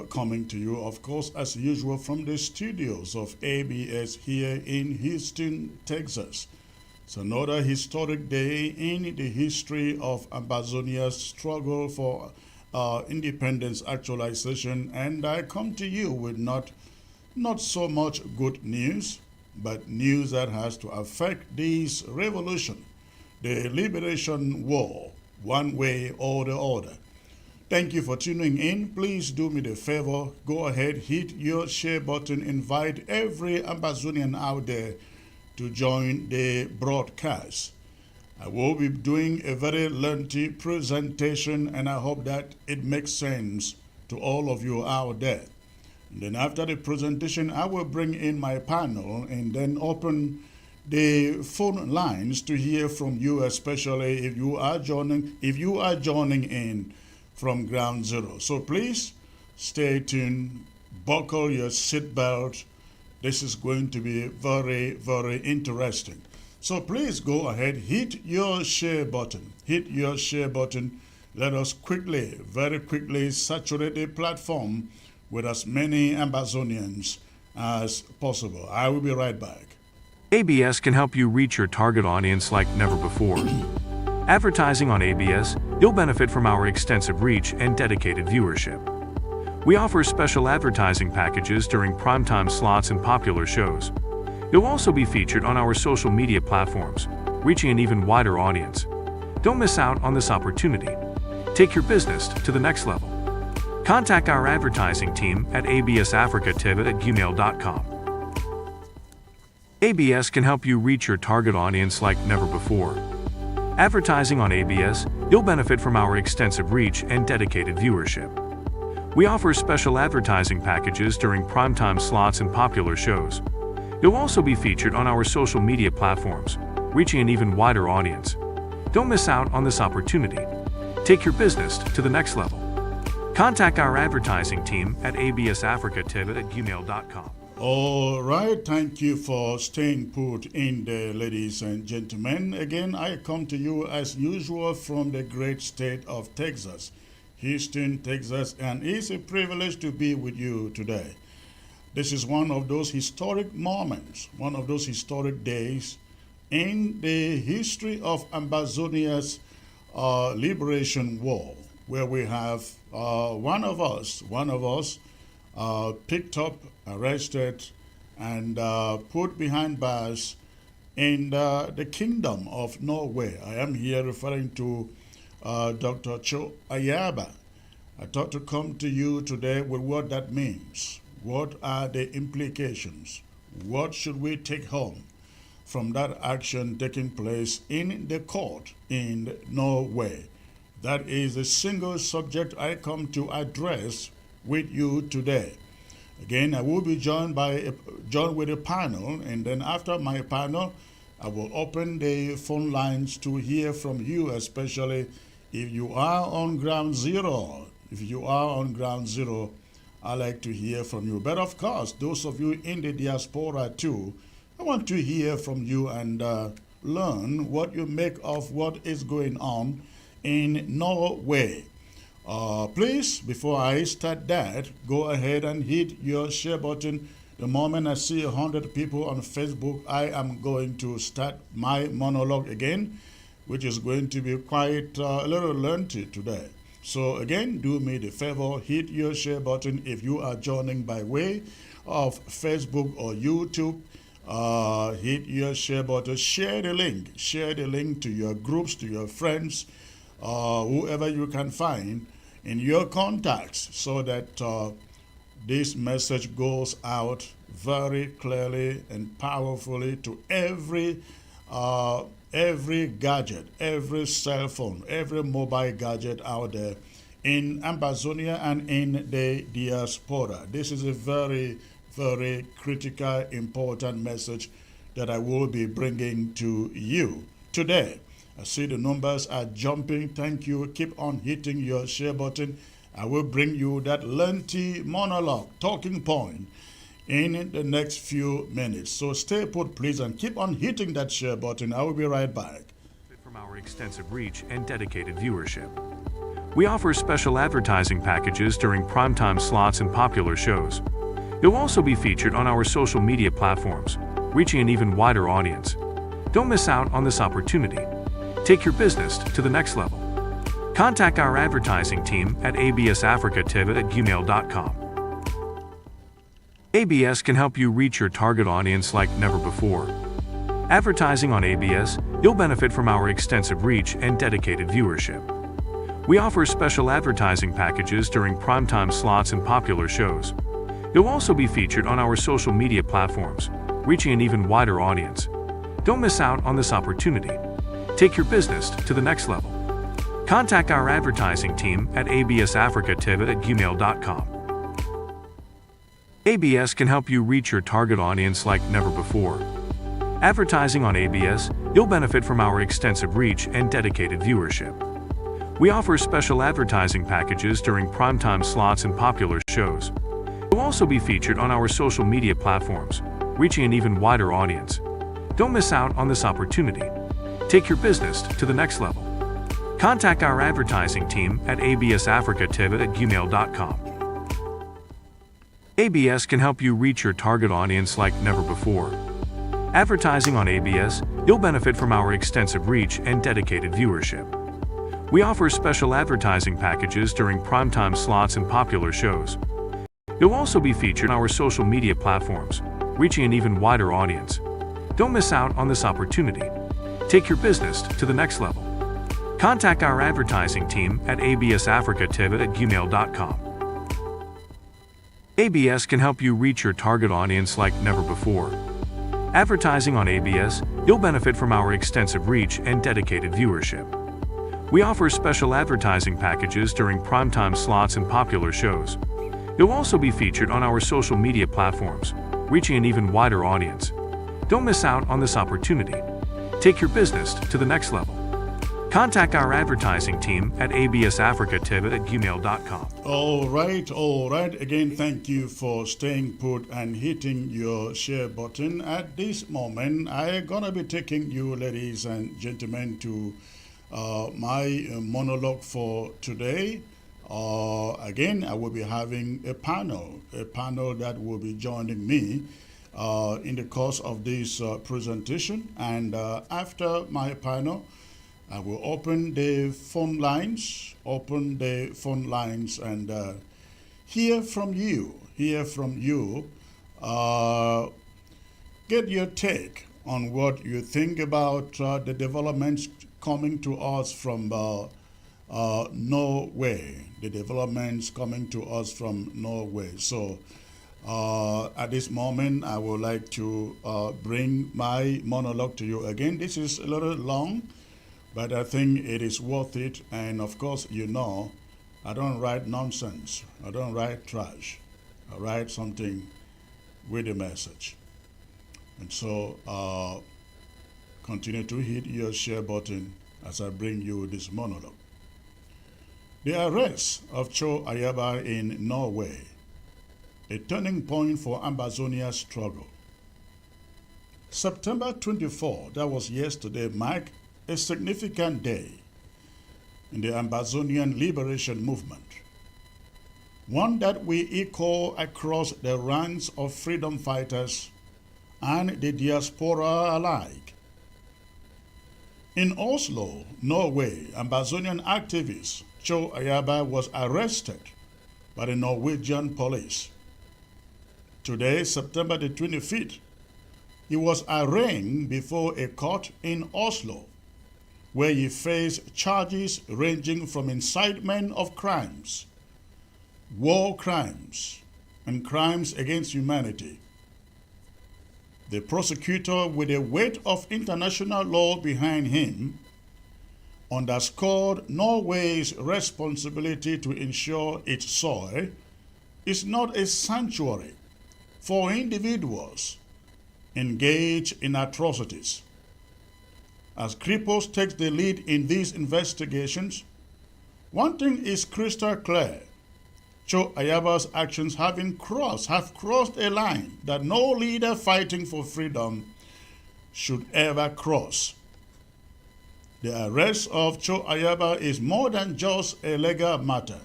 coming to you, of course, as usual, from the studios of ABS here in Houston, Texas. It's another historic day in the history of Ambazonia's struggle for independence actualization, and I come to you with not so much good news, but news that has to affect this revolution, the liberation war, one way or the other. Thank you for tuning in. Please do me the favor, go ahead, hit your share button, invite every Ambazonian out there to join the broadcast. I will be doing a very lengthy presentation, and I hope that it makes sense to all of you out there. And then after the presentation, I will bring in my panel and then open the phone lines to hear from you, especially if you are joining in from ground zero. So please stay tuned, buckle your seatbelt. This is going to be very, very interesting. So please go ahead, hit your share button. Hit your share button. Let us quickly, very quickly saturate the platform with as many Ambazonians as possible. I will be right back. ABS can help you reach your target audience like never before. Advertising on ABS, you'll benefit from our extensive reach and dedicated viewership. We offer special advertising packages during primetime slots and popular shows. You'll also be featured on our social media platforms, reaching an even wider audience. Don't miss out on this opportunity. Take your business to the next level. Contact our advertising team at absafricatv@gmail.com. ABS can help you reach your target audience like never before. Advertising on ABS, you'll benefit from our extensive reach and dedicated viewership. We offer special advertising packages during primetime slots and popular shows. You'll also be featured on our social media platforms, reaching an even wider audience. Don't miss out on this opportunity. Take your business to the next level. Contact our advertising team at absafricatv@gmail.com. All right, thank you for staying put in there, ladies and gentlemen. Again, I come to you as usual from the great state of Texas, Houston, Texas, and it's a privilege to be with you today. This is one of those historic moments, one of those historic days in the history of Ambazonia's liberation war, where we have one of us picked up, arrested, and put behind bars in the kingdom of Norway. I am here referring to Dr. Ayaba. I thought to come to you today with what that means. What are the implications? What should we take home from that action taking place in the court in Norway? That is a single subject I come to address with you today. Again, I will be joined with a panel, and then after my panel, I will open the phone lines to hear from you, especially if you are on ground zero. If you are on ground zero, I like to hear from you. But of course, those of you in the diaspora too, I want to hear from you and learn what you make of what is going on in Norway. Please, before I start that, go ahead and hit your share button. The moment I see 100 people on Facebook, I am going to start my monologue again, which is going to be quite a little lengthy today. So again, do me the favor, hit your share button if you are joining by way of Facebook or YouTube. Hit your share button, share the link to your groups, to your friends, whoever you can find in your contacts, so that this message goes out very clearly and powerfully to every gadget, every cell phone, every mobile gadget out there in Ambazonia and in the diaspora. This is a very, very critical, important message that I will be bringing to you today. I see the numbers are jumping. Thank you. Keep on hitting your share button. I will bring you that lengthy monologue, talking point, in the next few minutes. So stay put, please, and keep on hitting that share button. I will be right back. From our extensive reach and dedicated viewership. We offer special advertising packages during primetime slots and popular shows. You'll also be featured on our social media platforms, reaching an even wider audience. Don't miss out on this opportunity. Take your business to the next level. Contact our advertising team at absafricativ@gmail.com. ABS can help you reach your target audience like never before. Advertising on ABS, you'll benefit from our extensive reach and dedicated viewership. We offer special advertising packages during primetime slots and popular shows. You'll also be featured on our social media platforms, reaching an even wider audience. Don't miss out on this opportunity. Take your business to the next level. Contact our advertising team at absafricativ@gmail.com. ABS can help you reach your target audience like never before. Advertising on ABS, you'll benefit from our extensive reach and dedicated viewership. We offer special advertising packages during primetime slots and popular shows. You'll also be featured on our social media platforms, reaching an even wider audience. Don't miss out on this opportunity. Take your business to the next level. Contact our advertising team at absafricativ@gmail.com. ABS can help you reach your target audience like never before. Advertising on ABS, you'll benefit from our extensive reach and dedicated viewership. We offer special advertising packages during primetime slots and popular shows. You'll also be featured on our social media platforms, reaching an even wider audience. Don't miss out on this opportunity. Take your business to the next level. Contact our advertising team at absafricativ@gmail.com. ABS can help you reach your target audience like never before. Advertising on ABS, you'll benefit from our extensive reach and dedicated viewership. We offer special advertising packages during primetime slots and popular shows. You'll also be featured on our social media platforms, reaching an even wider audience. Don't miss out on this opportunity. Take your business to the next level. Contact our advertising team at absafricativ@gmail.com. All right. Again, thank you for staying put and hitting your share button. At this moment, I'm going to be taking you, ladies and gentlemen, to my monologue for today. Again, I will be having a panel that will be joining me in the course of this presentation. And after my panel, I will open the phone lines, and hear from you. Get your take on what you think about the developments coming to us from Norway. So at this moment, I would like to bring my monologue to you again. This is a little long, but I think it is worth it. And of course, you know, I don't write nonsense. I don't write trash. I write something with a message. And so continue to hit your share button as I bring you this monologue. The arrest of Ayaba in Norway, a turning point for Ambazonia's struggle. September 24, that was yesterday, marked a significant day in the Ambazonian liberation movement, one that we echo across the ranks of freedom fighters and the diaspora alike. In Oslo, Norway, Ambazonian activist Ayaba was arrested by the Norwegian police. Today, September the 25th, he was arraigned before a court in Oslo, where he faced charges ranging from incitement of crimes, war crimes, and crimes against humanity. The prosecutor, with the weight of international law behind him, underscored Norway's responsibility to ensure its soil is not a sanctuary for individuals engaged in atrocities. As Kripos takes the lead in these investigations, one thing is crystal clear. Ayaba's actions have crossed a line that no leader fighting for freedom should ever cross. The arrest of Cho Ayaba is more than just a legal matter.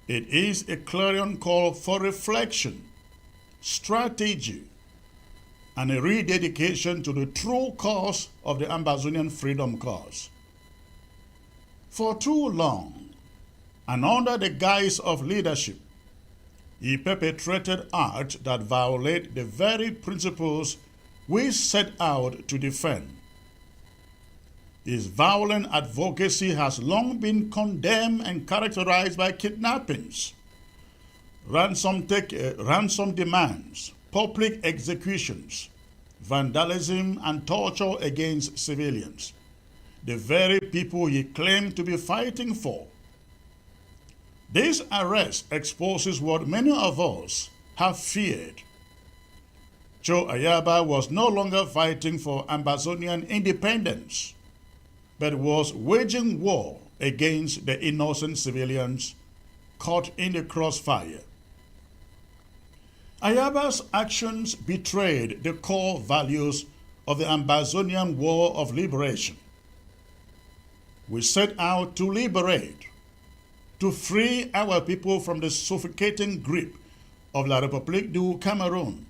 It is a clarion call for reflection, strategy, and a rededication to the true cause of the Ambazonian freedom cause. For too long, and under the guise of leadership, he perpetrated acts that violate the very principles we set out to defend. His violent advocacy has long been condemned and characterized by kidnappings, ransom demands, public executions, vandalism, and torture against civilians, the very people he claimed to be fighting for. This arrest exposes what many of us have feared. Cho Ayaba was no longer fighting for Ambazonian independence, but was waging war against the innocent civilians caught in the crossfire. Ayaba's actions betrayed the core values of the Ambazonian War of Liberation. We set out to liberate, to free our people from the suffocating grip of La République du Cameroon.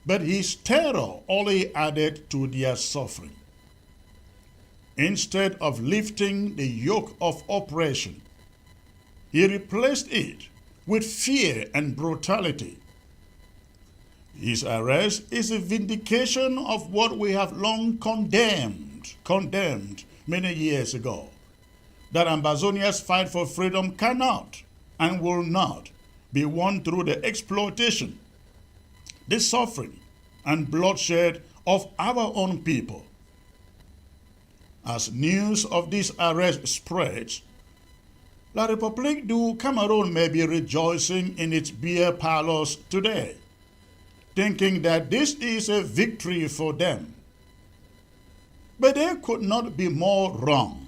But his terror only added to their suffering. Instead of lifting the yoke of oppression, he replaced it with fear and brutality. His arrest is a vindication of what we have long condemned many years ago, that Ambazonia's fight for freedom cannot and will not be won through the exploitation, the suffering, and bloodshed of our own people. As news of this arrest spreads, La République du Cameroon may be rejoicing in its beer parlors today, thinking that this is a victory for them. But they could not be more wrong.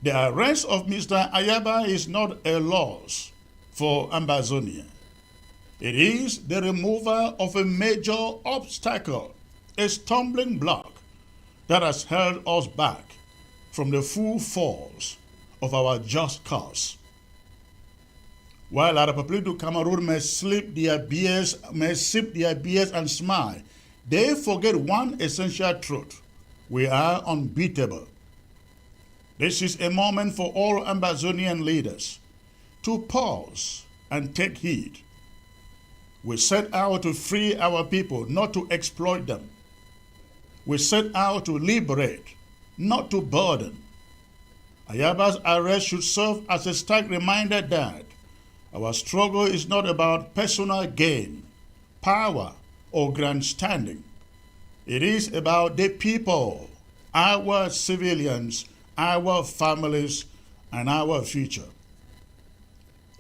The arrest of Mr. Ayaba is not a loss for Ambazonia. It is the removal of a major obstacle, a stumbling block that has held us back from the full force of our just cause. While La République du Cameroon may sip their beers and smile, they forget one essential truth: we are unbeatable. This is a moment for all Ambazonian leaders to pause and take heed. We set out to free our people, not to exploit them. We set out to liberate, not to burden. Ayaba's arrest should serve as a stark reminder that our struggle is not about personal gain, power, or grandstanding. It is about the people, our civilians, our families, and our future.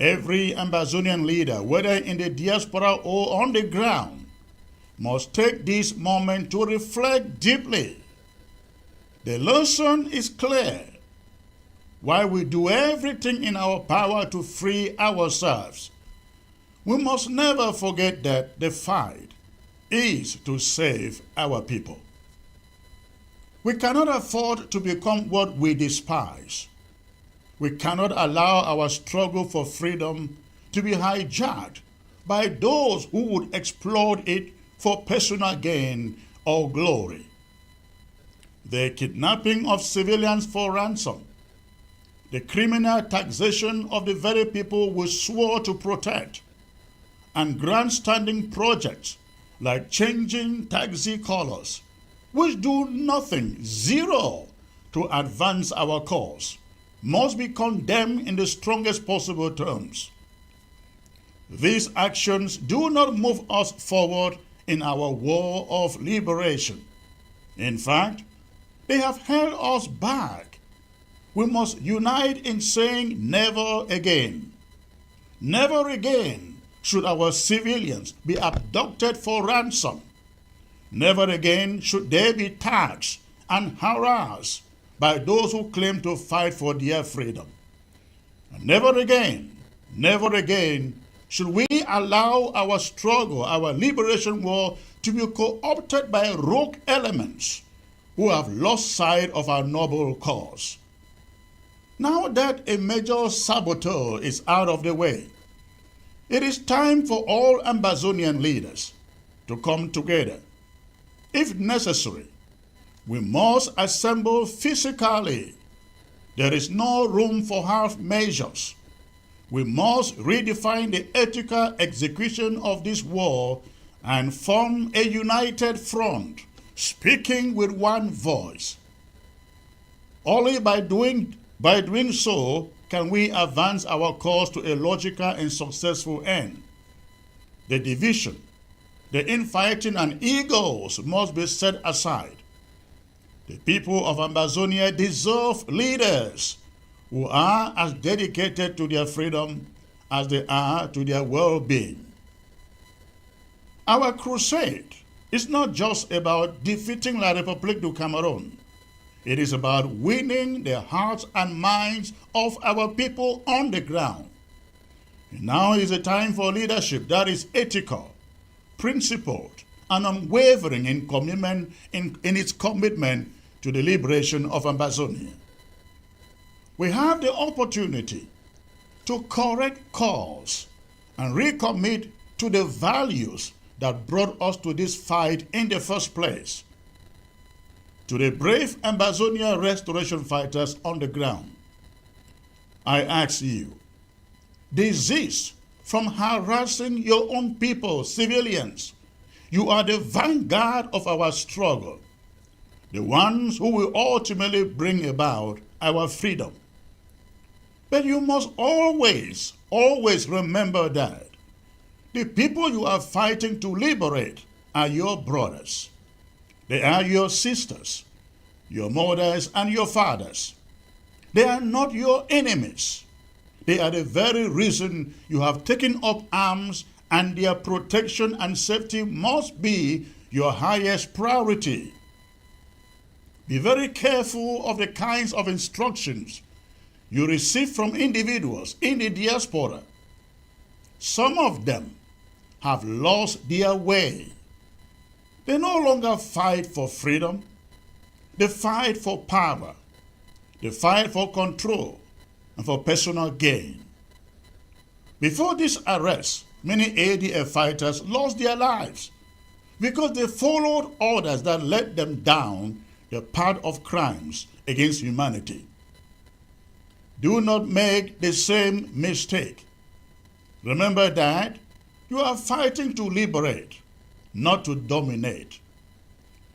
Every Ambazonian leader, whether in the diaspora or on the ground, must take this moment to reflect deeply. The lesson is clear. While we do everything in our power to free ourselves, we must never forget that the fight is to save our people. We cannot afford to become what we despise. We cannot allow our struggle for freedom to be hijacked by those who would exploit it for personal gain or glory. The kidnapping of civilians for ransom, the criminal taxation of the very people we swore to protect, and grandstanding projects like changing taxi colors, which do nothing, zero, to advance our cause, must be condemned in the strongest possible terms. These actions do not move us forward in our war of liberation. In fact, they have held us back. We must unite in saying never again. Never again should our civilians be abducted for ransom. Never again should they be taxed and harassed by those who claim to fight for their freedom. And never again should we allow our struggle, our liberation war, to be co-opted by rogue elements who have lost sight of our noble cause. Now that a major saboteur is out of the way, it is time for all Ambazonian leaders to come together. If necessary, we must assemble physically. There is no room for half measures. We must redefine the ethical execution of this war and form a united front, speaking with one voice. Only by doing so can we advance our cause to a logical and successful end. The division, the infighting and egos must be set aside. The people of Ambazonia deserve leaders who are as dedicated to their freedom as they are to their well-being. Our crusade is not just about defeating La République du Cameroon. It is about winning the hearts and minds of our people on the ground. And now is a time for leadership that is ethical, principled, and unwavering in its commitment to the liberation of Ambazonia. We have the opportunity to correct course and recommit to the values that brought us to this fight in the first place. To the brave Ambazonia restoration fighters on the ground, I ask you, desist from harassing your own people, civilians. You are the vanguard of our struggle, the ones who will ultimately bring about our freedom. But you must always remember that the people you are fighting to liberate are your brothers. They are your sisters, your mothers, and your fathers. They are not your enemies. They are the very reason you have taken up arms, and their protection and safety must be your highest priority. Be very careful of the kinds of instructions you receive from individuals in the diaspora. Some of them have lost their way. They no longer fight for freedom. They fight for power. They fight for control and for personal gain. Before this arrest, many ADF fighters lost their lives because they followed orders that led them down the path of crimes against humanity. Do not make the same mistake. Remember that you are fighting to liberate, not to dominate.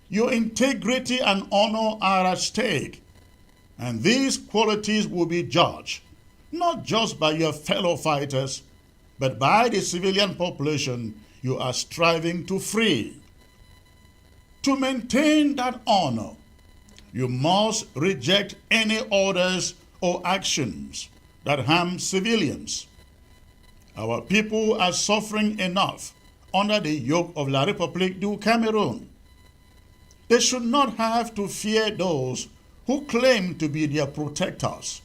Your integrity and honor are at stake, and these qualities will be judged not just by your fellow fighters, but by the civilian population you are striving to free. To maintain that honor, you must reject any orders or actions that harm civilians. Our people are suffering enough under the yoke of La République du Cameroon. They should not have to fear those who claim to be their protectors.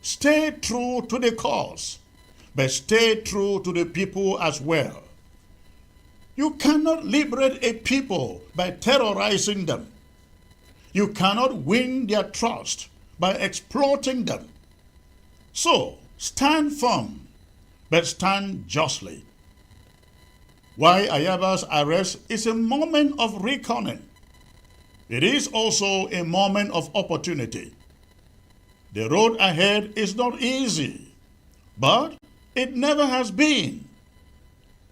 Stay true to the cause, but stay true to the people as well. You cannot liberate a people by terrorizing them. You cannot win their trust by exploiting them. So, stand firm, but stand justly. Why Ayaba's arrest is a moment of reckoning. It is also a moment of opportunity. The road ahead is not easy, but it never has been.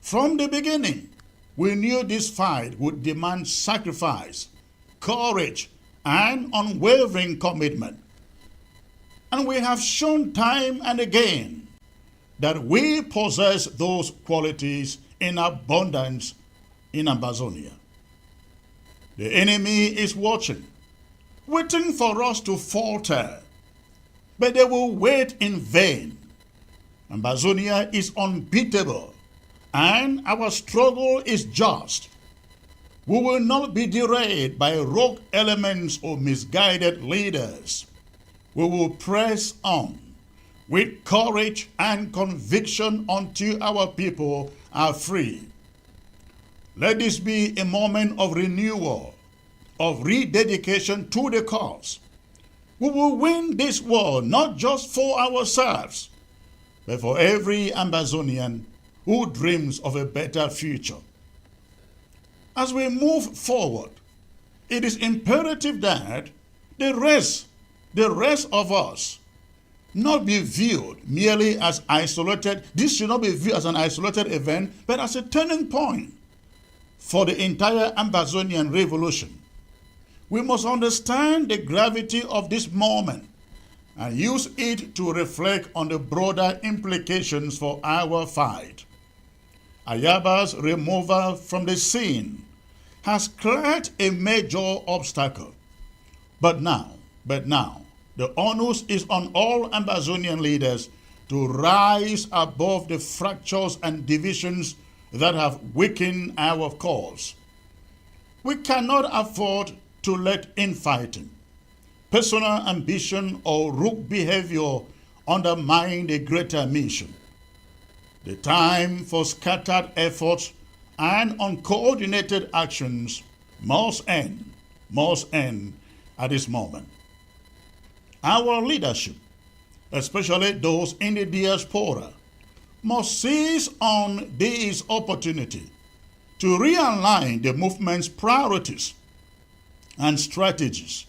From the beginning, we knew this fight would demand sacrifice, courage, and unwavering commitment. And we have shown time and again that we possess those qualities in abundance in Ambazonia. The enemy is watching, waiting for us to falter, but they will wait in vain. Ambazonia is unbeatable, and our struggle is just. We will not be derailed by rogue elements or misguided leaders. We will press on with courage and conviction until our people are free. Let this be a moment of renewal, of rededication to the cause. We will win this war not just for ourselves, but for every Ambazonian who dreams of a better future. As we move forward, it is imperative that the rest of us not be viewed merely as isolated. This should not be viewed as an isolated event, but as a turning point for the entire Ambazonian revolution. We must understand the gravity of this moment and use it to reflect on the broader implications for our fight. Ayaba's removal from the scene has cleared a major obstacle. But now, the onus is on all Ambazonian leaders to rise above the fractures and divisions that have weakened our cause. We cannot afford to let infighting, personal ambition, or rogue behavior undermine the greater mission. The time for scattered efforts and uncoordinated actions must end at this moment. Our leadership, especially those in the diaspora, must seize on this opportunity to realign the movement's priorities and strategies.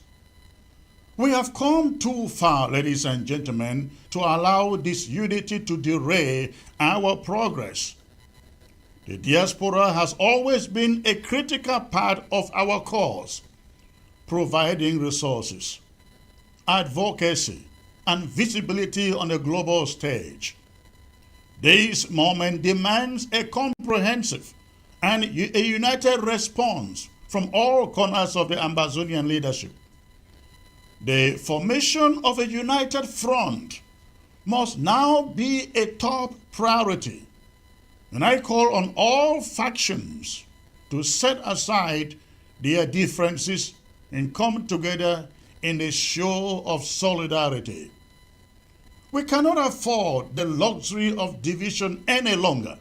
We have come too far, ladies and gentlemen, to allow this unity to derail our progress. The diaspora has always been a critical part of our cause, providing resources, advocacy, and visibility on the global stage. This moment demands a comprehensive and a united response from all corners of the Ambazonian leadership. The formation of a united front must now be a top priority, and I call on all factions to set aside their differences and come together in a show of solidarity. We cannot afford the luxury of division any longer.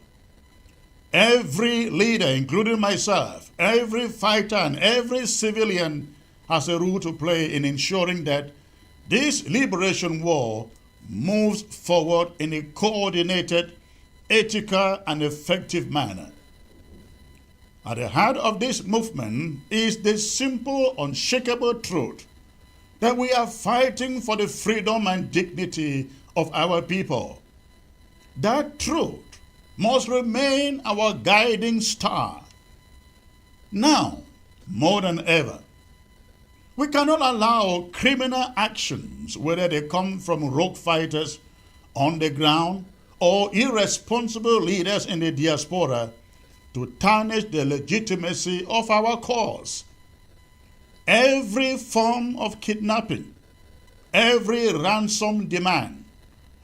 Every leader, including myself, every fighter, and every civilian has a role to play in ensuring that this liberation war moves forward in a coordinated, ethical, and effective manner. At the heart of this movement is the simple, unshakable truth that we are fighting for the freedom and dignity of our people. That truth must remain our guiding star. Now, more than ever, we cannot allow criminal actions, whether they come from rogue fighters on the ground or irresponsible leaders in the diaspora, to tarnish the legitimacy of our cause. Every form of kidnapping, every ransom demand,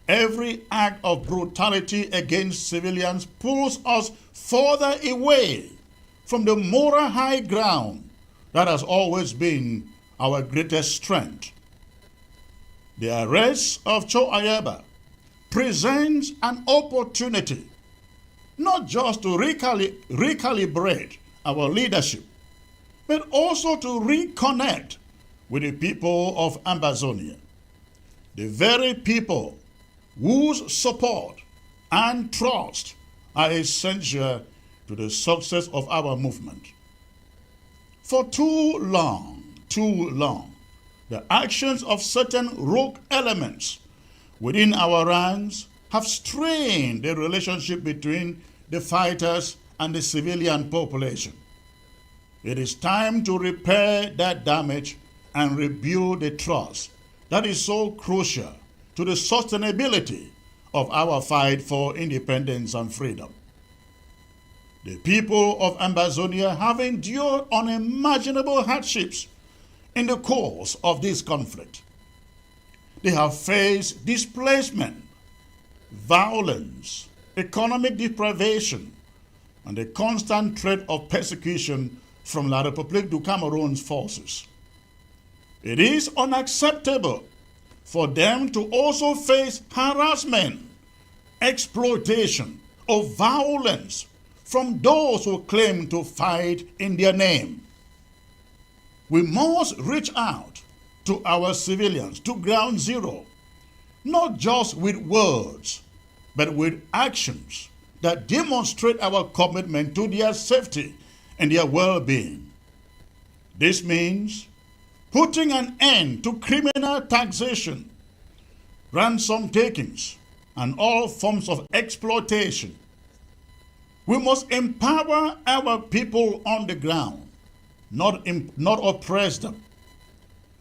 every act of brutality against civilians pulls us further away from the moral high ground that has always been our greatest strength. The arrest of Cho Ayaba presents an opportunity not just to recalibrate our leadership, but also to reconnect with the people of Ambazonia, the very people whose support and trust are essential to the success of our movement. For too long, the actions of certain rogue elements within our ranks have strained the relationship between the fighters and the civilian population. It is time to repair that damage and rebuild the trust that is so crucial to the sustainability of our fight for independence and freedom. The people of Ambazonia have endured unimaginable hardships in the course of this conflict. They have faced displacement, violence, economic deprivation, and the constant threat of persecution from La République du Cameroon's forces. It is unacceptable for them to also face harassment, exploitation, or violence from those who claim to fight in their name. We must reach out to our civilians, to ground zero, not just with words, but with actions that demonstrate our commitment to their safety and their well-being. This means putting an end to criminal taxation, ransom takings, and all forms of exploitation. We must empower our people on the ground, not oppress them.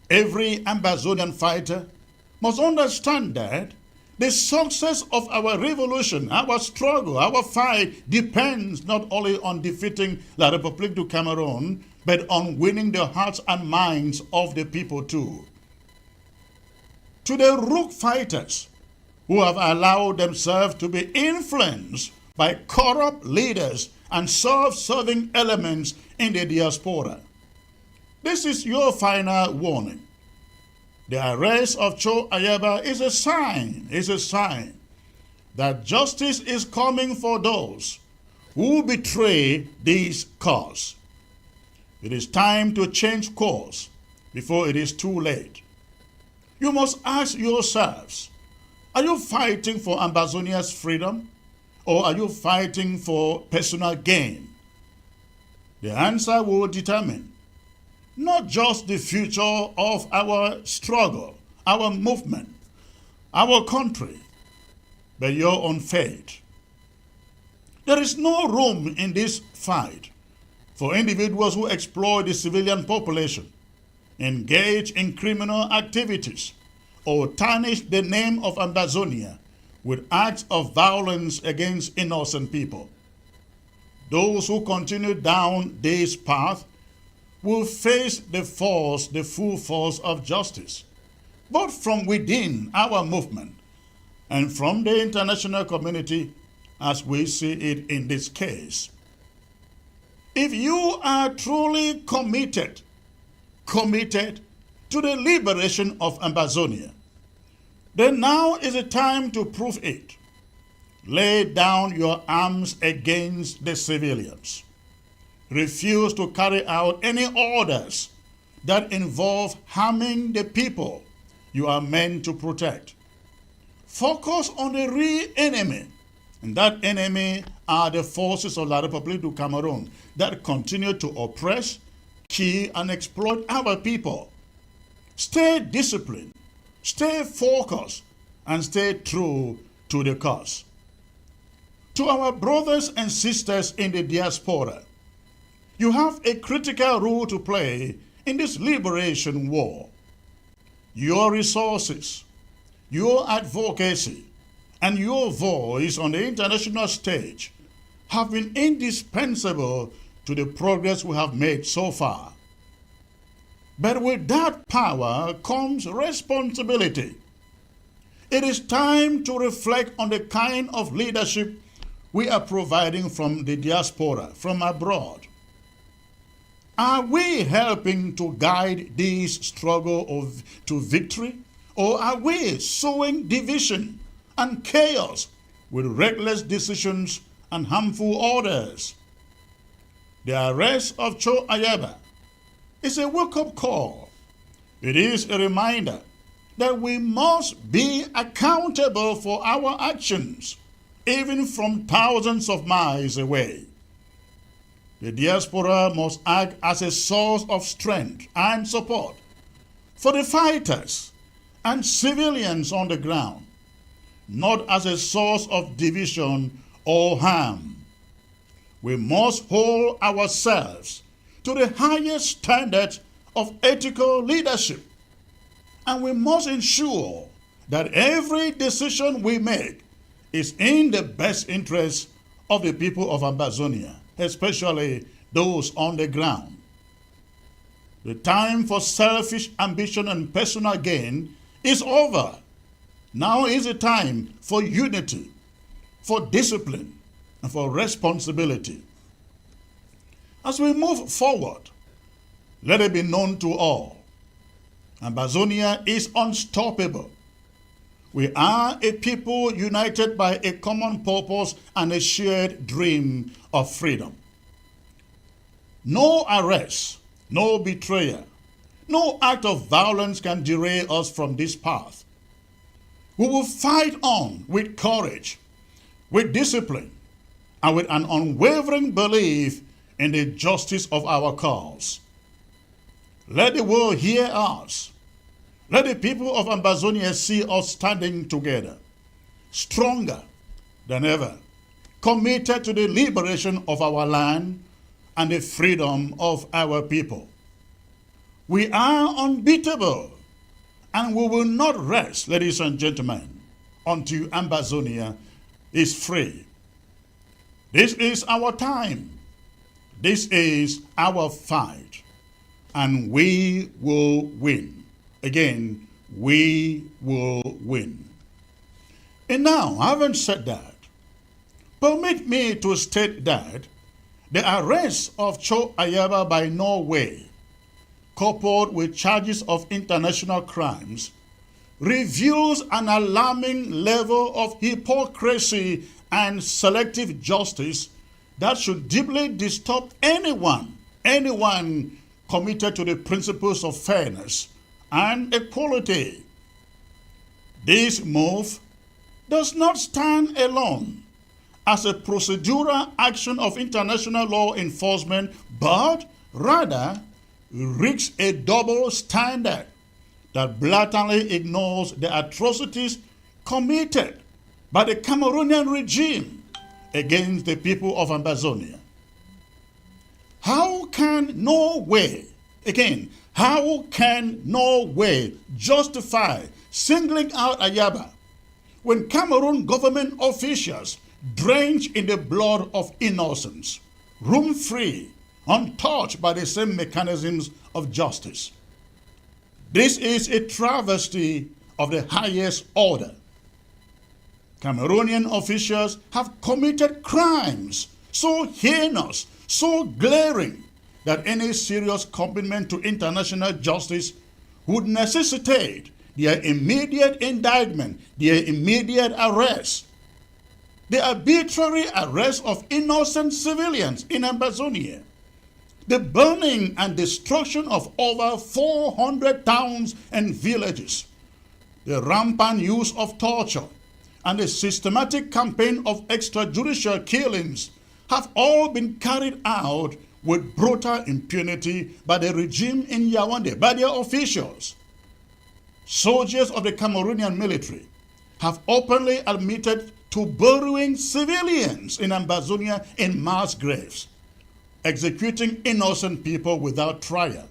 Every Amazonian fighter must understand that the success of our revolution, our struggle, our fight depends not only on defeating La République du Cameroon, but on winning the hearts and minds of the people too. To the rogue fighters who have allowed themselves to be influenced by corrupt leaders and self-serving elements in the diaspora, this is your final warning. The arrest of Cho Ayaba is a sign that justice is coming for those who betray this cause. It is time to change course before it is too late. You must ask yourselves, are you fighting for Ambazonia's freedom, or are you fighting for personal gain? The answer will determine not just the future of our struggle, our movement, our country, but your own fate. There is no room in this fight for individuals who exploit the civilian population, engage in criminal activities, or tarnish the name of Ambazonia with acts of violence against innocent people. Those who continue down this path will face the full force of justice, both from within our movement and from the international community as we see it in this case. If you are truly committed to the liberation of Ambazonia, then now is the time to prove it. Lay down your arms against the civilians. Refuse to carry out any orders that involve harming the people you are meant to protect. Focus on the real enemy, and that enemy are the forces of La République du Cameroon that continue to oppress, kill, and exploit our people. Stay disciplined, stay focused, and stay true to the cause. To our brothers and sisters in the diaspora, you have a critical role to play in this liberation war. Your resources, your advocacy, and your voice on the international stage have been indispensable to the progress we have made so far. But with that power comes responsibility. It is time to reflect on the kind of leadership we are providing from the diaspora, from abroad. Are we helping to guide this struggle to victory? Or are we sowing division and chaos with reckless decisions and harmful orders? The arrest of Cho Ayaba is a wake-up call. It is a reminder that we must be accountable for our actions, even from thousands of miles away. The diaspora must act as a source of strength and support for the fighters and civilians on the ground, not as a source of division or harm. We must hold ourselves to the highest standards of ethical leadership, and we must ensure that every decision we make is in the best interest of the people of Ambazonia, especially those on the ground. The time for selfish ambition and personal gain is over. Now is the time for unity, for discipline, and for responsibility. As we move forward, let it be known to all, Ambazonia is unstoppable. We are a people united by a common purpose and a shared dream of freedom. No arrest, no betrayal, No act of violence can derail us from this path. We will fight on with courage, with discipline, and with an unwavering belief in the justice of our cause. Let the world hear us. Let the people of Ambazonia see us standing together, stronger than ever, committed to the liberation of our land and the freedom of our people. We are unbeatable, and we will not rest, ladies and gentlemen, until Ambazonia is free. This is our time. This is our fight, and we will win. Again, we will win. And now, having said that, permit me to state that the arrest of Cho Ayaba by Norway, coupled with charges of international crimes, reveals an alarming level of hypocrisy and selective justice that should deeply disturb anyone committed to the principles of fairness and equality. This move does not stand alone as a procedural action of international law enforcement, but rather reaches a double standard that blatantly ignores the atrocities committed by the Cameroonian regime against the people of Ambazonia. How can Norway justify singling out Ayaba when Cameroon government officials drenched in the blood of innocents, room-free, untouched by the same mechanisms of justice? This is a travesty of the highest order. Cameroonian officials have committed crimes so heinous, so glaring, that any serious commitment to international justice would necessitate their immediate indictment, their immediate arrest. The arbitrary arrest of innocent civilians in Ambazonia, the burning and destruction of over 400 towns and villages, the rampant use of torture, and the systematic campaign of extrajudicial killings have all been carried out with brutal impunity by the regime in Yaoundé, by their officials. Soldiers of the Cameroonian military have openly admitted to burying civilians in Ambazonia in mass graves, executing innocent people without trial,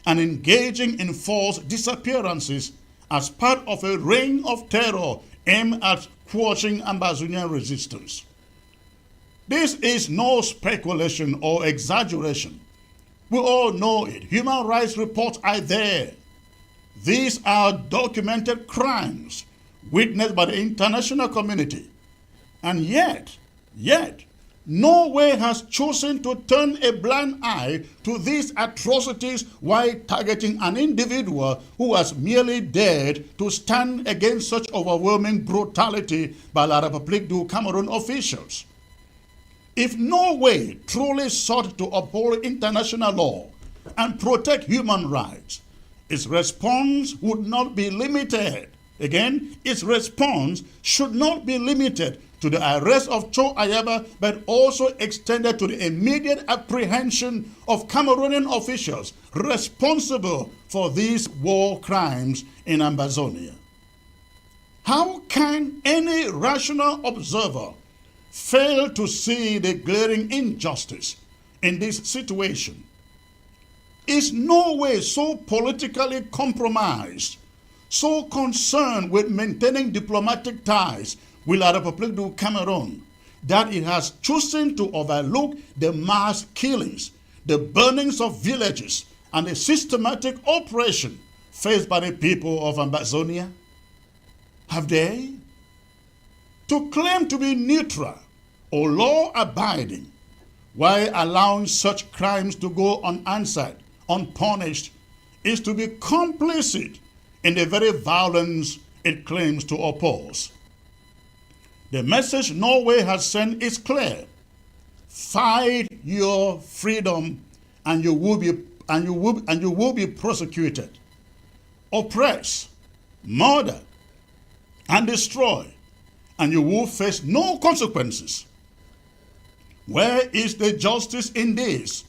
and engaging in forced disappearances as part of a reign of terror aimed at quashing Ambazonian resistance. This is no speculation or exaggeration. We all know it. Human rights reports are there. These are documented crimes witnessed by the international community. And yet, Norway has chosen to turn a blind eye to these atrocities while targeting an individual who has merely dared to stand against such overwhelming brutality by La République du Cameroon officials. If Norway truly sought to uphold international law and protect human rights, its response would not be limited. Again, its response should not be limited to the arrest of Cho Ayaba, but also extended to the immediate apprehension of Cameroonian officials responsible for these war crimes in Ambazonia. How can any rational observer fail to see the glaring injustice in this situation? Is Norway so politically compromised, so concerned with maintaining diplomatic ties with La République du Cameroon, that it has chosen to overlook the mass killings, the burnings of villages, and the systematic oppression faced by the people of Ambazonia? Have they? To claim to be neutral or law-abiding while allowing such crimes to go unanswered, unpunished, is to be complicit in the very violence it claims to oppose. The message Norway has sent is clear. Fight your freedom and you will be you will be prosecuted, oppressed, murdered, and destroyed, and you will face no consequences. Where is the justice in this?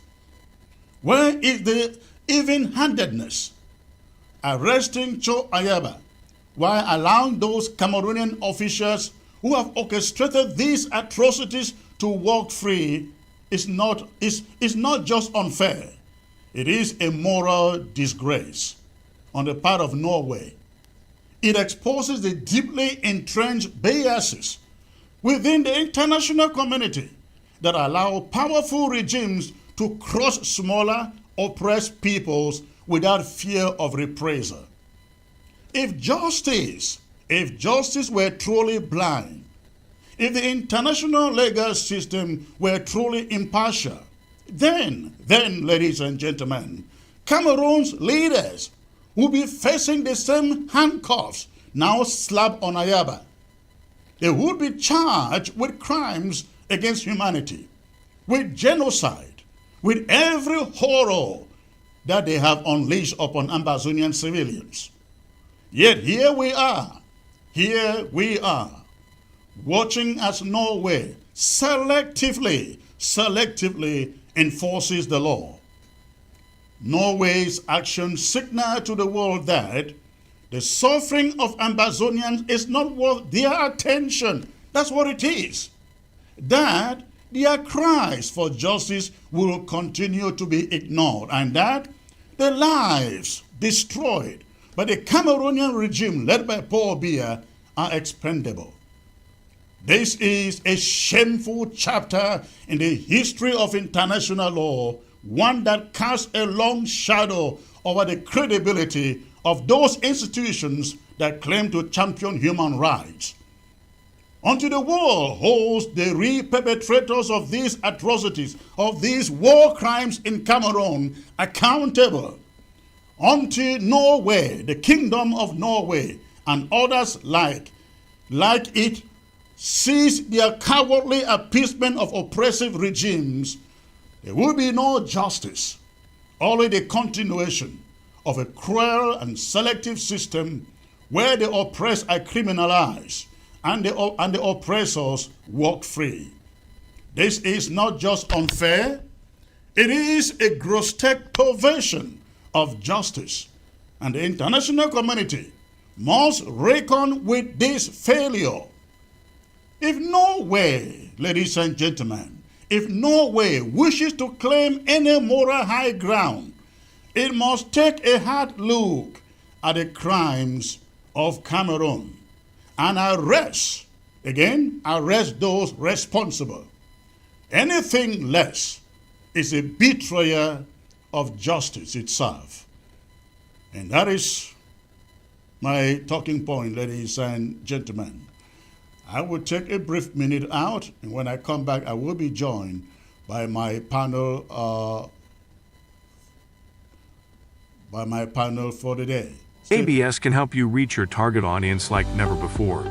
Where is the even-handedness? Arresting Cho Ayaba while allowing those Cameroonian officials who have orchestrated these atrocities to walk free is not just unfair. It is a moral disgrace on the part of Norway. It exposes the deeply entrenched biases within the international community that allow powerful regimes to crush smaller, oppressed peoples without fear of reprisal. If justice were truly blind, if the international legal system were truly impartial, then, ladies and gentlemen, Cameroon's leaders will be facing the same handcuffs now slapped on Ayaba. They would be charged with crimes against humanity, with genocide, with every horror that they have unleashed upon Amazonian civilians. Yet here we are, watching as Norway selectively enforces the law. Norway's actions signal to the world that the suffering of Amazonians is not worth their attention. That's what it is. That their cries for justice will continue to be ignored, and that the lives destroyed by the Cameroonian regime led by Paul Biya are expendable. This is a shameful chapter in the history of international law, one that casts a long shadow over the credibility of those institutions that claim to champion human rights. Until the world holds the real perpetrators of these atrocities, of these war crimes in Cameroon, accountable, until Norway, the Kingdom of Norway, and others like it, cease their cowardly appeasement of oppressive regimes, there will be no justice, only the continuation of a cruel and selective system where the oppressed are criminalized and the oppressors walk free. This is not just unfair, it is a grotesque perversion of justice, and the international community must reckon with this failure. If Norway, ladies and gentlemen, if Norway wishes to claim any moral high ground, it must take a hard look at the crimes of Cameroon and arrest those responsible. Anything less is a betrayal of justice itself. And that is my talking point, ladies and gentlemen. I will take a brief minute out, and when I come back, I will be joined by my panel for the day. ABS can help you reach your target audience like never before.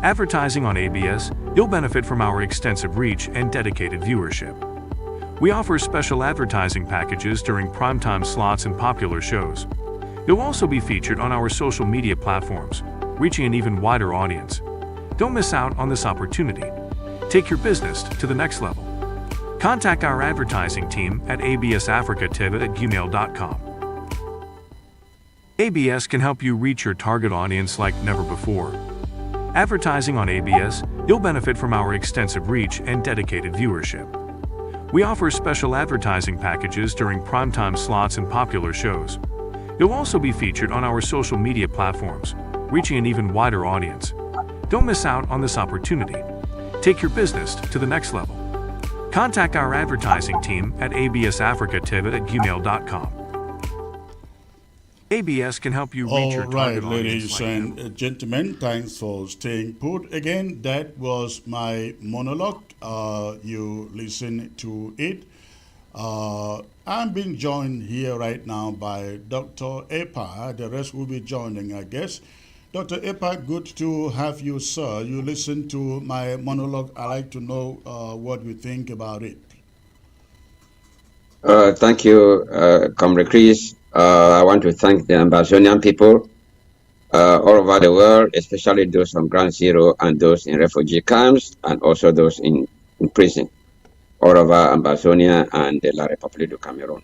Advertising on ABS, you'll benefit from our extensive reach and dedicated viewership. We offer special advertising packages during primetime slots and popular shows. You'll also be featured on our social media platforms, reaching an even wider audience. Don't miss out on this opportunity. Take your business to the next level. Contact our advertising team at absafricativ@gmail.com. ABS can help you reach your target audience like never before. Advertising on ABS, you'll benefit from our extensive reach and dedicated viewership. We offer special advertising packages during primetime slots and popular shows. You'll also be featured on our social media platforms, reaching an even wider audience. Don't miss out on this opportunity. Take your business to the next level. Contact our advertising team at absafricativ@gmail.com. ABS can help you reach your target audience. Ladies and gentlemen, thanks for staying put. Again, that was my monologue. You listen to it. I'm being joined here right now by Dr. Epa. The rest will be joining, I guess. Dr. Epa, good to have you, sir. You listen to my monologue. I'd like to know what you think about it. Thank you, Comrade Chris. I want to thank the Ambazonian people all over the world, especially those from Ground Zero and those in refugee camps, and also those in prison all over Ambazonia and the La République du Cameroon.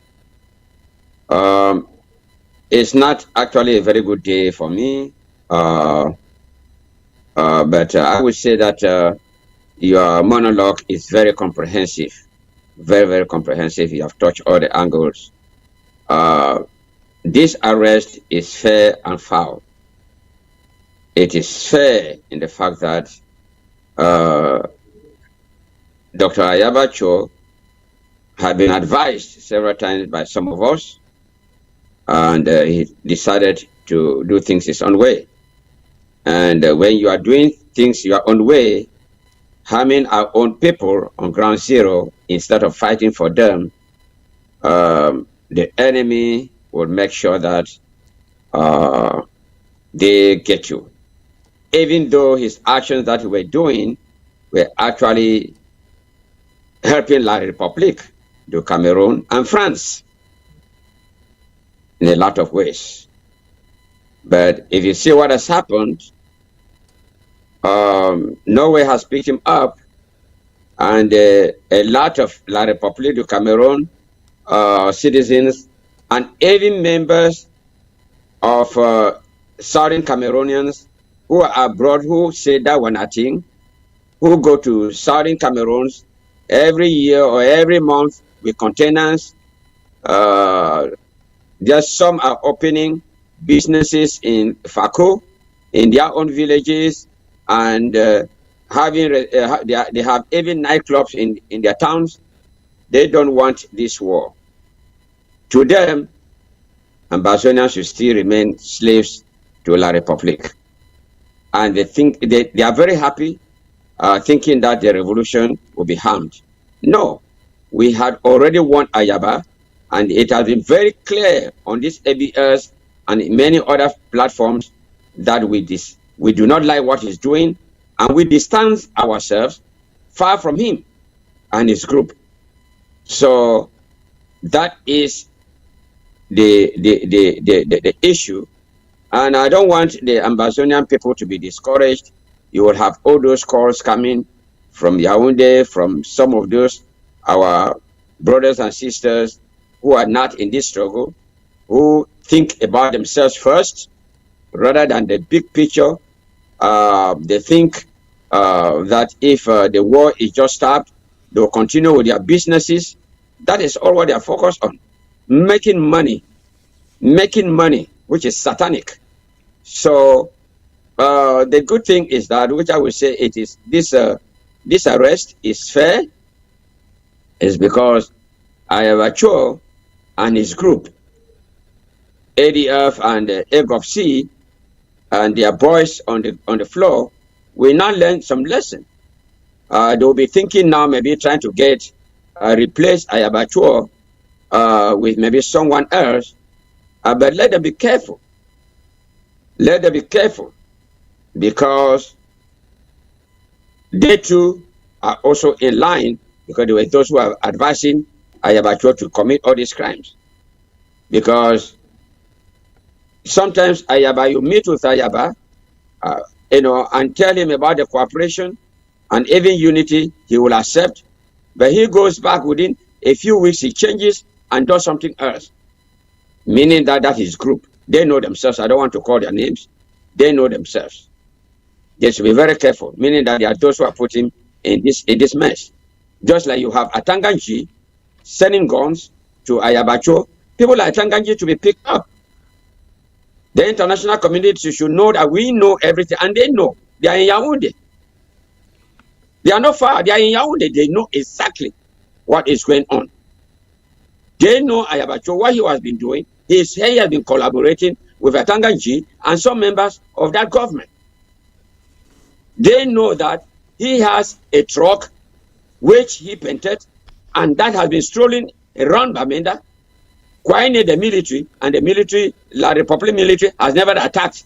It's not actually a very good day for me, but I would say that your monologue is very comprehensive, very, very comprehensive. You have touched all the angles. This arrest is fair and foul. It is fair in the fact that Dr. Ayaba Cho had been advised several times by some of us, and he decided to do things his own way. And when you are doing things your own way, harming our own people on Ground Zero instead of fighting for them, the enemy will make sure that they get you. Even though his actions that we were doing were actually helping La République du Cameroon and France in a lot of ways. But if you see what has happened, Norway has picked him up, and a lot of La République du Cameroon citizens and even members of Southern Cameroonians who are abroad, who say that one thing, who go to Southern Cameroons every year or every month with containers. Just some are opening businesses in Fako, in their own villages, and having they have even nightclubs in their towns. They don't want this war. To them, Ambazonians should still remain slaves to La République. And they think they are very happy, thinking that the revolution will be harmed. No, we had already won Ayaba, and it has been very clear on this ABS and many other platforms that we do not like what he's doing, and we distance ourselves far from him and his group. So that is the issue. And I don't want the Ambazonian people to be discouraged. You will have all those calls coming from Yaoundé, from some of those, our brothers and sisters who are not in this struggle, who think about themselves first rather than the big picture. They think that if the war is just stopped, they'll continue with their businesses. That is all what they are focused on. Making money, which is satanic. So the good thing is that, which I will say, it is this arrest is fair, is because Ayaba Cho and his group, ADF and AGOFC, and their boys on the floor, will now learn some lesson. They'll be thinking now, maybe trying to replace Ayaba Cho with maybe someone else, but let them be careful. Let them be careful, because they too are also in line, because they were those who are advising Ayaba Cho to commit all these crimes. Because sometimes Ayaba, you meet with Ayaba, and tell him about the cooperation and even unity, he will accept. But he goes back within a few weeks, he changes and does something else. Meaning that his group, they know themselves. I don't want to call their names. They know themselves. They should be very careful, meaning that they are those who are putting in this mess. Just like you have Atanganji sending guns to Ayaba Cho, people like Atanganji to be picked up. The international community should know that we know everything, and they know. They are in Yaoundé. They are not far. They are in Yaoundé. They know exactly what is going on. They know Ayaba Cho, what he has been doing. He has been collaborating with Atanganji and some members of that government. They know that he has a truck which he painted, and that has been strolling around Bamenda, quieting the military, and the military, La République military, has never attacked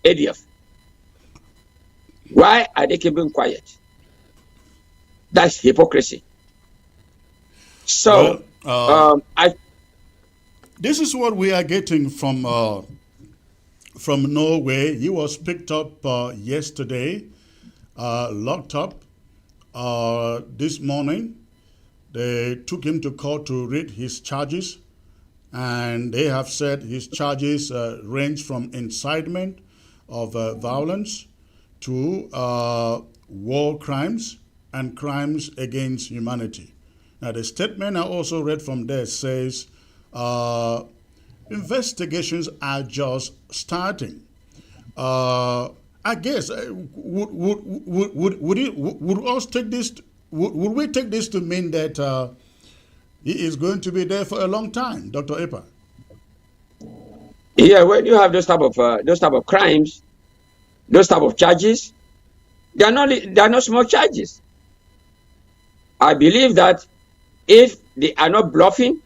ADF. Why are they keeping quiet? That's hypocrisy. So, Uh, I this is what we are getting from Norway. He was picked up yesterday, locked up this morning. They took him to court to read his charges, and they have said his charges range from incitement of violence to war crimes and crimes against humanity. Now, the statement I also read from there says uh, investigations are just starting. I guess would us take this? Would we take this to mean that he is going to be there for a long time, Dr. Epa? Yeah, when you have those type of crimes, those type of charges, they are not small charges. I believe that if they are not bluffing,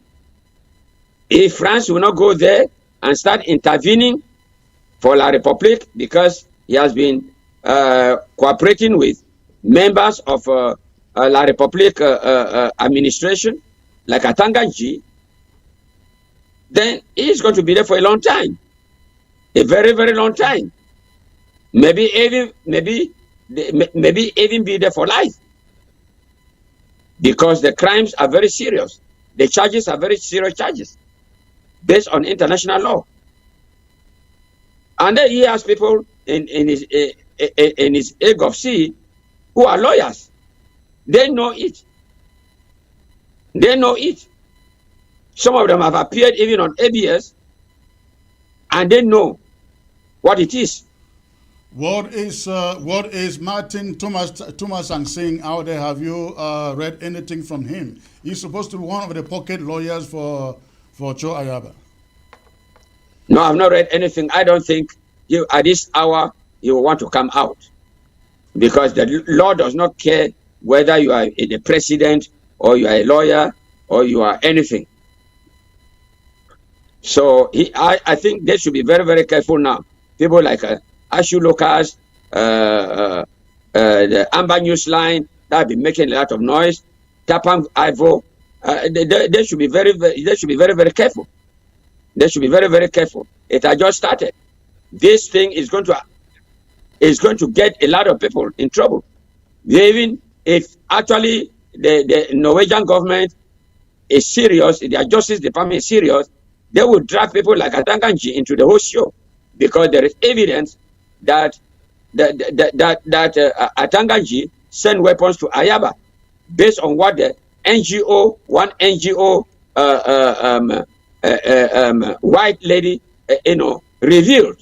if France will not go there and start intervening for La République because he has been cooperating with members of La République administration, like Atanganji, then he is going to be there for a long time, a very, very long time. Maybe even be there for life, because the crimes are very serious. The charges are very serious charges based on international law. And then he has people in his egg of seed who are lawyers. They know it. They know it. Some of them have appeared even on ABS, and they know what it is. What is Martin Thomas and saying out there? Have you read anything from him? He's supposed to be one of the pocket lawyers for Cho Ayaba. No, I've not read anything. I don't think you at this hour you will want to come out, because the law does not care whether you are the president or you are a lawyer or you are anything. So I think they should be very, very careful now. People like Ashu Lucas, the Amber News Line, that have been making a lot of noise. Tapang Ivo, they should be very, very careful. They should be very, very careful. It has just started. This thing is going to get a lot of people in trouble. Even if actually the Norwegian government is serious, their justice department is serious, they will drag people like Atanganji into the whole show, because there is evidence that Atanganji sent weapons to Ayaba based on what the one NGO white lady revealed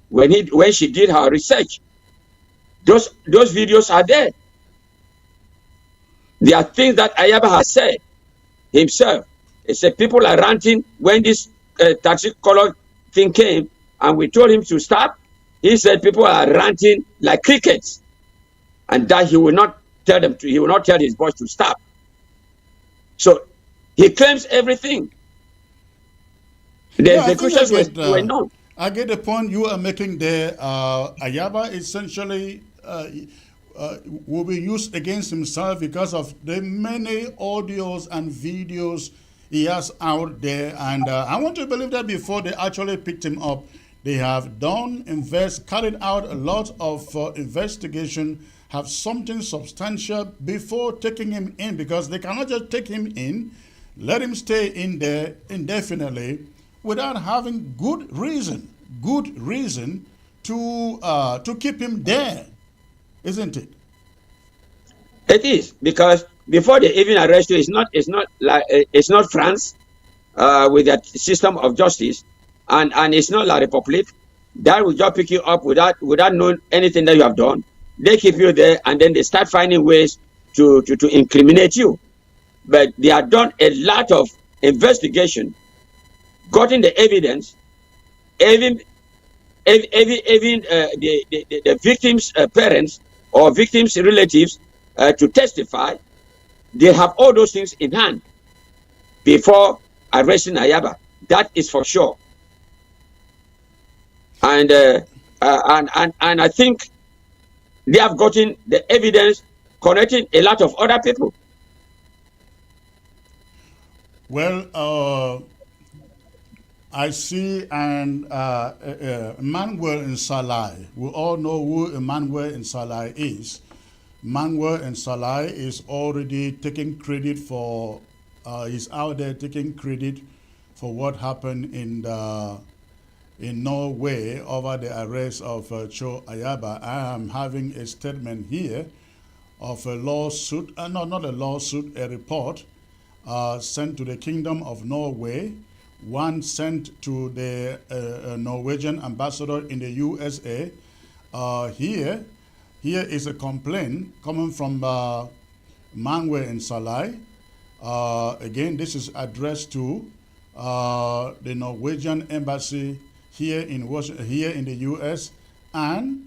when she did her research. Those videos are there. There are things that Ayaba has said himself. He said people are ranting when this taxi color thing came, and we told him to stop. He said people are ranting like crickets, and that he will not tell them to. He will not tell his boys to stop. So he claims everything. The executions were known. I get the point you are making there. Ayaba essentially will be used against himself because of the many audios and videos he has out there. And I want to believe that before they actually picked him up, they have carried out a lot of investigation, have something substantial before taking him in, because they cannot just take him in, let him stay in there indefinitely without having good reason to keep him there, isn't it? It is, because before they even arrest you, it's not France with that system of justice, and it's not La République that will just pick you up without knowing anything that you have done. They keep you there, and then they start finding ways to incriminate you. But they have done a lot of investigation, gotten the evidence, even the victims' parents or victims' relatives to testify. They have all those things in hand before arresting Ayaba. That is for sure. And I think they have gotten the evidence connecting a lot of other people. Well, I see Emmanuel in Salai. We all know who Emmanuel in Salai is. Emmanuel in Salai is already taking credit for, he's out there taking credit for what happened in Norway over the arrest of Cho Ayaba. I am having a statement here of a lawsuit, no, not a lawsuit, a report sent to the Kingdom of Norway, one sent to the Norwegian ambassador in the USA. Here is a complaint coming from Manuel in Salai. Again, this is addressed to the Norwegian embassy here in Washington, here in the U.S. and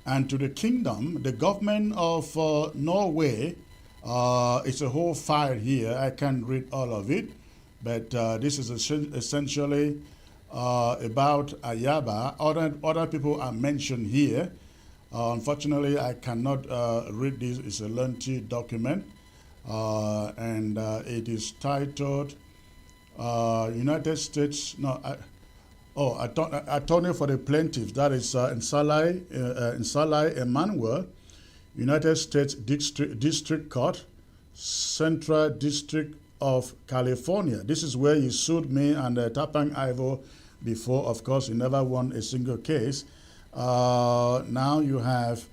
and to the kingdom, the government of Norway. It's a whole file here. I can't read all of it, but this is essentially about Ayaba. Other people are mentioned here. Unfortunately, I cannot read this. It's a lengthy document, and it is titled United States. No, attorney for the plaintiff. That is in Salai Emmanuel, United States District Court, Central District of California. This is where he sued me and Tapang Ivo before. Of course, he never won a single case. Now you have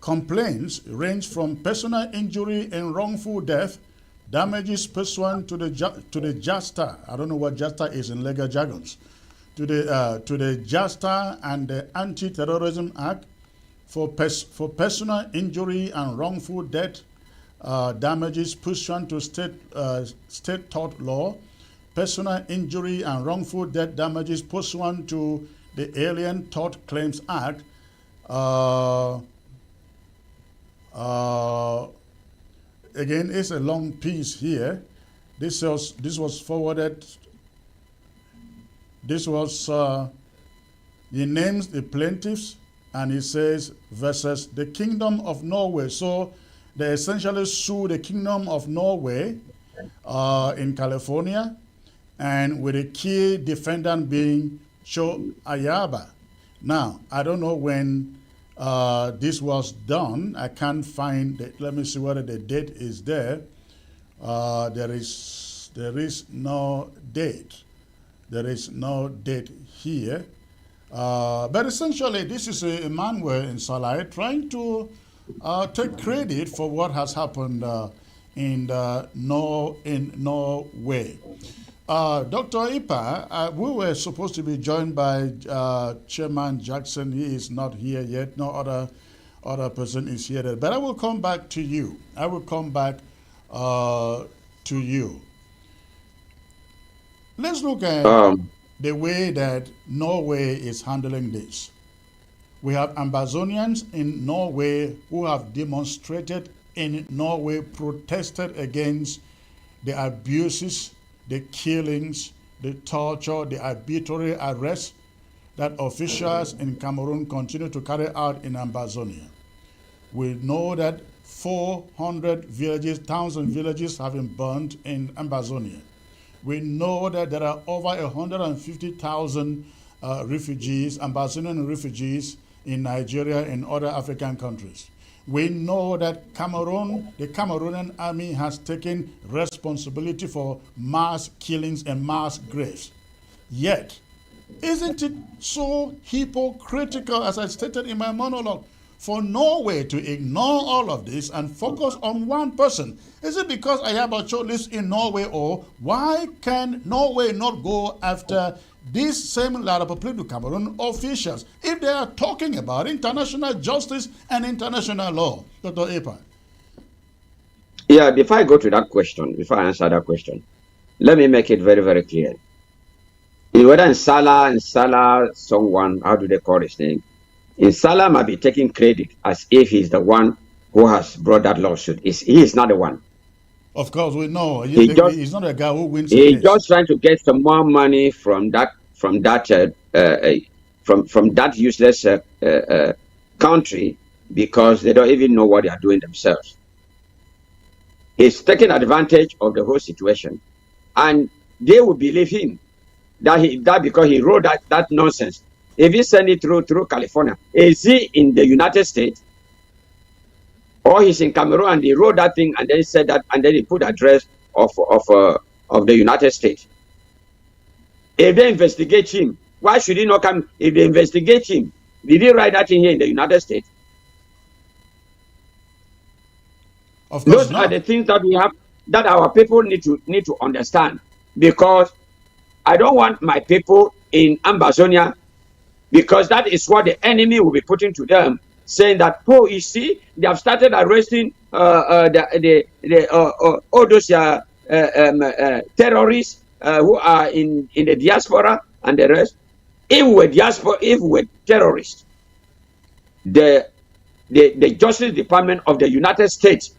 complaints range from personal injury and wrongful death, damages pursuant to the JASTA. I don't know what JASTA is in legal jargons. To the JASTA and the Anti-Terrorism Act for personal injury and wrongful death, damages pursuant to state tort law, personal injury and wrongful death damages pursuant to the Alien Tort Claims Act. Again, it's a long piece here. This was forwarded. This was, he names the plaintiffs and he says, versus the Kingdom of Norway. So they essentially sue the Kingdom of Norway in California, and with a key defendant being Cho Ayaba. Now, I don't know when this was done. I can't find it. Let me see whether the date is there. There is no date. There is no date here. But essentially, this is Emmanuel in Salai trying to take credit for what has happened in Norway. Dr. Ipa, we were supposed to be joined by Chairman Jackson. He is not here yet. No other person is here. But I will come back to you. I will come back to you. Let's look at the way that Norway is handling this. We have Ambazonians in Norway who have demonstrated in Norway, protested against the abuses, the killings, the torture, the arbitrary arrests that officials in Cameroon continue to carry out in Ambazonia. We know that 400 villages, towns and villages have been burned in Ambazonia. We know that there are over 150,000 refugees, Ambazonian refugees in Nigeria and other African countries. We know that the Cameroonian army has taken responsibility for mass killings and mass graves. Yet, isn't it so hypocritical, as I stated in my monologue, for Norway to ignore all of this and focus on one person? Is it because Ayaba Cho lives in Norway, or why can Norway not go after these same La République du Cameroon officials if they are talking about international justice and international law? Dr. Epa. Yeah, before I go to that question, before I answer that question, let me make it very, very clear. Whether in Salah, someone, how do they call his name? In Salah might be taking credit as if he's the one who has brought that lawsuit. He is not the one. Of course, we know he's not a guy who wins. He's just trying to get some more money from that useless country, because they don't even know what they are doing themselves. He's taking advantage of the whole situation, and they will believe him that because he wrote that nonsense. If he sent it through California, is he in the United States, or he's in Cameroon and he wrote that thing and then he said that and then he put address of the United States? If they investigate him, why should he not come? If they investigate him, did he write that in here in the United States? Of course Those not. are the things that we have, that our people need to understand, because I don't want my people in Amazonia, because that is what the enemy will be putting to them, saying that, oh, you see, they have started arresting all those terrorists who are in the diaspora and the rest. If we were terrorists, the Justice Department of the United States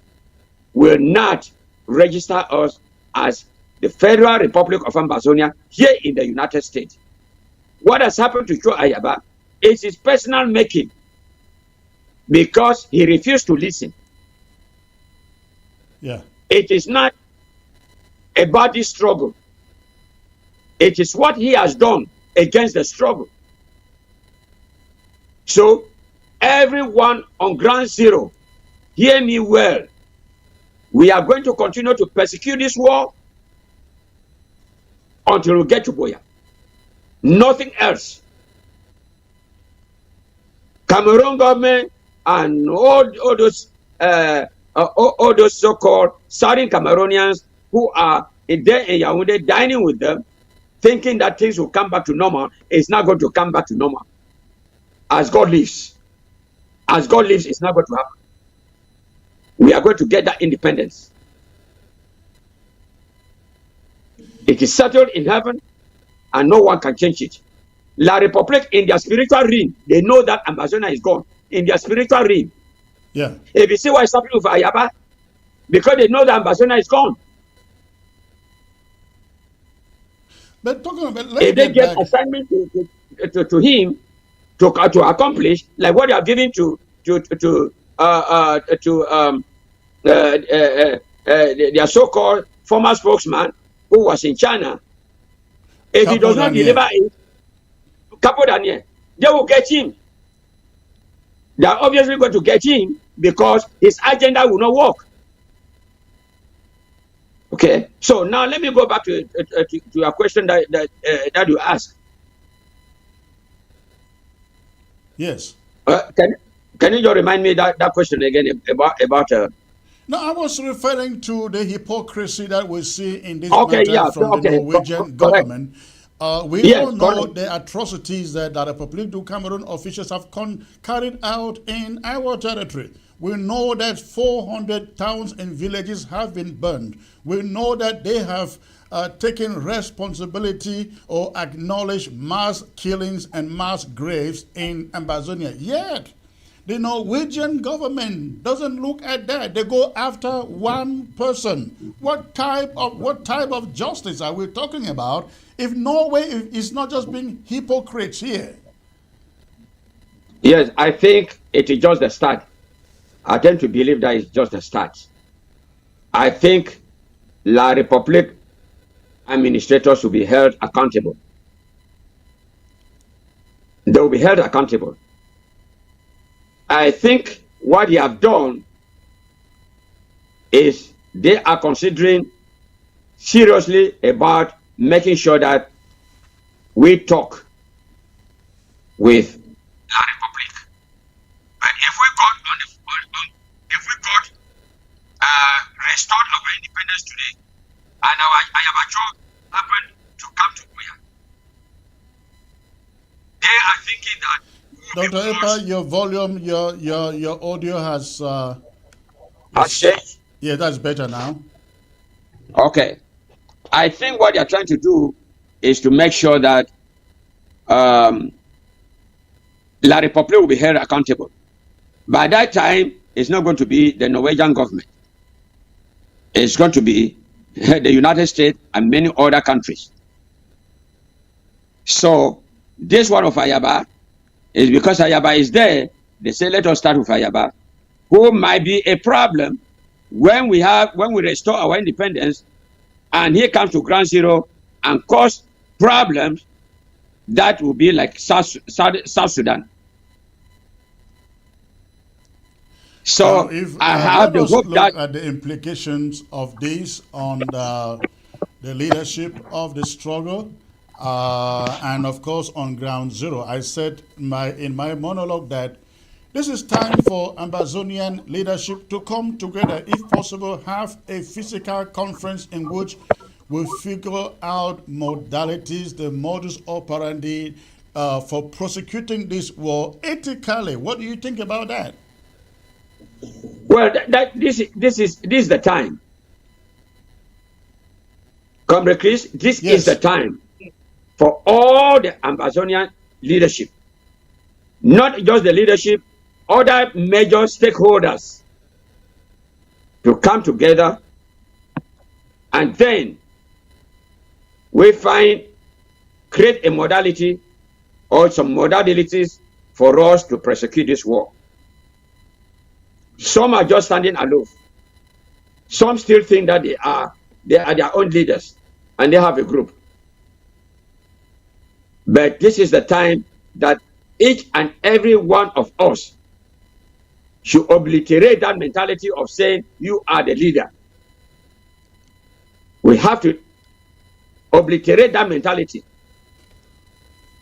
will not register us as the Federal Republic of Amazonia here in the United States. What has happened to Joe Ayaba is his personal making, because he refused to listen. Yeah. It is not about this struggle. It is what he has done against the struggle. So, everyone on ground zero, hear me well. We are going to continue to persecute this war until we get to Boya. Nothing else. Cameroon government and all those so-called Southern Cameroonians who are there in Yaoundé dining with them, thinking that things will come back to normal, it's not going to come back to normal. As God lives. As God lives, it's not going to happen. We are going to get that independence. It is settled in heaven, and no one can change it. La République, in their spiritual realm, they know that Amazonia is gone. In their spiritual realm. Yeah. If you see what is happening with Ayaba, because they know that Amazonia is gone. But talking about, if they get assignment to him to accomplish, like what they are giving to their so-called former spokesman who was in China, if he does not deliver it, Capo Daniel, they will get him. They are obviously going to get him because his agenda will not work. Okay, so now let me go back to your question that you asked. Yes. Can you just remind me that question again about? No, I was referring to the hypocrisy that we see in this okay, matter yeah, from okay, the Norwegian government. We all know correct. the atrocities that the Republic du Cameroon officials have carried out in our territory. We know that 400 towns and villages have been burned. We know that they have taken responsibility or acknowledged mass killings and mass graves in Amazonia. Yet, the Norwegian government doesn't look at that. They go after one person. What type of justice are we talking about if Norway is not just being hypocrites here? Yes, I think it is just the start. I tend to believe that it's just the start. I think La République administrators will be held accountable. They will be held accountable. I think what they have done is they are considering seriously about making sure that we talk with La République. But if we got restored our independence today, and our Ayaba happened to come to Korea, they are thinking that Dr. Epa, your volume, your audio has changed. Yeah, that's better now. Okay. I think what they're trying to do is to make sure that La République will be held accountable. By that time, it's not going to be the Norwegian government. It's going to be the United States and many other countries. So, this one of Ayaba is because Ayaba is there. They say, let us start with Ayaba, who might be a problem when we restore our independence, and he comes to ground zero and cause problems, that will be like South Sudan. So I have the hope look that at the implications of this on the leadership of the struggle, and of course on ground zero. I said in my monologue that this is time for Amazonian leadership to come together, if possible, have a physical conference in which we figure out modalities, the modus operandi for prosecuting this war ethically. What do you think about that? Well, this is the time. Comrade Chris, this is the time for all the Amazonian leadership, not just the leadership, other major stakeholders to come together, and then we create a modality or some modalities for us to prosecute this war. Some are just standing aloof. Some still think that they are their own leaders and they have a group. But this is the time that each and every one of us should obliterate that mentality of saying you are the leader. We have to obliterate that mentality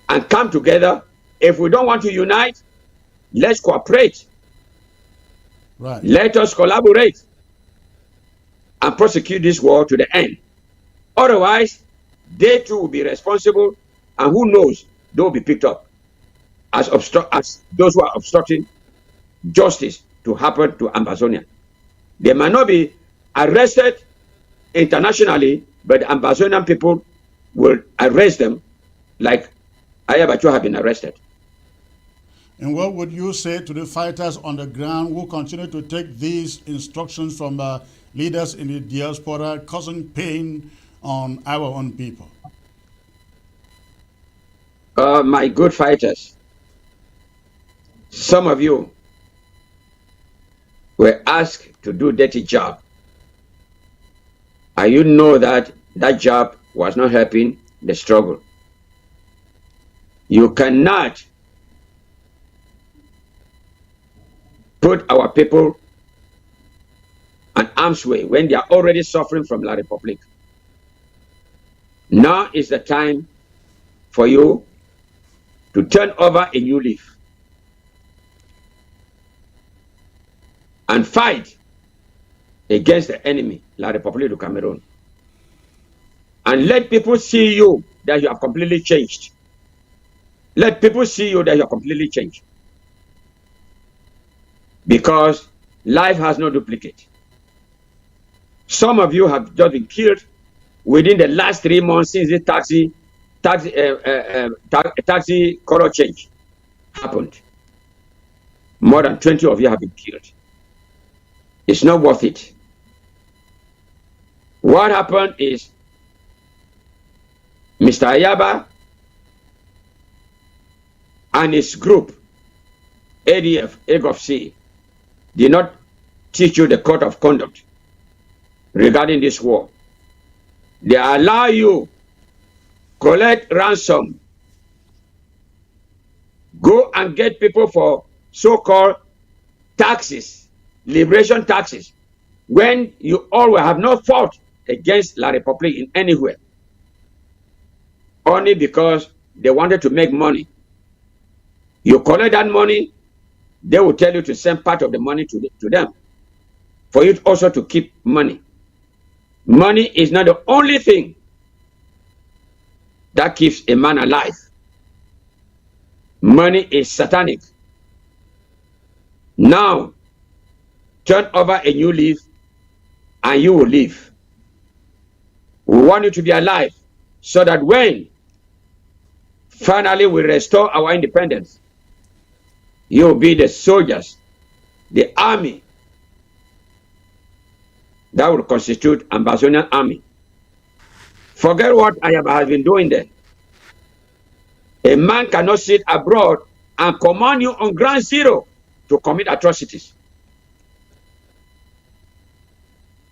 and come together. If we don't want to unite, let's cooperate. Right. Let us collaborate and prosecute this war to the end. Otherwise, they too will be responsible, and who knows, they will be picked up as those who are obstructing justice to happen to Amazonia. They might not be arrested internationally, but the Amazonian people will arrest them like Ayaba have been arrested. And what would you say to the fighters on the ground who continue to take these instructions from leaders in the diaspora, causing pain on our own people? My good fighters, some of you were asked to do dirty job, and you know that that job was not helping the struggle. You cannot put our people an arm's way when they are already suffering from La Republic. Now is the time for you to turn over a new leaf and fight against the enemy, La Republic of Cameroon. And let people see you that you have completely changed. Let people see you that you are completely changed. Because life has no duplicate. Some of you have just been killed within the last 3 months since the taxi color change happened. More than 20 of you have been killed. It's not worth it. What happened is Mr. Ayaba and his group, ADF, AGOFC, did not teach you the code of conduct regarding this war. They allow you collect ransom, go and get people for so-called taxes, liberation taxes, when you all have not fought against La Republic in anywhere, only because they wanted to make money. You collect that money, they will tell you to send part of the money to them, for you also to keep money. Money is not the only thing that keeps a man alive. Money is satanic. Now, turn over a new leaf and you will live. We want you to be alive so that when finally we restore our independence, you will be the soldiers, the army that will constitute Amazonian army. Forget what Ayaba has been doing there. A man cannot sit abroad and command you on ground zero to commit atrocities.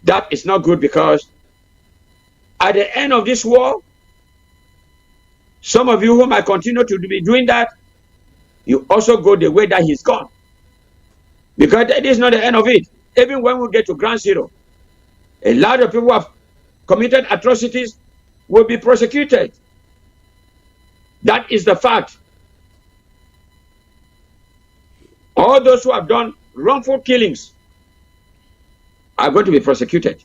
That is not good, because at the end of this war, some of you who might continue to be doing that, you also go the way that he's gone. Because that is not the end of it. Even when we get to ground zero, a lot of people who have committed atrocities will be prosecuted. That is the fact. All those who have done wrongful killings are going to be prosecuted.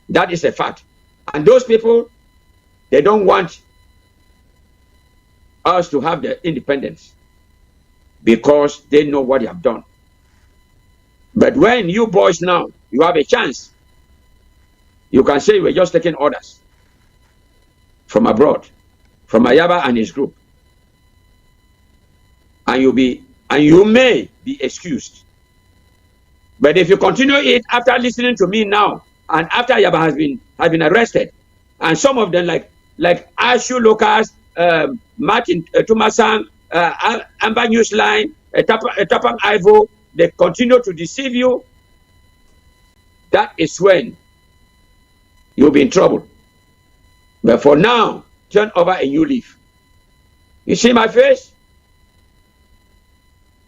That is a fact. And those people, they don't want us to have the independence because they know what they have done. But when you boys now, you have a chance, you can say you were just taking orders from abroad, from Ayaba and his group. And you may be excused. But if you continue it after listening to me now, and after Ayaba has been arrested, and some of them like Ashu Lucas, Martin Tumasang, Amber Newsline, Tapang Ivo, they continue to deceive you, that is when you'll be in trouble. But for now, turn over a new leaf. You see my face?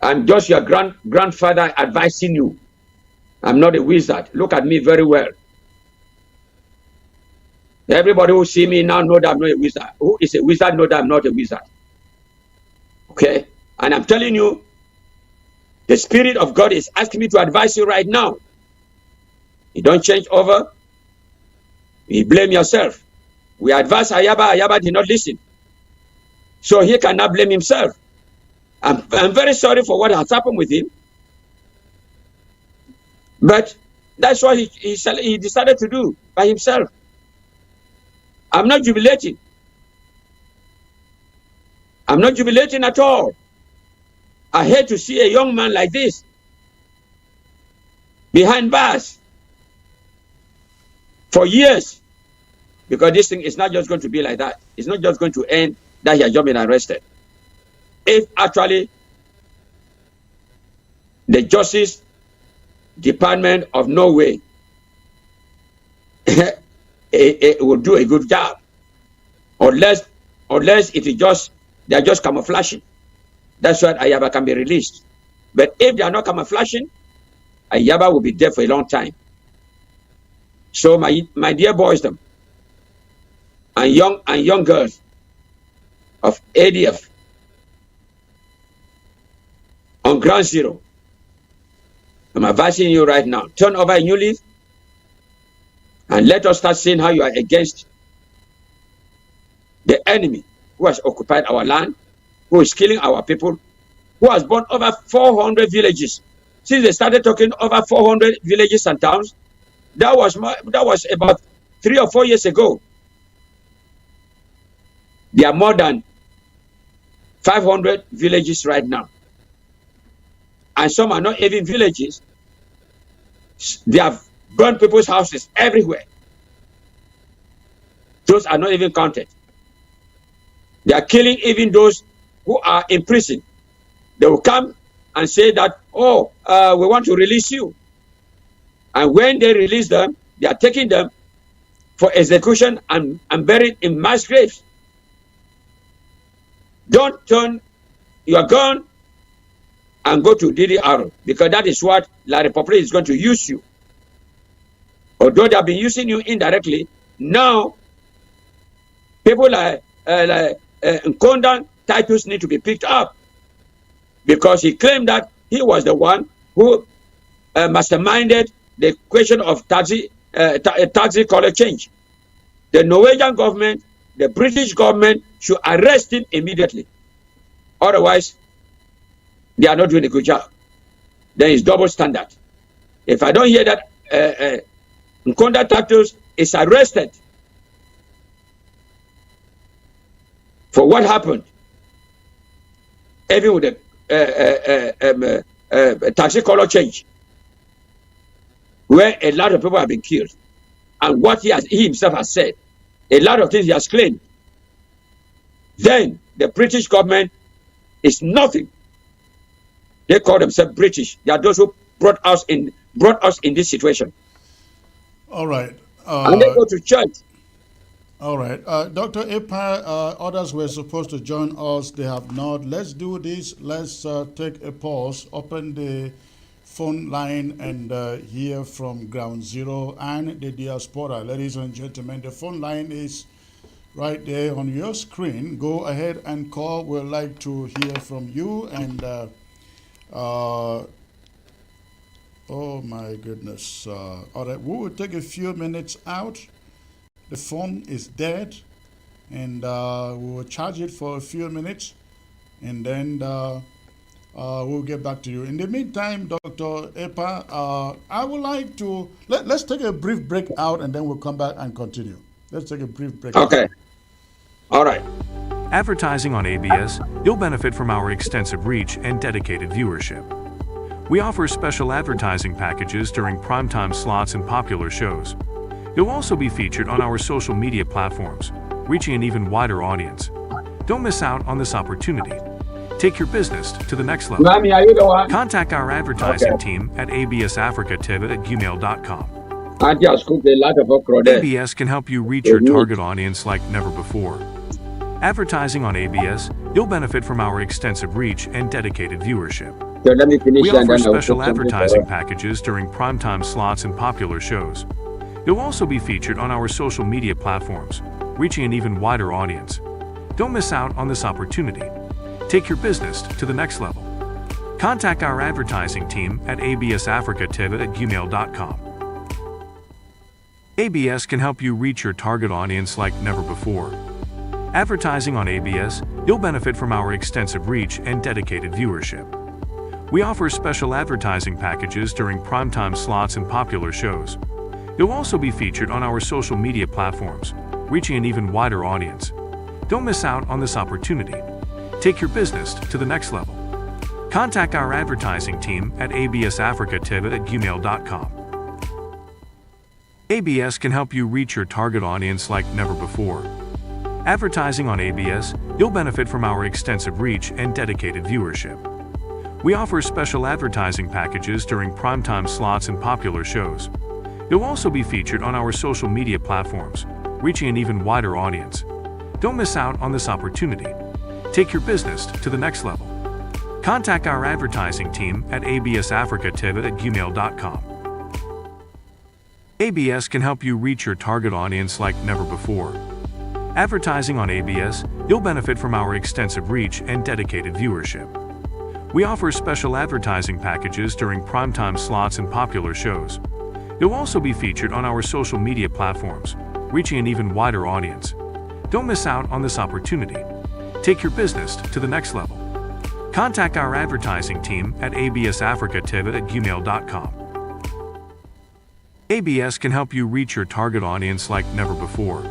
I'm just your grandfather advising you. I'm not a wizard. Look at me very well. Everybody who see me now know that I'm not a wizard. Who is a wizard know that I'm not a wizard. Okay? And I'm telling you, the Spirit of God is asking me to advise you right now. You don't change over. You blame yourself. We advised Ayaba. Ayaba did not listen. So he cannot blame himself. I'm very sorry for what has happened with him. But that's what he decided to do by himself. I'm not jubilating. I'm not jubilating at all. I hate to see a young man like this behind bars for years, because this thing is not just going to be like that. It's not just going to end that he has just been arrested. If actually the Justice Department of Norway it will do a good job, unless it is just they are just camouflaging. That's why Ayaba can be released. But if they are not camouflaging, Ayaba will be there for a long time. So my dear boys them and young girls of ADF on ground zero, I'm advising you right now, turn over a new leaf and let us start seeing how you are against the enemy who has occupied our land, who is killing our people, who has burned over 400 villages. Since they started talking over 400 villages and towns, that was about 3 or 4 years ago. There are more than 500 villages right now. And some are not even villages. They have burned people's houses everywhere. Those are not even counted. They are killing even those who are in prison. They will come and say that, oh, we want to release you. And when they release them, they are taking them for execution and buried in mass graves. Don't turn your gun and go to DDR, because that is what La Republic is going to use you. Although they have been using you indirectly, now people like Nkonda titles need to be picked up, because he claimed that he was the one who masterminded the question of taxi color change. The Norwegian government, the British government should arrest him immediately. Otherwise, they are not doing a good job. Then it's double standard. If I don't hear that Nkonda Tatos is arrested for what happened, even with the taxi color change, where a lot of people have been killed, and what he himself has said, a lot of things he has claimed, then the British government is nothing. They call themselves British. They are those who brought us in this situation. All right. And they go to church. All right. Dr. Epa, others were supposed to join us. They have not. Let's do this. Let's take a pause, open the phone line, and hear from Ground Zero and the diaspora. Ladies and gentlemen, the phone line is right there on your screen. Go ahead and call. We'd like to hear from you. And oh my goodness. All right. We will take a few minutes out. The phone is dead, and we will charge it for a few minutes, and then we'll get back to you. In the meantime, Dr. Epa, I would like to let's take a brief break out, and then we'll come back and continue. Let's take a brief break. Okay. All right. Advertising on ABS, you'll benefit from our extensive reach and dedicated viewership. We offer special advertising packages during primetime slots and popular shows. You'll also be featured on our social media platforms, reaching an even wider audience. Don't miss out on this opportunity. Take your business to the next level. Mami, are you the one? Contact our advertising team at absafricativ@gmail.com. I just cooked a lot of okra there. ABS can help you reach your target audience like never before. Advertising on ABS, you'll benefit from our extensive reach and dedicated viewership. So let me finish We and offer then I'll special cook something advertising for us. packages during primetime slots and popular shows. You'll also be featured on our social media platforms, reaching an even wider audience. Don't miss out on this opportunity. Take your business to the next level. Contact our advertising team at absafricativ@gmail.com. ABS can help you reach your target audience like never before. Advertising on ABS, you'll benefit from our extensive reach and dedicated viewership. We offer special advertising packages during primetime slots and popular shows. You'll also be featured on our social media platforms, reaching an even wider audience. Don't miss out on this opportunity. Take your business to the next level. Contact our advertising team at absafricativ@gmail.com. ABS can help you reach your target audience like never before. Advertising on ABS, you'll benefit from our extensive reach and dedicated viewership. We offer special advertising packages during primetime slots and popular shows. You'll also be featured on our social media platforms, reaching an even wider audience. Don't miss out on this opportunity. Take your business to the next level. Contact our advertising team at absafricativ@gmail.com. ABS can help you reach your target audience like never before. Advertising on ABS, you'll benefit from our extensive reach and dedicated viewership. We offer special advertising packages during primetime slots and popular shows. You'll also be featured on our social media platforms, reaching an even wider audience. Don't miss out on this opportunity. Take your business to the next level. Contact our advertising team at absafricativ@gmail.com. ABS can help you reach your target audience like never before.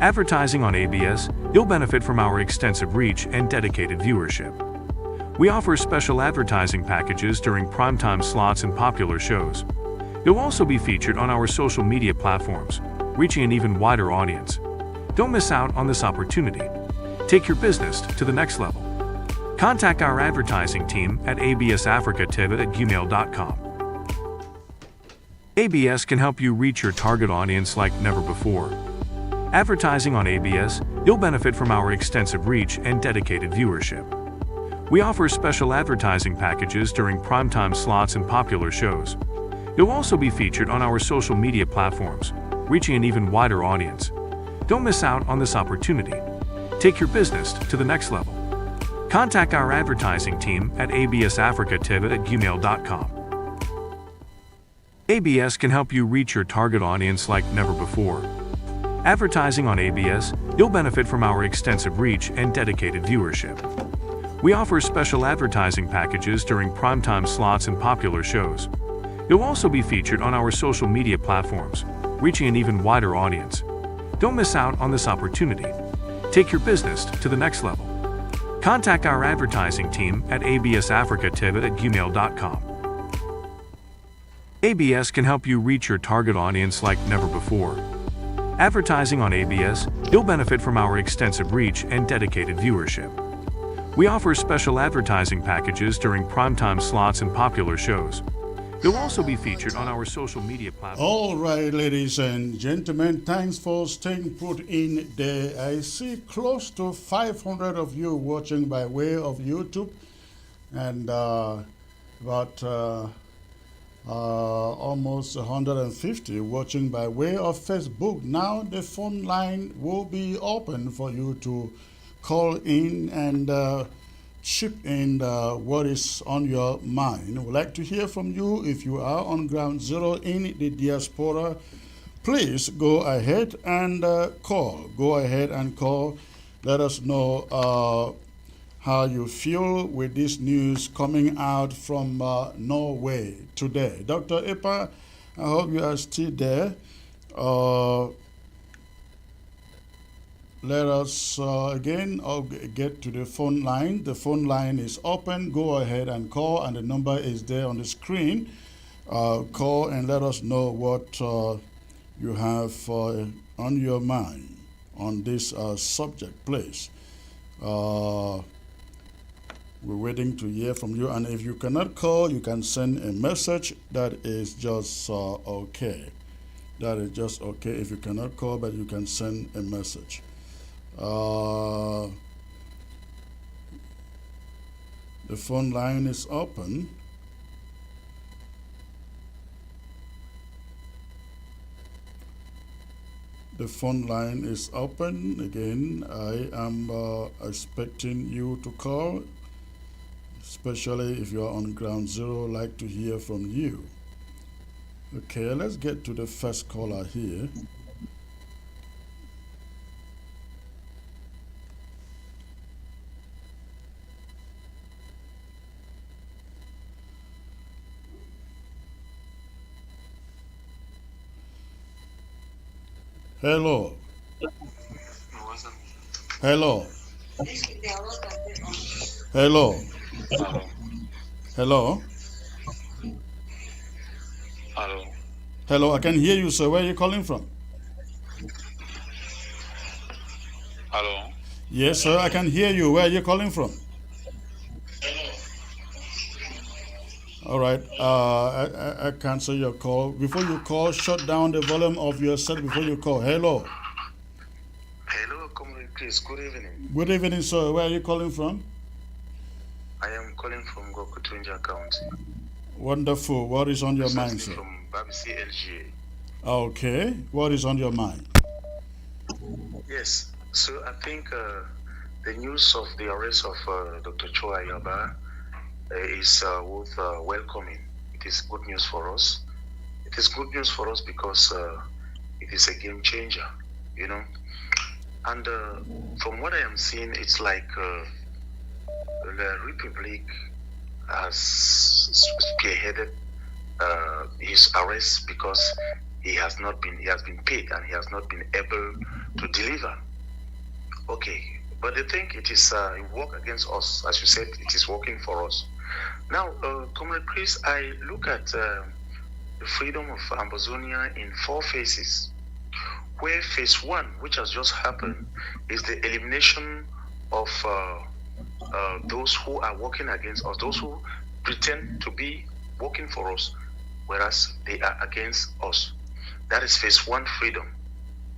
Advertising on ABS, you'll benefit from our extensive reach and dedicated viewership. We offer special advertising packages during primetime slots and popular shows. You'll also be featured on our social media platforms, reaching an even wider audience. Don't miss out on this opportunity. Take your business to the next level. Contact our advertising team at absafricativ@gmail.com. ABS can help you reach your target audience like never before. Advertising on ABS, you'll benefit from our extensive reach and dedicated viewership. We offer special advertising packages during primetime slots and popular shows. You'll also be featured on our social media platforms, reaching an even wider audience. Don't miss out on this opportunity. Take your business to the next level. Contact our advertising team at absafricativ@gmail.com. ABS can help you reach your target audience like never before. Advertising on ABS, you'll benefit from our extensive reach and dedicated viewership. We offer special advertising packages during primetime slots and popular shows. You'll also be featured on our social media platforms, reaching an even wider audience. Don't miss out on this opportunity. Take your business to the next level. Contact our advertising team at absafricativ@gmail.com. ABS can help you reach your target audience like never before. Advertising on ABS, you'll benefit from our extensive reach and dedicated viewership. We offer special advertising packages during primetime slots and popular shows. They'll also be featured on our social media platforms. All right, ladies and gentlemen, thanks for staying put in there. I see close to 500 of you watching by way of YouTube, and about almost 150 watching by way of Facebook. Now the phone line will be open for you to call in and chip in what is on your mind. We'd like to hear from you. If you are on ground zero in the diaspora, please go ahead and call. Go ahead and call. Let us know how you feel with this news coming out from Norway today. Dr. Epa, I hope you are still there. Let us again get to the phone line. The phone line is open. Go ahead and call, and the number is there on the screen. Call and let us know what you have on your mind on this subject, please. We're waiting to hear from you, and if you cannot call, you can send a message. That is just okay. That is just okay if you cannot call, but you can send a message. The phone line is open. The phone line is open. Again, I am expecting you to call, especially if you are on ground zero. Like to hear from you. Okay, let's get to the first caller here. Hello. Hello. Hello. Hello. Hello. Hello, I can hear you, sir. Where are you calling from? Hello. Yes, sir, I can hear you. Where are you calling from? All right. I cancel your call. Before you call, shut down the volume of your set before you call. Hello. Hello, Comrade Chris. Good evening. Good evening, sir. Where are you calling from? I am calling from Gokutunja County. Wonderful. What is on your mind, sir? From Babisi LGA. Okay. What is on your mind? Yes. So I think the news of the arrest of Dr. Cho Ayaba is worth welcoming. It is good news for us. It is good news for us because it is a game changer, you know. And from what I am seeing, it's like the Republic has spearheaded his arrest because he has been paid and he has not been able to deliver. Okay, but I think it is work against us. As you said, it is working for us. Now, Comrade Chris, I look at the freedom of Ambazonia in 4 phases, where phase 1, which has just happened, is the elimination of those who are working against us, those who pretend to be working for us, whereas they are against us. That is phase 1 freedom,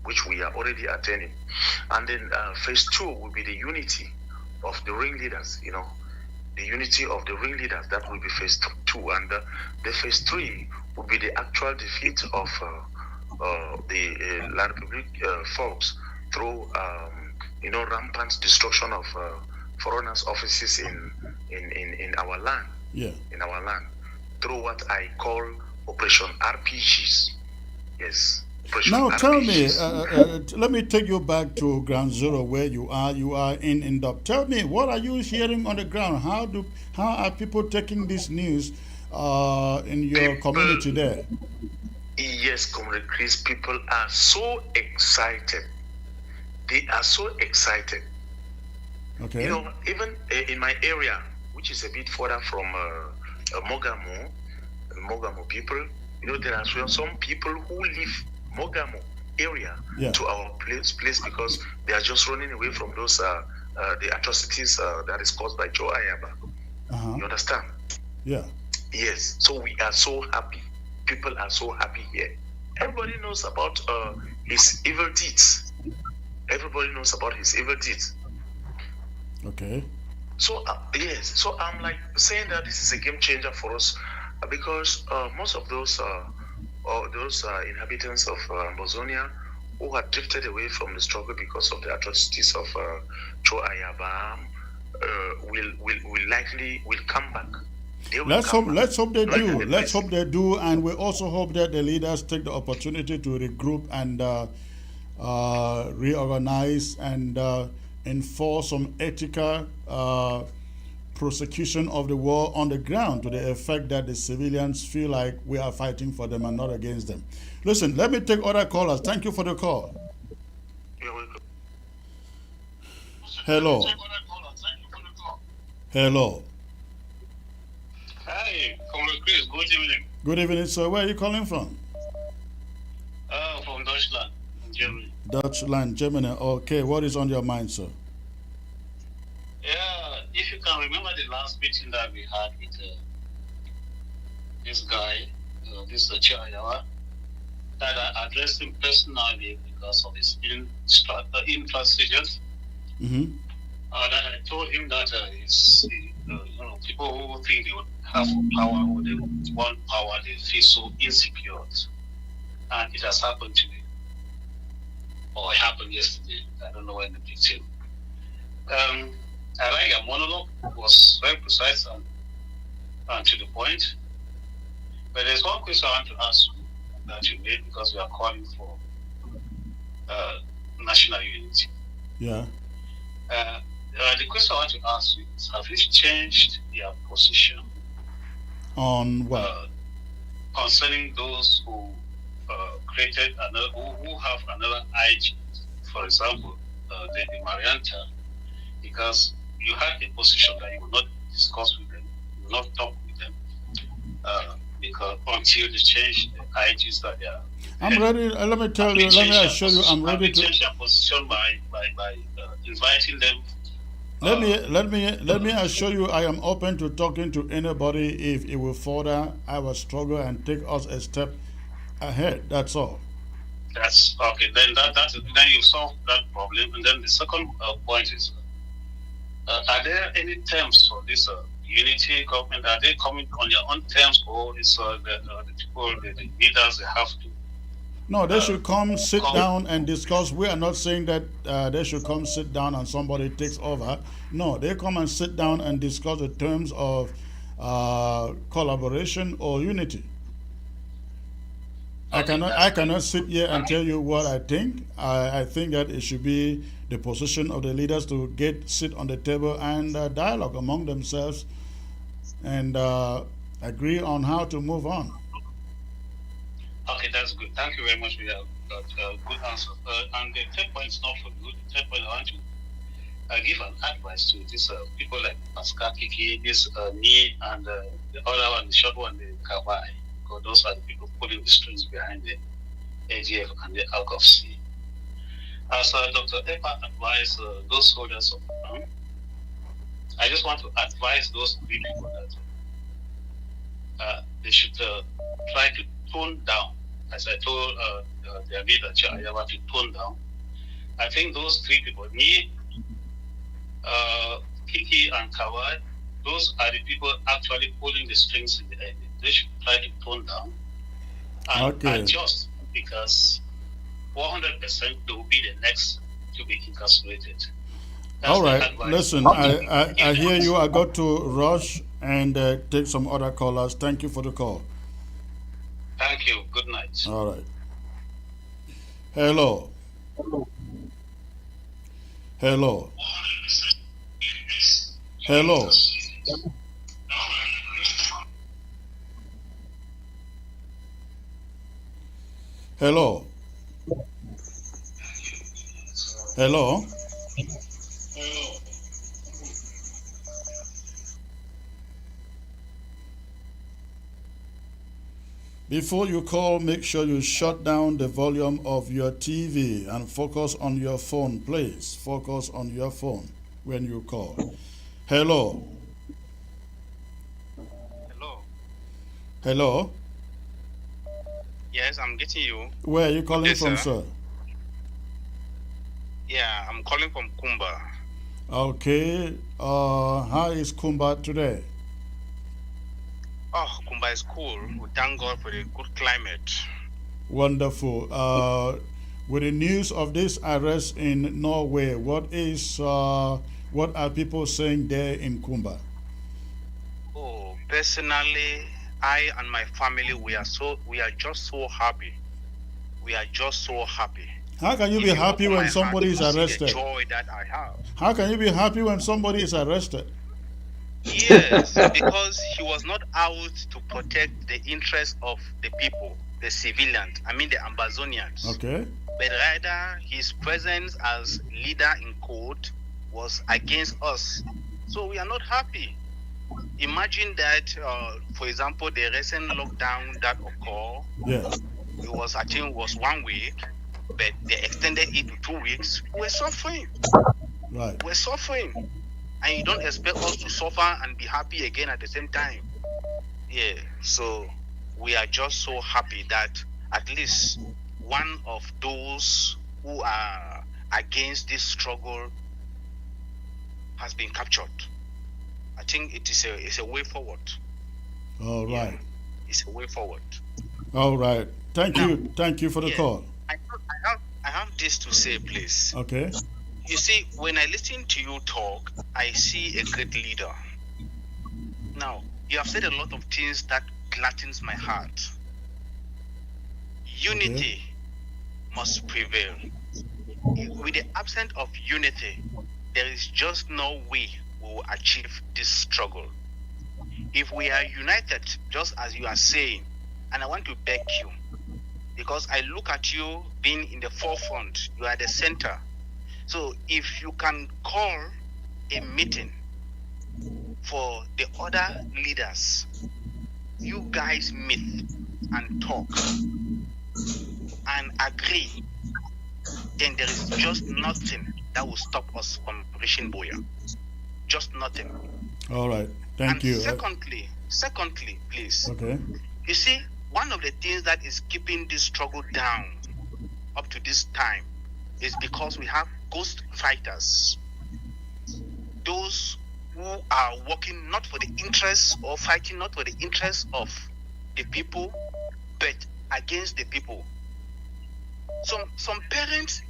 which we are already attaining. And then phase 2 will be the unity of the ringleaders, you know, the unity of the ringleaders. That will be phase 2. And the phase 3 will be the actual defeat of the La Republic folks through, rampant destruction of foreigners' offices in our land. Yeah. In our land, through what I call Operation RPGs. Yes. Now tell me, let me take you back to ground zero where you are. You are in Indop. Tell me, what are you hearing on the ground? How are people taking this news in your community there? Yes, Comrade Chris, people are so excited. They are so excited. Okay. You know, even in my area, which is a bit further from Mogamo people, you know, there are some people who live Mogamo area to our place because they are just running away from those the atrocities that is caused by Joe Ayaba. You understand? Yeah. Yes, so we are so happy. People are so happy here. Everybody knows about his evil deeds. Everybody knows about his evil deeds. Okay. So yes, so I'm like saying that this is a game changer for us because most of those inhabitants of Amazonia who had drifted away from the struggle because of the atrocities of Cho Ayaba will likely will come back. They will Let's come hope. back. Let's hope they Like do. the Let's place. hope they do, and we also hope that the leaders take the opportunity to regroup and reorganize and enforce some ethical prosecution of the war on the ground to the effect that the civilians feel like we are fighting for them and not against them. Listen, let me take other callers. Thank you for the call. You're welcome. Hello. Hello. Hi, Comrade Chris. Good evening. Good evening, sir. Where are you calling from? From Deutschland, Germany. Deutschland, Germany. Okay, what is on your mind, sir? Yeah, if you can remember the last meeting that we had with this guy, this Ayaba, that I addressed him personally because of his intransigence. Mm-hmm. That I told him that people who think they would have power or they want power, they feel so insecure. And it has happened to me. Or it happened yesterday. I don't know when the detail. I like your monologue. It was very precise and to the point. But there's one question I want to ask you that you made because we are calling for national unity. Yeah. The question I want to ask you is: have you changed your position On what? Concerning those who created another, who have another IG, for example, the Marianta, because you had a position that you will not discuss with them, you will not talk with them, because until they change the IGs that they are. I'm ready. Let me tell you. Let me assure you. I'm ready to change their position by inviting them. Let me assure you. I am open to talking to anybody if it will further our struggle and take us a step ahead. That's all. That's okay. Then then you solve that problem. And then the second point is: are there any terms for this unity government? Are they coming on their own terms, or is the people, the leaders, they have to? No, they should come sit down and discuss. We are not saying that they should come sit down and somebody takes over. No, they come and sit down and discuss the terms of collaboration or unity. Okay, I cannot sit here and tell you what I think. I think that it should be the position of the leaders to sit on the table and dialogue among themselves and agree on how to move on. Okay, that's good. Thank you very much for your good answer. And the third point is not for you. The third point I want to give an advice to these people like Pascal Kiki, this me, and the other one, the short one, the Kawai. Because those are the people pulling the strings behind the AGF and the ALCOF. As Dr. Epa advised those holders of ground, I just want to advise those three people that they should try to tone down. As I told their leader, Ayaba, to tone down. I think those three people, me, Kiki, and Kawai, those are the people actually pulling the strings in the end. They should try to tone down and adjust, because 100% they will be the next to be incarcerated. That's all right. Listen, I hear you. I got to rush and take some other callers. Thank you for the call. Thank you. Good night. All right. Hello. Hello. Hello. Hello. Hello. Before you call, make sure you shut down the volume of your TV and focus on your phone, please. Focus on your phone when you call. Hello. Hello. Hello. Yes, I'm getting you. Where are you calling from, sir? Yeah, I'm calling from Kumba. Okay. How is Kumba today? Oh, Kumba is cool. We thank God for the good climate. Wonderful. With the news of this arrest in Norway, what are people saying there in Kumba? Oh, personally, I and my family, we are just so happy. We are just so happy. How can you be happy when somebody is arrested? The joy that I have. How can you be happy when somebody is arrested? Yes, because he was not out to protect the interests of the people, the civilians, I mean the Amazonians. Okay. But rather, his presence as leader in court was against us. So we are not happy. Imagine that, for example, the recent lockdown that occurred, Yes. I think it was 1 week, but they extended it to 2 weeks. We're suffering. Right. We're suffering. And you don't expect us to suffer and be happy again at the same time. Yeah, so we are just so happy that at least one of those who are against this struggle has been captured. I think it's a way forward. All right. Yeah, it's a way forward. All right. Thank you for the call. I have this to say, please. Okay. You see, when I listen to you talk, I see a great leader. Now, you have said a lot of things that gladdens my heart. Unity must prevail. With the absence of unity, there is just no way we will achieve this struggle. If we are united, just as you are saying, and I want to beg you, because I look at you being in the forefront, you are the center. So if you can call a meeting for the other leaders, you guys meet and talk and agree, then there is just nothing that will stop us from reaching Boya. Just nothing. All right. Thank you. Secondly, please. Okay. You see, one of the things that is keeping this struggle down up to this time is because we have ghost fighters. Those who are working not for the interests or fighting not for the interests of the people, but against the people. Some parents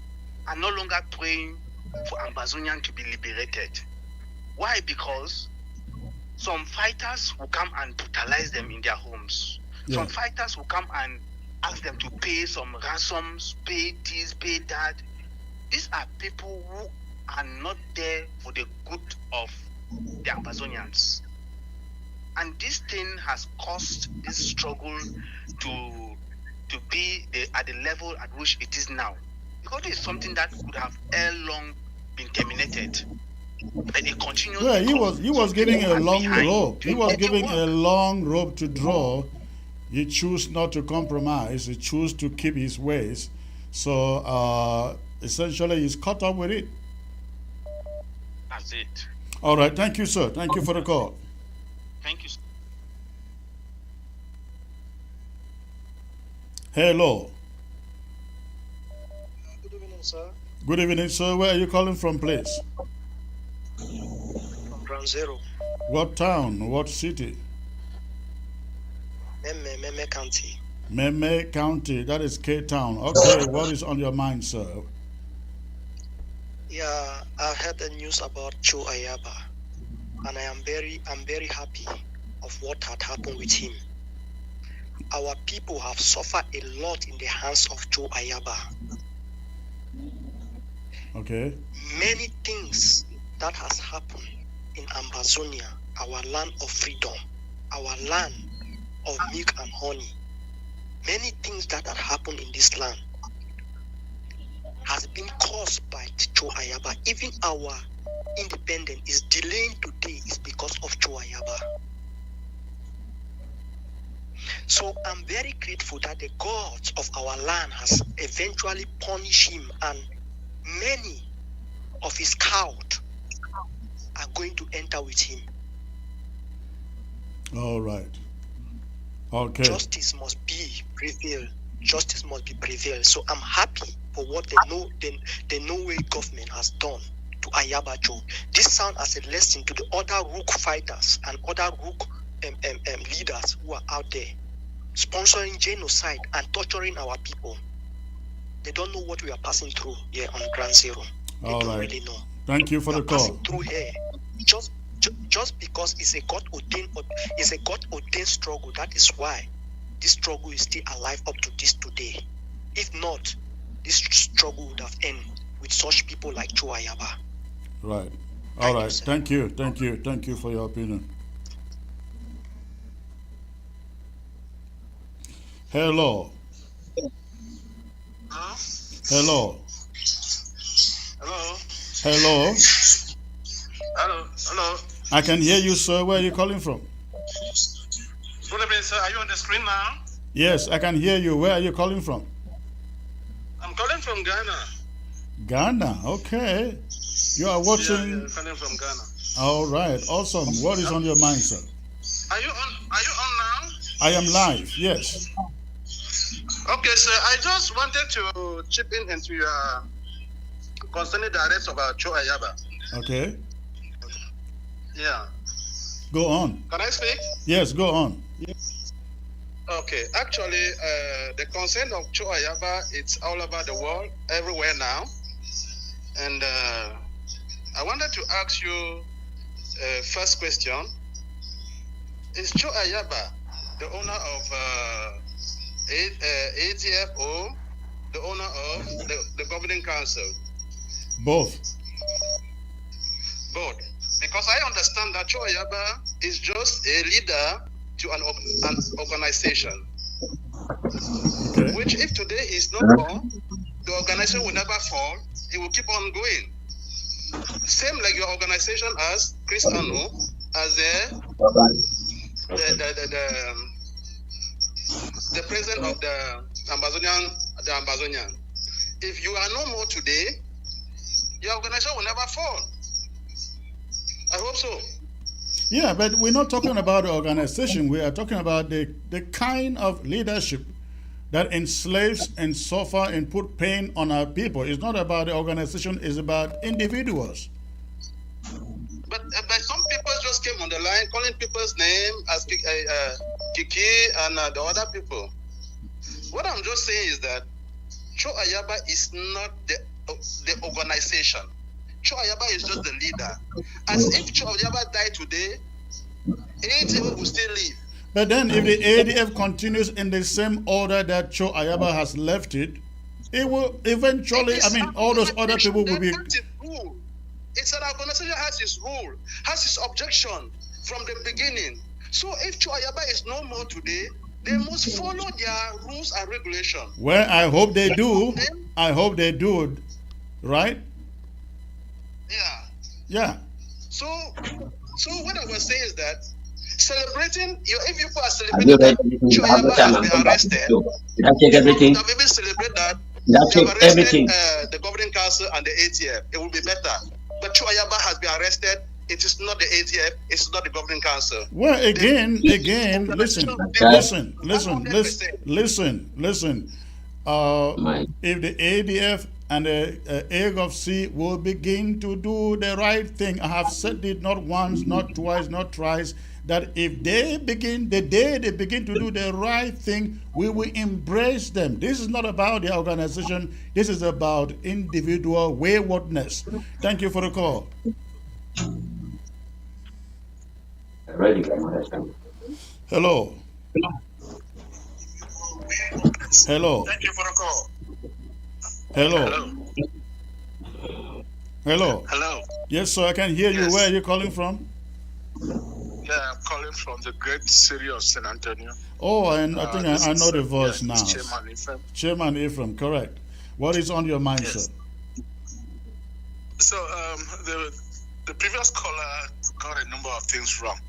are no longer praying for Amazonian to be liberated. Why? Because some fighters will come and brutalize them in their homes. Yeah. Some fighters will come and ask them to pay some ransoms, pay this, pay that. These are people who are not there for the good of the Amazonians. And this thing has caused this struggle to be at the level at which it is now. Because it is something that could have long been terminated. But it continues. Yeah, he was giving a long rope. He was giving a long rope to draw. He chose not to compromise. He chose to keep his ways. So essentially, he's caught up with it. That's it. All right. Thank you, sir. Thank you for the call. Thank you, sir. Hello. Good evening, sir. Good evening, sir. Where are you calling from, please? From Ground Zero. What town? What city? Meme County. Meme County. That is K Town. Okay. What is on your mind, sir? Yeah, I heard the news about Joe Ayaba, and I'm very happy of what had happened with him. Our people have suffered a lot in the hands of Joe Ayaba. Okay. Many things that has happened in Amazonia, our land of freedom, our land of milk and honey. Many things that have happened in this land has been caused by Joe Ayaba. Even our independence is delaying today is because of Joe Ayaba. So I'm very grateful that the gods of our land has eventually punished him, and many of his court are going to enter with him. All right. Okay. Justice must be prevailed. Justice must be prevailed. So I'm happy for what the Norway government has done to Ayaba Joe. This sounds as a lesson to the other rook fighters and other rook leaders who are out there sponsoring genocide and torturing our people. They don't know what we are passing through here on Ground Zero. They All don't right. really know. Thank you for the call. Passing through here just because it's a God ordained struggle. That is why this struggle is still alive up to this today. If not, this struggle would have ended with such people like Joe Ayaba. Right. All right. Thank you. Thank you. Thank you for your opinion. Hello. Hello. Hello. Hello. Hello. Hello. I can hear you, sir. Where are you calling from? Good evening, sir. Are you on the screen now? Yes, I can hear you. Where are you calling from? I'm calling from Ghana. Ghana. Okay. You are watching. Yeah, calling from Ghana. All right. Awesome. What is on your mind, sir? Are you on now? I am live. Yes. Okay, sir. I just wanted to chip in into your concerning the arrest of Joe Ayaba. Okay. Yeah. Go on. Can I speak? Yes, go on. Okay. Actually, the concern of Joe Ayaba, it's all over the world, everywhere now. And I wanted to ask you first question. Is Joe Ayaba the owner of ATFO, the owner of the governing council? Both. Both. Because I understand that Joe Ayaba is just a leader to an organization. Okay. Which if today is not more, the organization will never fall. It will keep on going. Same like your organization as Chris Anu, as the president of the Amazonian. If you are no more today, your organization will never fall. I hope so. Yeah, but we're not talking about the organization. We are talking about the kind of leadership that enslaves and suffer and put pain on our people. It's not about the organization, it's about individuals. But some people just came on the line calling people's name as Kiki and the other people. What I'm just saying is that Joe Ayaba is not the organization. Joe Ayaba is just the leader. As if Joe Ayaba died today, ATF will still live. But then if the ADF continues in the same order that Joe Ayaba has left it, it will eventually, all those other people will be... It's an organization has its rule, has its objection from the beginning. So if Joe Ayaba is no more today, they must follow their rules and regulations. Well, I hope they do. I hope they do, right? Yeah. Yeah. So what I was saying is that celebrating, if people are celebrating that Joe Ayaba has been arrested, everything. that maybe celebrate that they have arrested the governing council and the ATF. It will be better. But Joe Ayaba has been arrested. It is not the ATF. It's not the governing council. Listen. If the ADF and the AGOFC will begin to do the right thing, I have said it not once, not twice, not thrice, that if they begin, the day they begin to do the right thing, we will embrace them. This is not about the organization. This is about individual waywardness. Thank you for the call. Hello. Hello. Thank you for the call. Hello. Hello. Hello. Yes, sir, I can hear you. Yes. Where are you calling from? Yeah, I'm calling from the great city of San Antonio. Oh, and I think I know the voice now. Chairman Ephraim. Chairman Ephraim, correct. What is on your mind, Yes. sir? So the previous caller got a number of things wrong.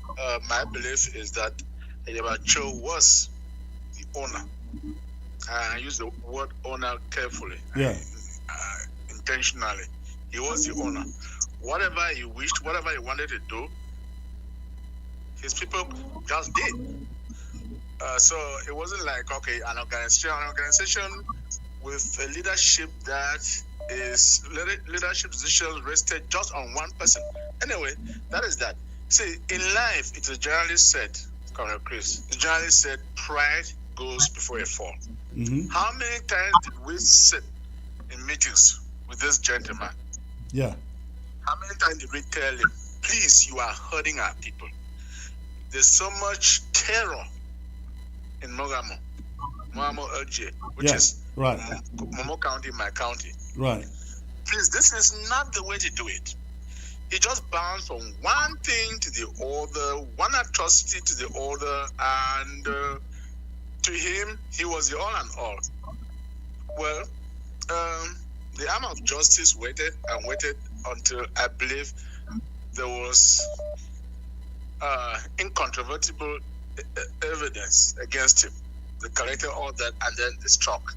My belief is that Ayaba Joe was the owner. I use the word owner carefully. Yeah. Intentionally. He was the owner. Whatever he wished, whatever he wanted to do, his people just did. So it wasn't like, okay, an organization with a leadership that is leadership position rested just on one person. Anyway, that is that. See, in life, it is generally said, Colonel Chris, it's generally said, pride goes before a fall. Mm-hmm. How many times did we sit in meetings with this gentleman? Yeah. How many times did we tell him, please, you are hurting our people? There's so much terror in Mogamo LG, which is right. Momo County, my county. Right. Please, this is not the way to do it. He just bounced from one thing to the other, one atrocity to the other, and to him, he was the all and all. Well, the arm of justice waited and waited until I believe there was incontrovertible evidence against him. They collected all that and then they struck.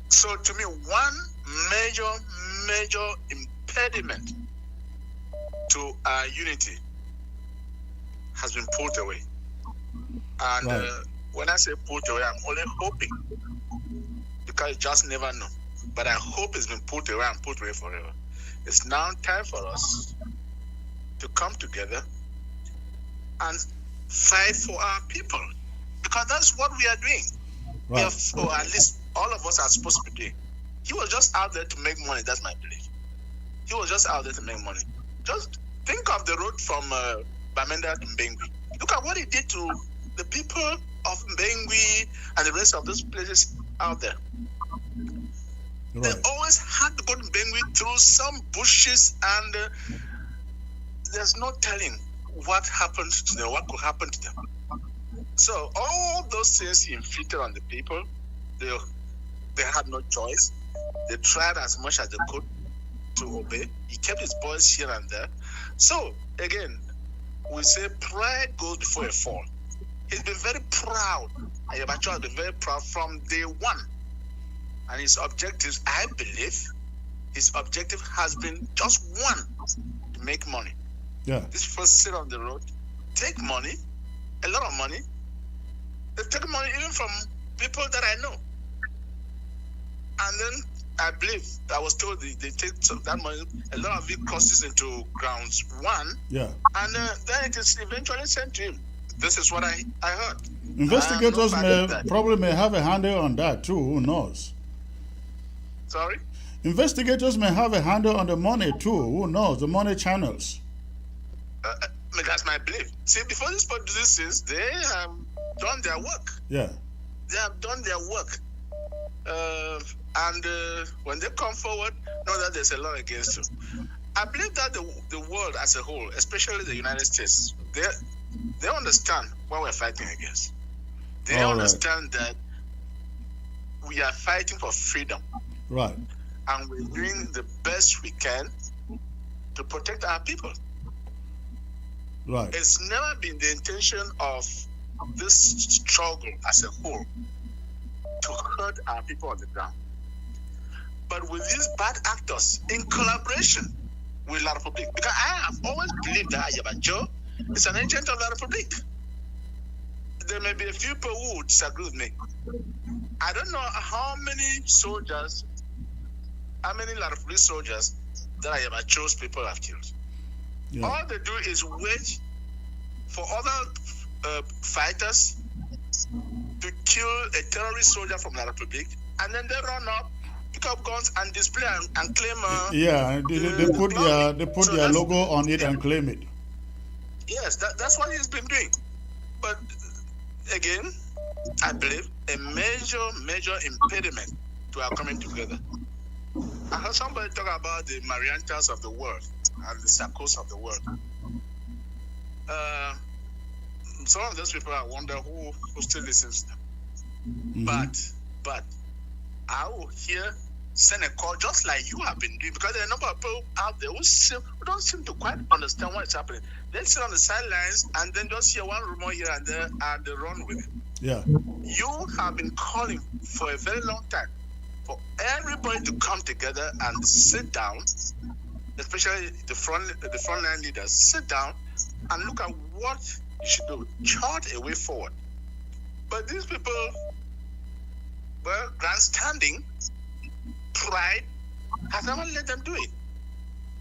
So to me, one major impediment to our unity has been pulled away. And when I say pulled away, I'm only hoping, because you just never know. But I hope it's been put away and put away forever. It's now time for us to come together and fight for our people, because that's what we are doing. Right. Or at least all of us are supposed to be doing. He was just out there to make money. That's my belief. He was just out there to make money. Just think of the road from Bamenda to Mbengwi. Look at what he did to the people of Mbengwi and the rest of those places out there. Right. They always had to go to Mbengwi through some bushes, and there's no telling what happened to them, what could happen to them. So all those things he inflicted on the people, they had no choice. They tried as much as they could to obey. He kept his boys here and there. So again, we say pride goes before a fall. He's been very proud. Ayaba has been very proud from day one. And his objectives, I believe, his objective has been just one: to make money. Yeah. These people sit on the road, take money, a lot of money. They take money even from people that I know. And then I believe, I was told they take that money, a lot of it crosses into grounds one. Yeah. And then it is eventually sent to him. This is what I heard. Investigators may have a handle on that too. Who knows? Sorry? Investigators may have a handle on the money too. Who knows? The money channels. That's my belief. See, before these people do these things, they have done their work. Yeah. They have done their work. And when they come forward, know that there's a law against them. I believe that the world as a whole, especially the United States, they understand what we're fighting against. They understand that we are fighting for freedom. Right. And we're doing the best we can to protect our people. Right. It's never been the intention of this struggle as a whole to hurt our people on the ground. But with these bad actors, in collaboration with La Republique, because I have always believed that Ayaba Joe is an agent of La Republique. There may be a few people who would disagree with me. I don't know how many soldiers, how many La Republique soldiers that Ayaba Joe's people have killed. Yeah. All they do is wait for other fighters to kill a terrorist soldier from La Republique, and then they run up, pick up guns, and display and claim. They put their logo on it and claim it. Yes, that's what he's been doing. But again, I believe a major impediment to our coming together. I heard somebody talk about the Mariantas of the world and the Sarkos of the world. Some of those people, I wonder who still listens to them. Mm-hmm. But I will send a call just like you have been doing, because there are a number of people out there who don't seem to quite understand what is happening. They sit on the sidelines and then just hear one rumor here and there and they run with it. Yeah. You have been calling for a very long time for everybody to come together and sit down, especially the frontline leaders, sit down and look at what you should do. Chart a way forward But these people, well, grandstanding, pride, has never let them do it.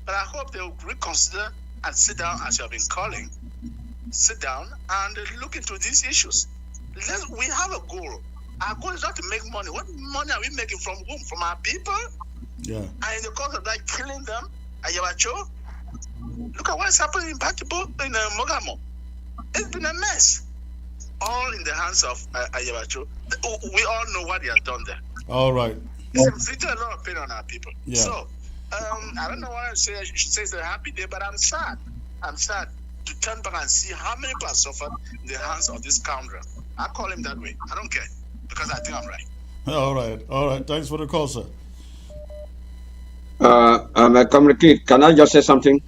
But I hope they will reconsider and sit down, as you have been calling, sit down and look into these issues. We have a goal. Our goal is not to make money. What money are we making from whom? From our people? Yeah. And in the course of that, killing them, Ayabacho, look at what's happening in Batibo, in Mogamo. It's been a mess. All in the hands of Ayabacho. We all know what he has done there. All right. It's inflicted a lot of pain on our people. Yeah. So, I don't know what I say. I should say it's a happy day, but I'm sad. I'm sad to turn back and see how many people have suffered in the hands of this scoundrel. I call him that way. I don't care, because I think I'm right. All right. All right. Thanks for the call, sir. Comrade, can I just say something?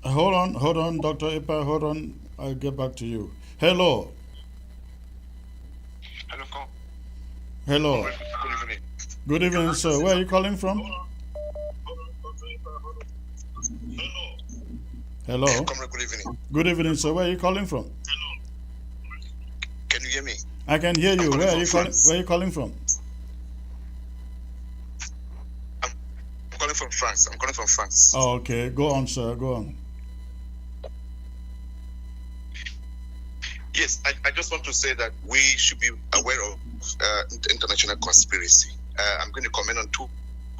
Hold on, Dr. Ipa, hold on. I'll get back to you. Hello. Hello. Good evening. Good evening, sir. Where are you calling from? Hello. Comrade, good evening. Good evening, sir. Where are you calling from? Can you hear me? I can hear you. Where are you calling? France. Where are you calling from? I'm calling from France. I'm calling from France. Oh, okay. Go on, sir. Go on. Yes, I just want to say that we should be aware of international conspiracy. I'm going to comment on two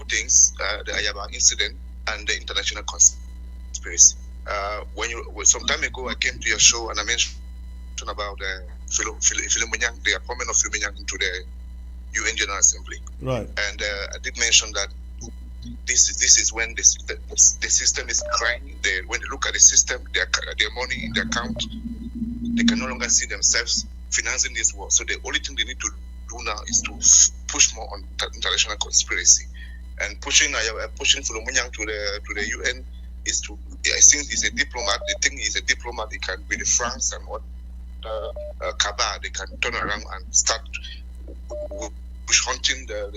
things: the Ayaba incident and the international conspiracy. Some time ago, I came to your show and I mentioned about the appointment of Philomenyang into the UN General Assembly. Right. And I did mention that this is when the system is crying. When they look at the system, their money in the account, they can no longer see themselves financing this war. So the only thing they need to do now is to push more on international conspiracy, and pushing Philomenyang to the UN is to. I think he's a diplomat. The thing is a diplomat. He can be the France and what Kaba. They can turn around and start push hunting the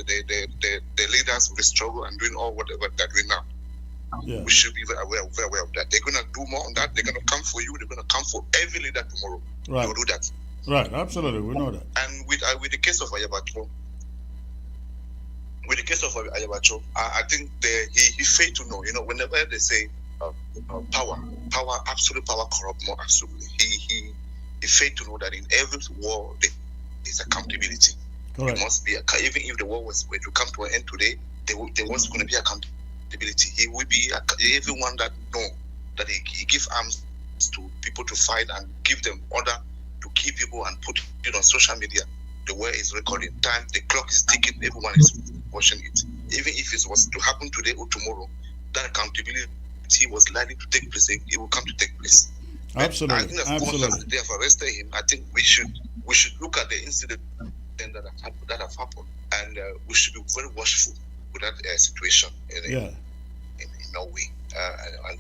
leaders of the struggle and doing all whatever they're doing now. Yeah. We should be very aware of that. They're going to do more on that. They're going to come for you. They're going to come for every leader tomorrow. Right. They will do that. Right. Absolutely. We know that. And with the case of Ayabacho, I think he failed to know. Whenever they say power, absolute power corrupt more absolutely. He failed to know that in every war there is accountability. Correct. It must be even if the war was to come to an end today, there was going to be accountability. He will be everyone that know that he give arms to people to fight and give them order to kill people and put it on social media. The war is recording time, the clock is ticking, everyone is watching it. Even if it was to happen today or tomorrow, that accountability was likely to take place. It will come to take place. Absolutely. I think of course they have arrested him. I think we should look at the incident that have happened, and we should be very watchful with that situation in Norway, and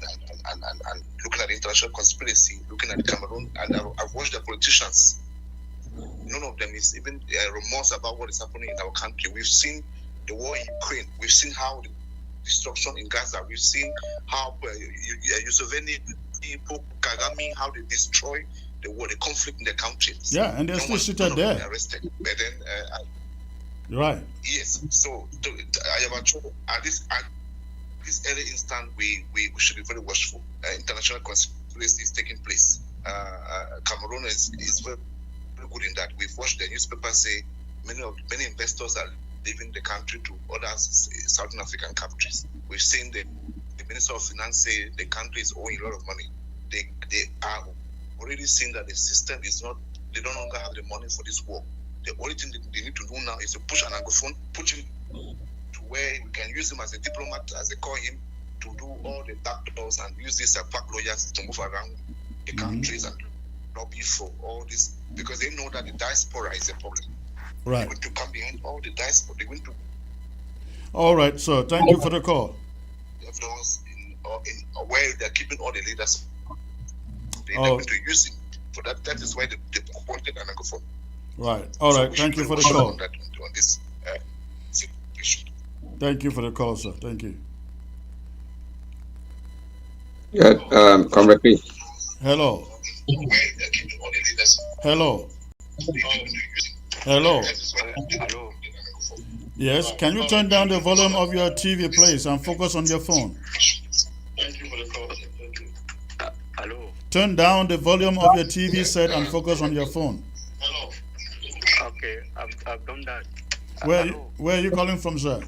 looking at the international conspiracy, looking at Cameroon, and I've watched the politicians. None of them is even remorse about what is happening in our country. We've seen the war in Ukraine. We've seen how the destruction in Gaza. We've seen how Museveni, Kagame, how they destroy the war, the conflict in the countries. Yeah, and they're still seated there. Arrested. But then, right. Yes. So, at this early instant, we should be very watchful. International conspiracy is taking place. Cameroon is very good in that. We've watched the newspapers say many investors are leaving the country to other Southern African countries. We've seen the Minister of Finance say the country is owing a lot of money. They are already seeing that the system is not. They no longer have the money for this war. The only thing they need to do now is to push an anglophone, push him to where we can use him as a diplomat, as they call him, to do all the back doors and use these pack lawyers to move around the countries and lobby for all this, because they know that the diaspora is a problem. Right. They're going to come behind all the diaspora. They're going to. All right, so thank you for the call. Those in where they're keeping all the leaders. They're going to use it for that. That is why they appointed an anglophone. Right. All right. Thank you for the call. On this situation. Thank you for the call, sir. Thank you. Yeah, Comrade P. Hello. Hello. Hello. Hello. Yes, can you turn down the volume of your TV, please, and focus on your phone? Thank you for the call. Hello. Turn down the volume of your TV set and focus on your phone. Hello. Okay, I've done that. Where are you calling from, sir?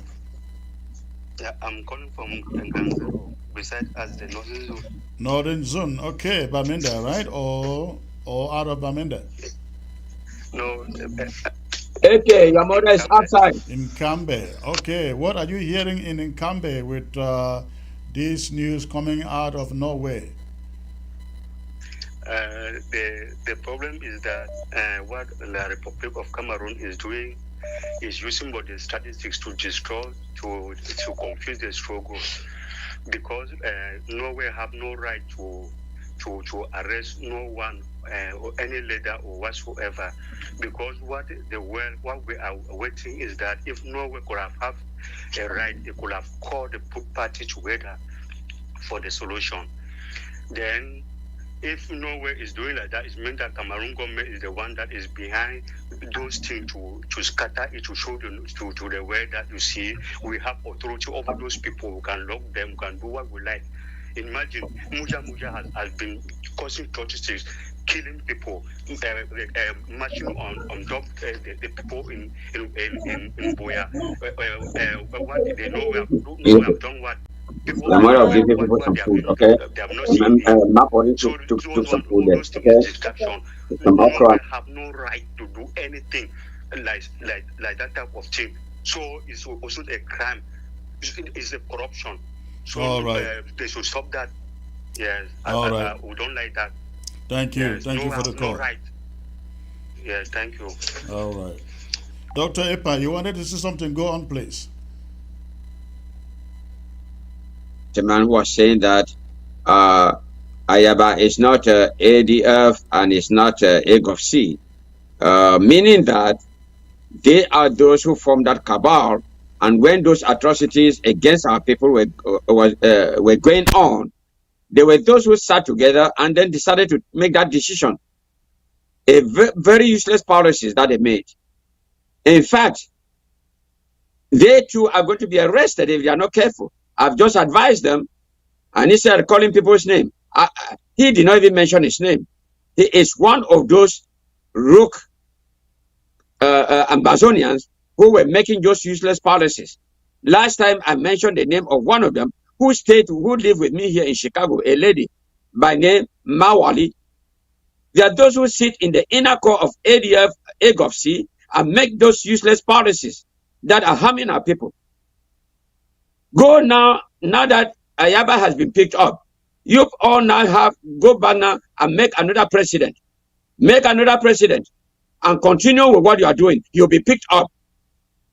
Yeah, I'm calling from Nganzero, beside as the northern zone. Northern Zone. Okay, Bamenda, right? Or out of Bamenda? No. Okay, your mother is outside. In Cambe. Okay, what are you hearing in Cambe with this news coming out of Norway? The problem is that what the Republic of Cameroon is doing is using the statistics to destroy, to confuse the struggle, because Norway have no right to arrest no one or any leader or whatsoever, because what we are waiting is that if Norway could have a right, they could have called the party together for the solution. Then if Norway is doing like that, it means that Cameroon government is the one that is behind those things to scatter it, to show to the world that you see we have authority over those people. We can lock them, we can do what we like. Imagine Muja has been causing atrocities, killing people, marching on top the people in Boya. What did they know? We have done what? The mother of giving people some food, okay? Map on it to some food there, okay? Some okra. Have no right to do anything like that type of thing. So it's also a crime. It's a corruption. So all right. They should stop that. Yes. All right. We don't like that. Thank you. Yes, thank you for the call. No right. Yes, thank you. All right. Dr. Epa, you wanted to say something? Go on, please. The man who was saying that Ayaba is not ADF and is not AGOFC, meaning that they are those who formed that cabal. And when those atrocities against our people were going on, they were those who sat together and then decided to make that decision. A very useless policies that they made. In fact, they too are going to be arrested if they are not careful. I've just advised them, and he started calling people's name. He did not even mention his name. He is one of those rogue Amazonians who were making those useless policies. Last time I mentioned the name of one of them who lived with me here in Chicago, a lady by name Mawali. There are those who sit in the inner core of ADF, AGOFC, and make those useless policies that are harming our people. Go now that Ayaba has been picked up, you all now go back now and make another president. Make another president and continue with what you are doing. You'll be picked up.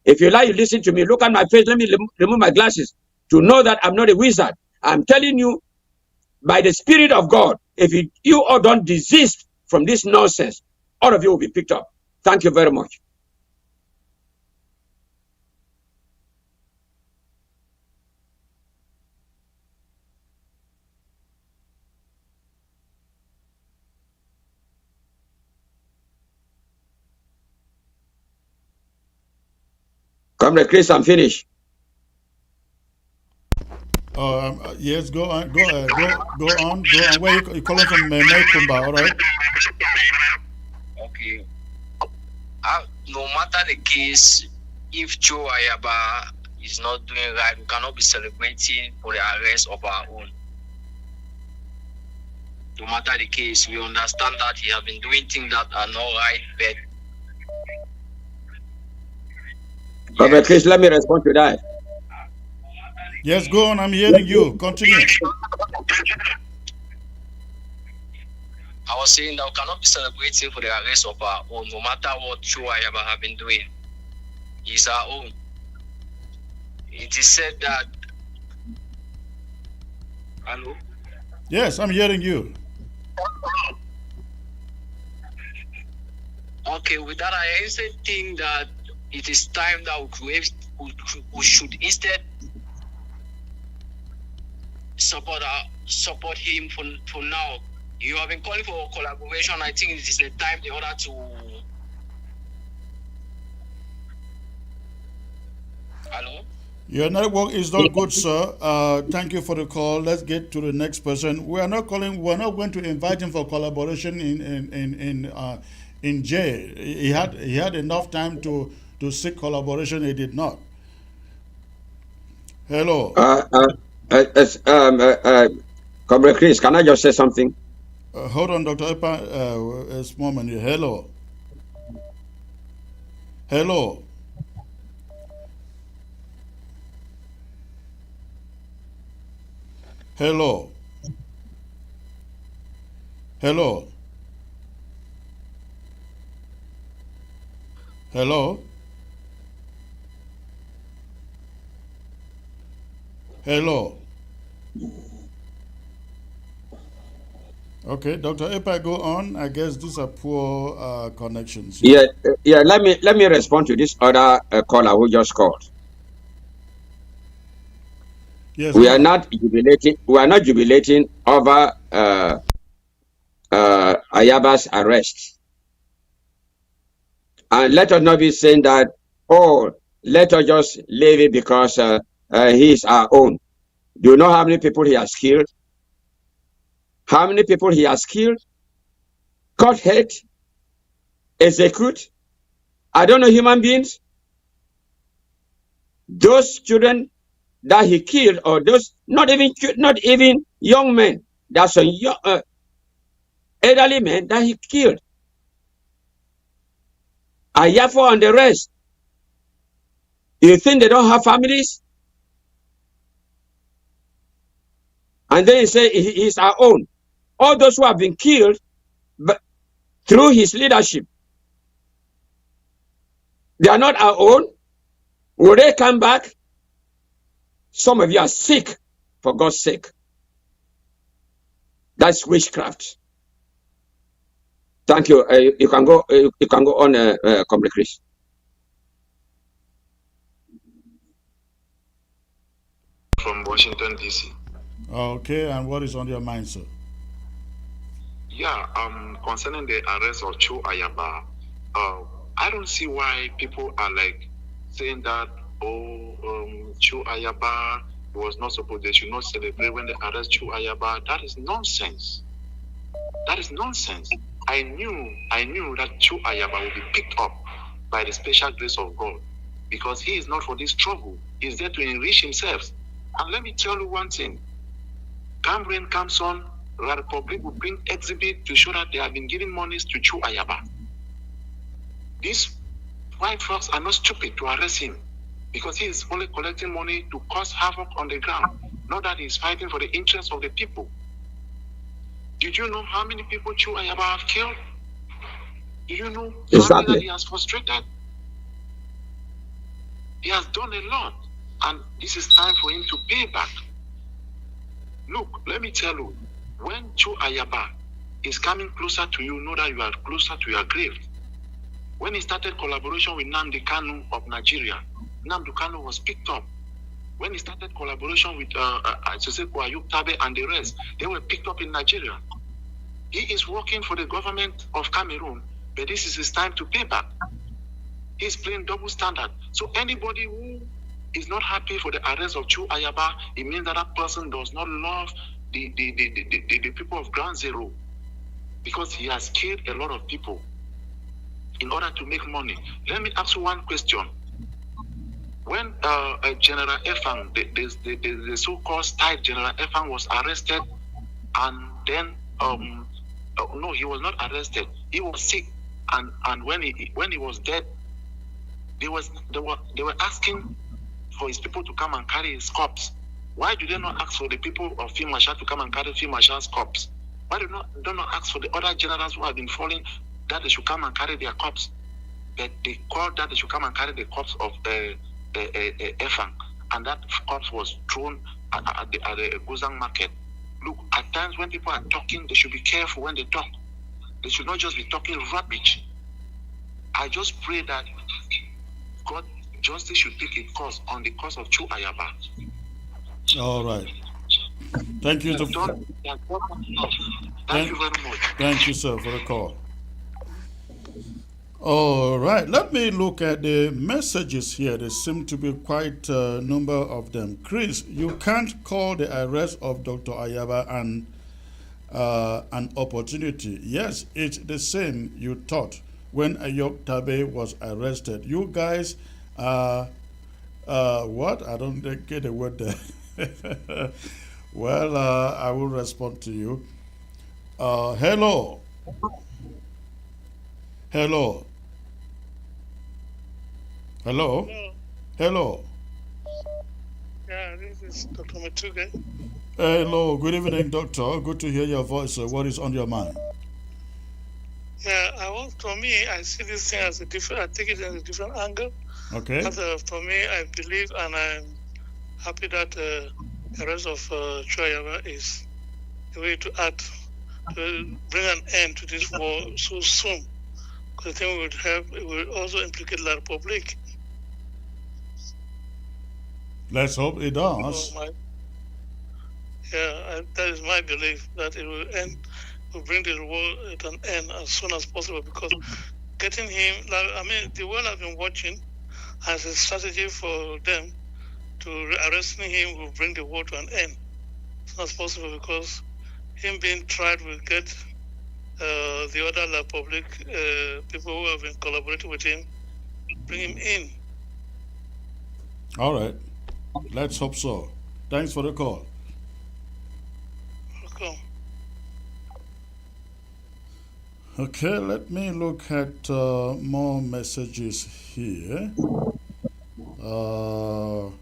If you like, you listen to me. Look at my face. Let me remove my glasses to know that I'm not a wizard. I'm telling you, by the Spirit of God, if you all don't desist from this nonsense, all of you will be picked up. Thank you very much. Comrade Chris, I'm finished. Yes, go on. Go on. Where you calling from? Mekumba, all right? Okay. No matter the case, if Joe Ayaba is not doing right, we cannot be celebrating for the arrest of our own. No matter the case, we understand that he has been doing things that are not right, but Comrade Chris, let me respond to that. Yes, go on. I'm hearing you. Continue. I was saying that we cannot be celebrating for the arrest of our own, no matter what Joe Ayaba have been doing. He's our own. It is said that. Hello? Yes, I'm hearing you. Okay, with that, I also think that it is time that we should instead support him for now. You have been calling for collaboration. I think it is the time in order Your network is not good, sir. Thank you for the call. Let's get to the next person. We are not calling. We are not going to invite him for collaboration in jail. He had enough time to seek collaboration. He did not. Hello. Uh, uh, Comrade Chris, can I just say something? Hold on, Dr. Epa. A moment here. Hello. Hello. Hello. Hello. Hello. Hello. Okay, Dr. Epa, go on. I guess these are poor connections here. Yeah. Let me respond to this other caller who just called. Yes, We go are on. not jubilating. We are not jubilating over Ayaba's arrest, and let us not be saying that. Oh, let us just leave it because he is our own. Do you know how many people he has killed? How many people he has killed? Cut head, execute. I don't know human beings. Those children that he killed, or those not even young men. That's some young, elderly men that he killed. Ayafo and the rest. You think they don't have families? And then he say he's our own. All those who have been killed, but through his leadership, they are not our own. Will they come back? Some of you are sick, for God's sake. That's witchcraft. Thank you. You can go. You can go on, Comrade Chris. From Washington, D.C. Okay, and what is on your mind, sir? Yeah, concerning the arrest of Cho Ayaba, I don't see why people are like saying that, Cho Ayaba was not supposed, they should not celebrate when they arrest Cho Ayaba. That is nonsense. That is nonsense. I knew that Cho Ayaba will be picked up by the special grace of God, because he is not for this trouble. He's there to enrich himself. And let me tell you one thing. Come rain, come sun, the Republic will bring exhibit to show that they have been giving monies to Cho Ayaba. These white folks are not stupid to arrest him, because he is only collecting money to cause havoc on the ground, not that he is fighting for the interests of the people. Did you know how many people Cho Ayaba have killed? Do you know family that he has frustrated? He has done a lot, and this is time for him to pay back. Look, let me tell you, when Cho Ayaba is coming closer to you, know that you are closer to your grave. When he started collaboration with Nnamdi Kanu of Nigeria, Nnamdi Kanu was picked up. When he started collaboration with Soseko Ayub Tabe and the rest, they were picked up in Nigeria. He is working for the government of Cameroon, but this is his time to pay back. He's playing double standard. So anybody who is not happy for the arrest of Cho Ayaba, it means that that person does not love the people of Ground Zero, because he has killed a lot of people in order to make money. Let me ask you one question. When General Efang, the so-called style General Efang was arrested, and then no, he was not arrested. He was sick, and when he was dead, they were asking for his people to come and carry his corpse. Why do they not ask for the people of Field Marshal to come and carry Field Marshal's corpse? Why do they not ask for the other generals who have been falling that they should come and carry their corpse? But they called that they should come and carry the corpse of Efang, and that corpse was thrown at the Gozang market. Look, at times when people are talking, they should be careful when they talk. They should not just be talking rubbish. I just pray that God justice should take its course on the cause of Cho Ayaba. All right. Thank you. Thank you very much. Thank you, sir, for the call. All right, let me look at the messages here. There seem to be quite a number of them. Chris, you can't call the arrest of Dr. Ayaba an opportunity. Yes, it's the same you thought when Ayok Tabe was arrested. You guys what? I don't get the word there. Well, I will respond to you. Hello. Hello. Hello. Hello. Hello. Yeah, this is Dr. Matuge. Hello. Good evening, doctor. Good to hear your voice. What is on your mind? Yeah, for me, I see this thing as a different. I take it as a different angle. Okay. But, for me, I believe and I'm happy that the arrest of Choyama is the way to act to bring an end to this war so soon. Because I think it would also implicate La Republic. Let's hope it does. That is my belief that it will bring the war to an end as soon as possible. Because getting him, the world has been watching as a strategy for them to arresting him will bring the war to an end as soon as possible. Because him being tried will get the other La Republic people who have been collaborating with him, bring him in. All right. Let's hope so. Thanks for the call. Welcome. Okay, let me look at more messages here. Paul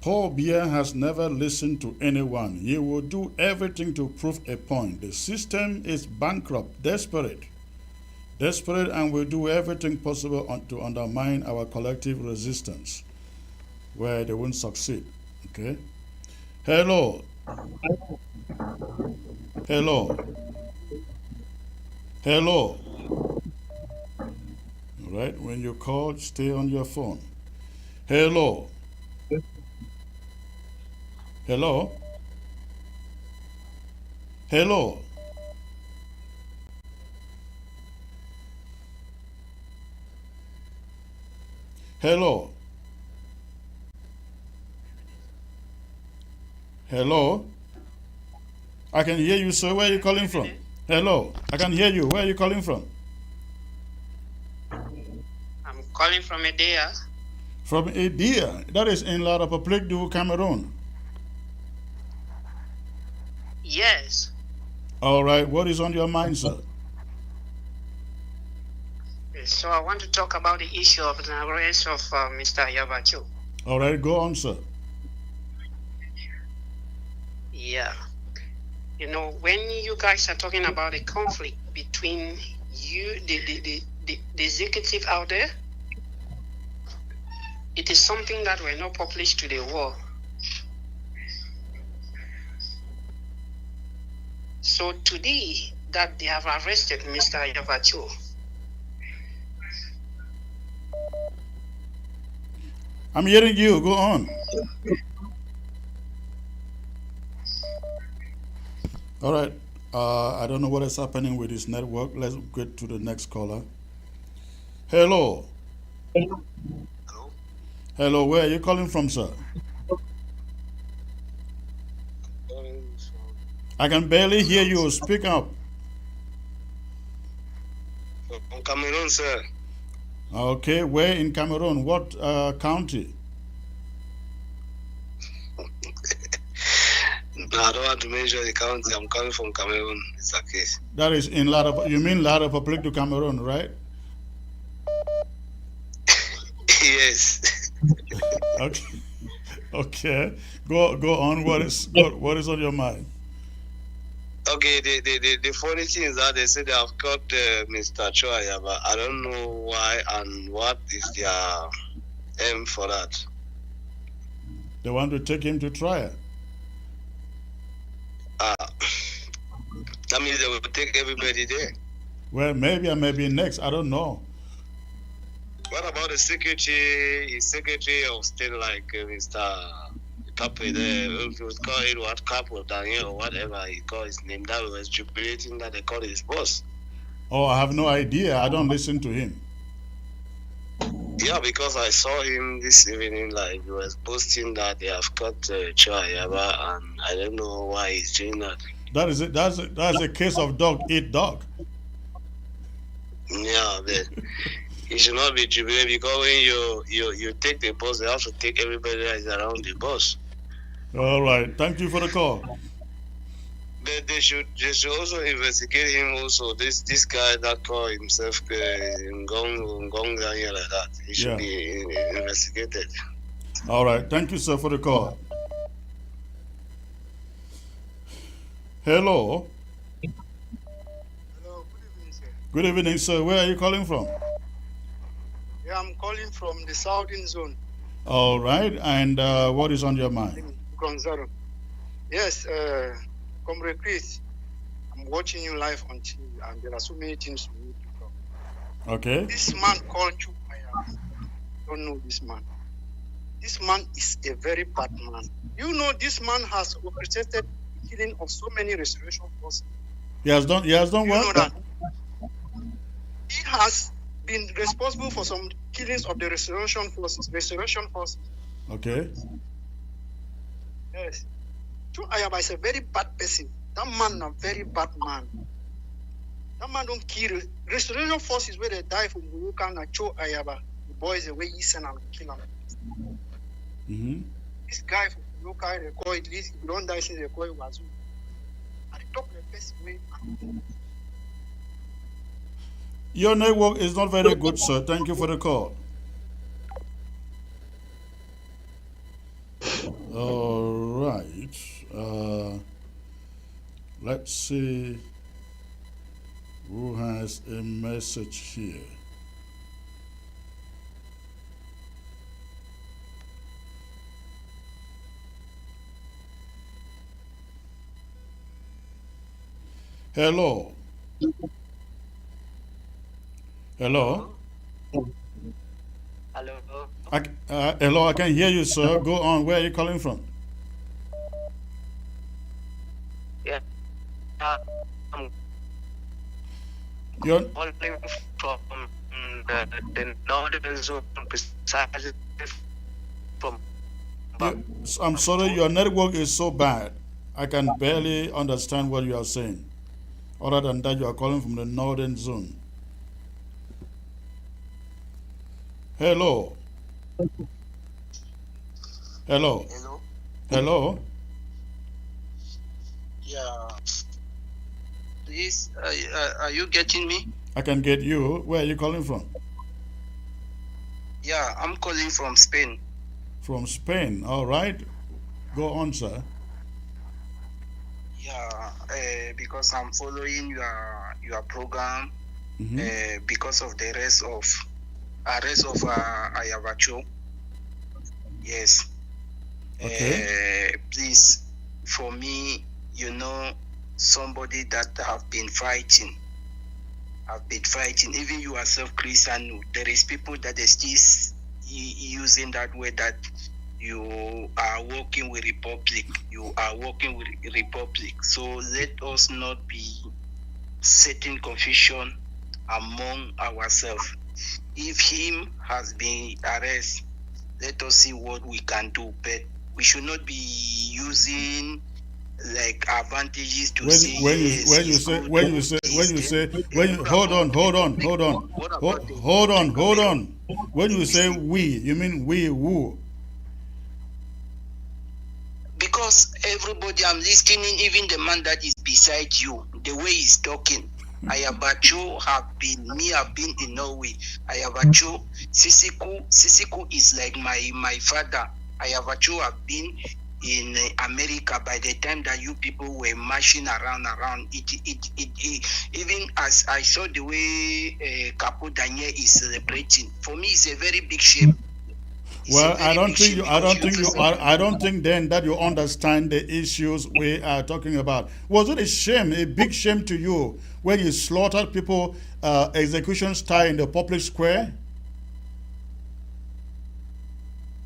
Biya has never listened to anyone. He will do everything to prove a point. The system is bankrupt, desperate, and will do everything possible to undermine our collective resistance, where they won't succeed. Okay. Hello. Hello. Hello. All right. When you call, stay on your phone. Hello. Hello. Hello. Hello. Hello. I can hear you, sir. Where are you calling from? Hello. I can hear you. Where are you calling from? I'm calling from Edea. From Edea. That is in La Republique du Cameroon. Yes. All right. What is on your mind, sir? So I want to talk about the issue of the arrest of Mr. Ayaba. All right. Go on, sir. Yeah. You know, when you guys are talking about a conflict between you, the executive out there, it is something that were not published to the world. So today that they have arrested Mr. Ayaba, I'm hearing you. Go on. All right. I don't know what is happening with this network. Let's get to the next caller. Hello. Hello. Hello. Where are you calling from, sir? I can barely hear you. Speak up. From Cameroon, sir. Okay. Where in Cameroon? What county? No, I don't want to mention the county. I'm coming from Cameroon. It's okay. That is in you mean La Republique du Cameroon, right? Yes. Okay. Okay. Go on. What is on your mind? Okay, the funny thing is that they say they have caught Mr. Choya, but I don't know why and what is their aim for that. They want to take him to trial. That means they will take everybody there. Well, maybe I may be next. I don't know. What about the secretary of state like Mr. Kape there? If you call it what Capo Daniel or whatever he called his name, that was jubilating that they called his boss. Oh, I have no idea. I don't listen to him. Yeah, because I saw him this evening, like he was posting that they have caught Cho Ayaba, and I don't know why he's doing that. That is it. That's a case of dog eat dog. Yeah, but it should not be jubilee, because when you take the bus, you have to take everybody that is around the bus. All right. Thank you for the call. But they should also investigate him also. This guy that called himself Ngong down here like that. He should be investigated. All right. Thank you, sir, for the call. Hello. Hello, good evening, sir. Good evening, sir. Where are you calling from? Yeah, I'm calling from the southern zone. All right. And what is on your mind? Gonzalo. Yes, Comrade Chris, I'm watching you live on TV, and there are so many things we need to talk. Okay. This man called you, I don't know this man. This man is a very bad man. You know, this man has orchestrated the killing of so many restoration forces. He has done what? You know that? He has been responsible for some killings of the restoration forces. Okay. Yes. Ayaba is a very bad person. That man a very bad man. That man don't kill. Restoration forces where they die from Wukan and Cho Ayaba. The boys the way he send and kill him. Mm-hmm. This guy from Wukan, they call it this. If you don't die, since they call it Wazoo. And they talk the best way. Your network is not very good, sir. Thank you for the call. All right. Let's see who has a message here. Hello. Hello. Hello. Hello, I can hear you, sir. Go on. Where are you calling from? Yeah. You're calling from the northern zone, precisely from. I'm sorry, your network is so bad. I can barely understand what you are saying. Other than that, you are calling from the northern zone. Hello. Hello. Hello. Hello. Yeah. Please, are you getting me? I can get you. Where are you calling from? Yeah, I'm calling from Spain. From Spain. All right. Go on, sir. Yeah, because I'm following your program. Mm-hmm. Because of the arrest of Ayaba Cho. Yes. Okay. Please, for me, somebody that have been fighting. Even you yourself, Christian, there is people that are still using that way, that you are working with Republic. So let us not be setting confusion among ourselves. If him has been arrested, let us see what we can do. But we should not be using like advantages to hold on. When you say we, you mean we who? Because everybody I'm listening, even the man that is beside you, the way he's talking. Ayaba Cho have been in Norway. Ayaba Cho, Sisiku is like my father. Ayaba Cho have been in America by the time that you people were marching around. Even as I saw the way Capo Daniel is celebrating, for me it's a very big shame. Well, I don't think then that you understand the issues we are talking about. Was it a big shame to you when you slaughtered people execution style in the public square?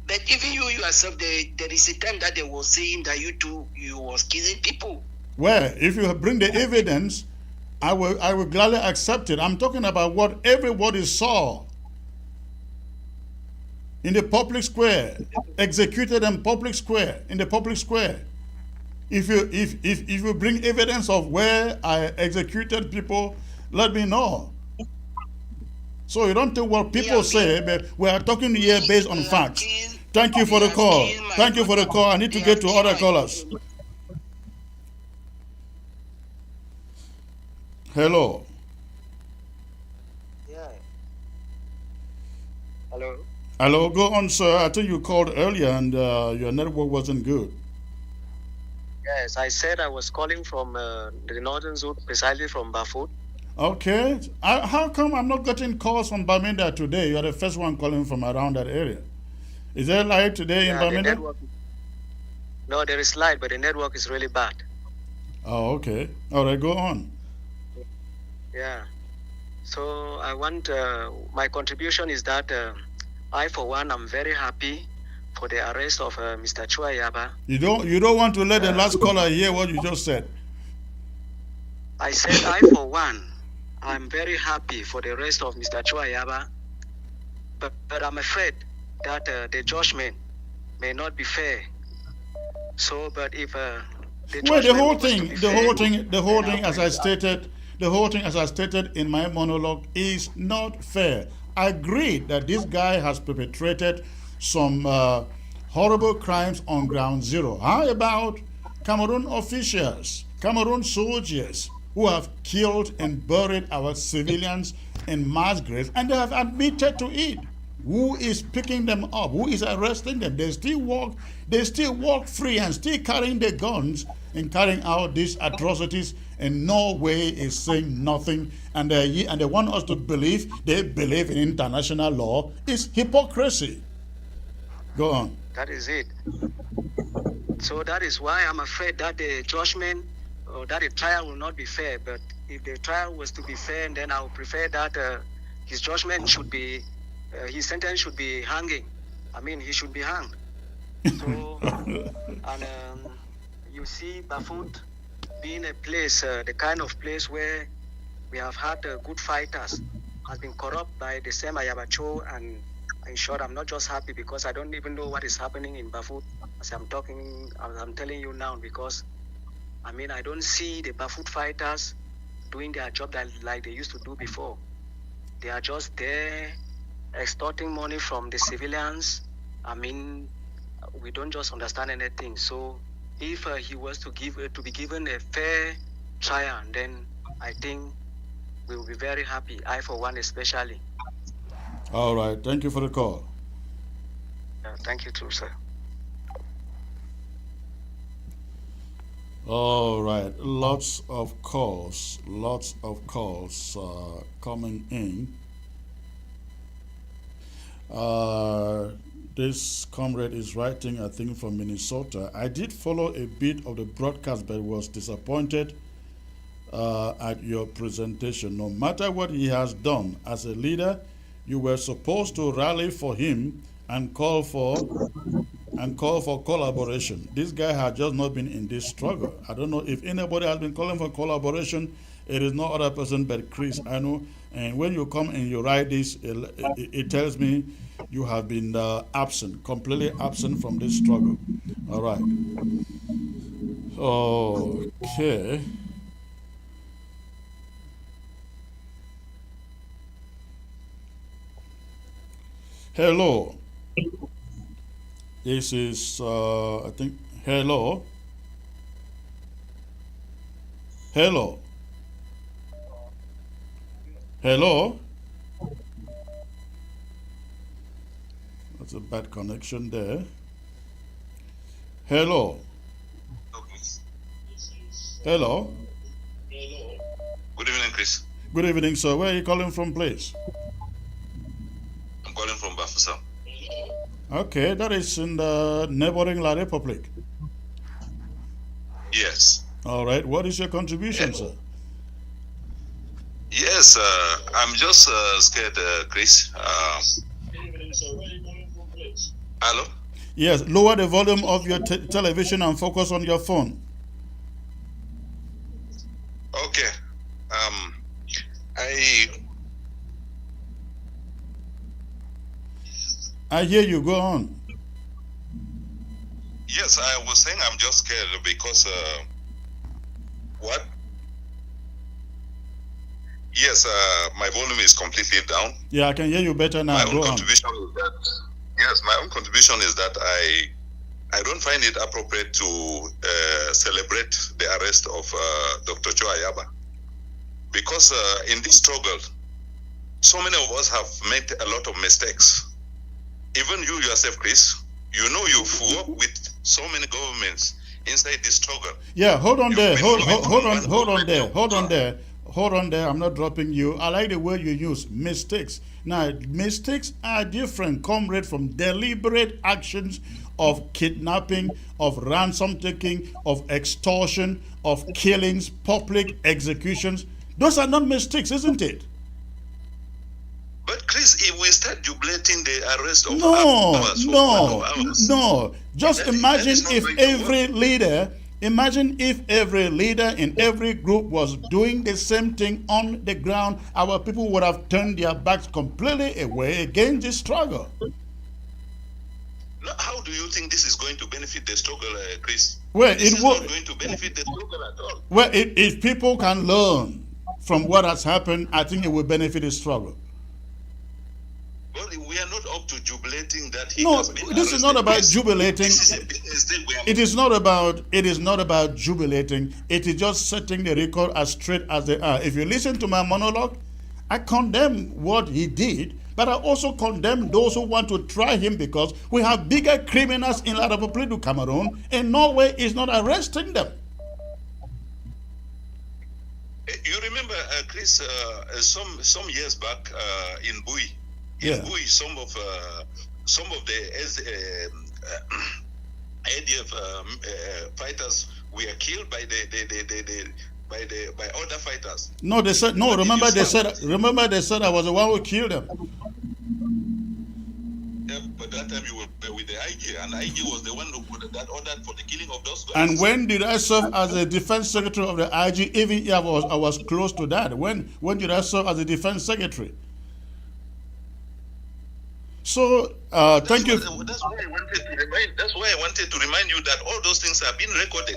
But even you yourself, there is a time that they were saying that you was killing people. Well, if you bring the evidence, I will gladly accept it. I'm talking about what everybody saw in the public square, executed in public square, in the public square. If you bring evidence of where I executed people, let me know. So you don't think what people say, but we are talking here based on facts. Thank you for the call. Thank you for the call. I need to get to other callers. Hello. Yeah. Hello. Hello, go on, sir. I think you called earlier and your network wasn't good. Yes, I said I was calling from the northern zone, precisely from Bafut. Okay. How come I'm not getting calls from Bamenda today? You're the first one calling from around that area. Is there light today in Bamenda? No, there is light, but the network is really bad. Oh, okay. All right, go on. Yeah. So I want, my contribution is that I, for one, am very happy for the arrest of Mr. Ayaba. You don't want to let the last caller hear what you just said. I said I, for one, I'm very happy for the arrest of Mr. Ayaba, but I'm afraid that the judgment may not be fair. So, but if the whole thing, as I stated in my monologue, is not fair. I agree that this guy has perpetrated some horrible crimes on ground zero. How about Cameroon officials, Cameroon soldiers who have killed and buried our civilians in mass graves, and they have admitted to it? Who is picking them up? Who is arresting them? They still walk free and still carrying their guns and carrying out these atrocities, and Norway is saying nothing, and they want us to believe they believe in international law. It's hypocrisy. Go on. That is it. So that is why I'm afraid that the judgment or that the trial will not be fair. But if the trial was to be fair, then I would prefer that his judgment should be, his sentence should be hanging. I mean, he should be hanged. So, and you see Bafut being a place, the kind of place where we have had good fighters, has been corrupt by the same Ayaba, and in short, I'm not just happy because I don't even know what is happening in Bafut as I'm telling you now, because I mean, I don't see the Bafut fighters doing their job like they used to do before. They are just there extorting money from the civilians. I mean, we don't just understand anything. So if he was to be given a fair trial, then I think we will be very happy. I, for one, especially. All right. Thank you for the call. Thank you too, sir. All right. Lots of calls coming in. This comrade is writing, I think, from Minnesota. I did follow a bit of the broadcast, but was disappointed at your presentation. No matter what he has done as a leader, you were supposed to rally for him and call for collaboration. This guy had just not been in this struggle. I don't know if anybody has been calling for collaboration. It is no other person but Chris, I know. And when you come and you write this, it tells me you have been absent, completely absent from this struggle. All right. Okay. Hello. This is, I think, hello. Hello. Hello. That's a bad connection there. Hello. Hello. Good evening, Chris. Good evening, sir. Where are you calling from, please? I'm calling from Bafoussam. Okay, that is in the neighboring La Republic. Yes. All right. What is your contribution, sir? Yes, I'm just scared, Chris. Hello? Yes, lower the volume of your television and focus on your phone. Okay. I hear you. Go on. Yes, I was saying I'm just scared because what? Yes, my volume is completely down. Yeah, I can hear you better now. My own Go on. contribution is that my own contribution is that I don't find it appropriate to celebrate the arrest of Dr. Cho Ayaba because in this struggle, so many of us have made a lot of mistakes. Even you yourself, Chris, you know you've worked with so many governments inside this struggle. Yeah, hold on there. Hold on there. I'm not dropping you. I like the word you use, mistakes. Now, mistakes are different, comrade, from deliberate actions of kidnapping, of ransom taking, of extortion, of killings, public executions. Those are not mistakes, isn't it? But Chris, if we start jubilating the arrest of no. Just imagine if every leader in every group was doing the same thing on the ground, our people would have turned their backs completely away against this struggle. How do you think this is going to benefit the struggle, Chris? Well, this is not going to benefit the struggle at all. Well, if people can learn from what has happened, I think it will benefit the struggle. Well, we are not up to jubilating that he has been this is not about jubilating. It is not about jubilating. It is just setting the record as straight as they are. If you listen to my monologue, I condemn what he did, but I also condemn those who want to try him because we have bigger criminals in La République du Cameroon, and Norway is not arresting them. You remember, Chris, some years back in Bui. In Bui, some of the ADF fighters were killed by other fighters. No, they said no. Remember, they said I was the one who killed them. Yeah, but that time you were with the IG, and IG was the one who put that order for the killing of those guys. And when did I serve as the defense secretary of the IG? Even if I was close to that. When did I serve as the defense secretary? So thank you. That's why I wanted to remind you that all those things have been recorded.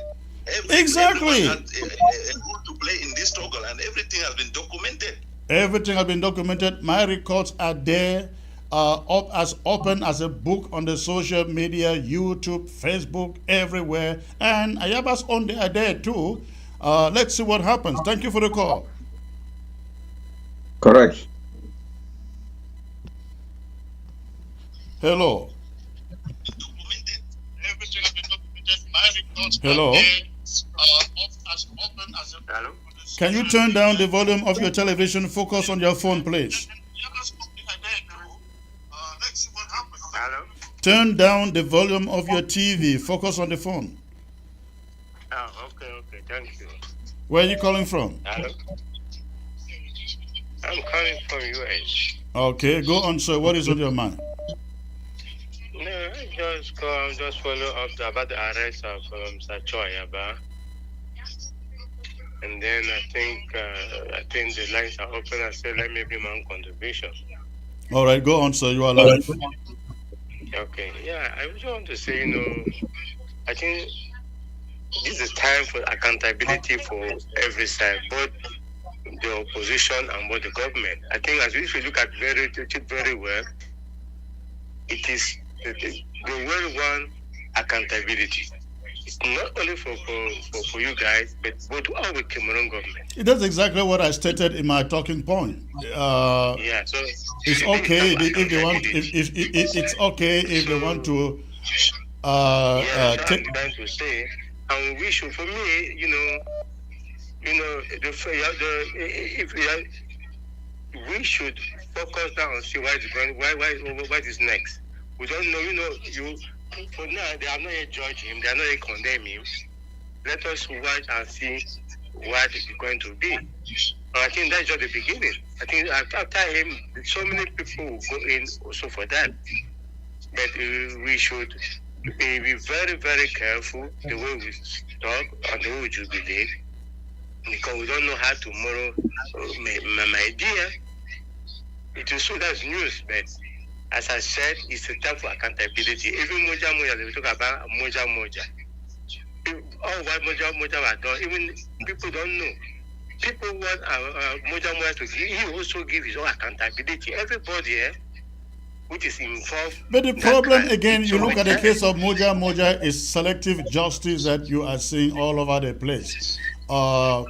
Exactly. Everyone had a role to play in this struggle, and everything has been documented. Everything has been documented. My records are there, as open as a book on the social media, YouTube, Facebook, everywhere, and Ayaba's on there, there too. Let's see what happens. Thank you for the call. Correct. Hello. Hello. Hello. Can you turn down the volume of your television? Focus on your phone, please. Hello. Turn down the volume of your TV. Focus on the phone. Oh, okay, thank you. Where are you calling from? Hello. I'm calling from US. Okay, go on, sir. What is on your mind? No, just follow up about the arrest of Mr. Cho Ayaba. And then I think the lines are open. I said, let me bring my own contribution. All right, go on, sir. You are live. Okay, yeah, I just want to say, I think this is time for accountability for every side, both the opposition and both the government. I think as we look at it very well, it is the well-run accountability. It's not only for you guys, but for our Cameroon government. That's exactly what I stated in my talking point. Yeah, so it's okay if they want. It's okay if they want to. That's what I'm trying to say, and we should, for me, we should focus down and see what is next. We don't know, for now, they are not yet judge him, they are not yet condemn him. Let us watch and see what it is going to be. And I think that's just the beginning. I think after him, so many people will go in also for that. But we should be very, very careful the way we talk and the way we jubilate. because we don't know how tomorrow my dear. It is so that's news, but as I said, it's a time for accountability. Even Moja, they talk about Moja. All what Moja are done, even people don't know. People want Moja to give. He also give his own accountability. Everybody, which is involved. But the problem again, you look at the case of Moja is selective justice that you are seeing all over the place. La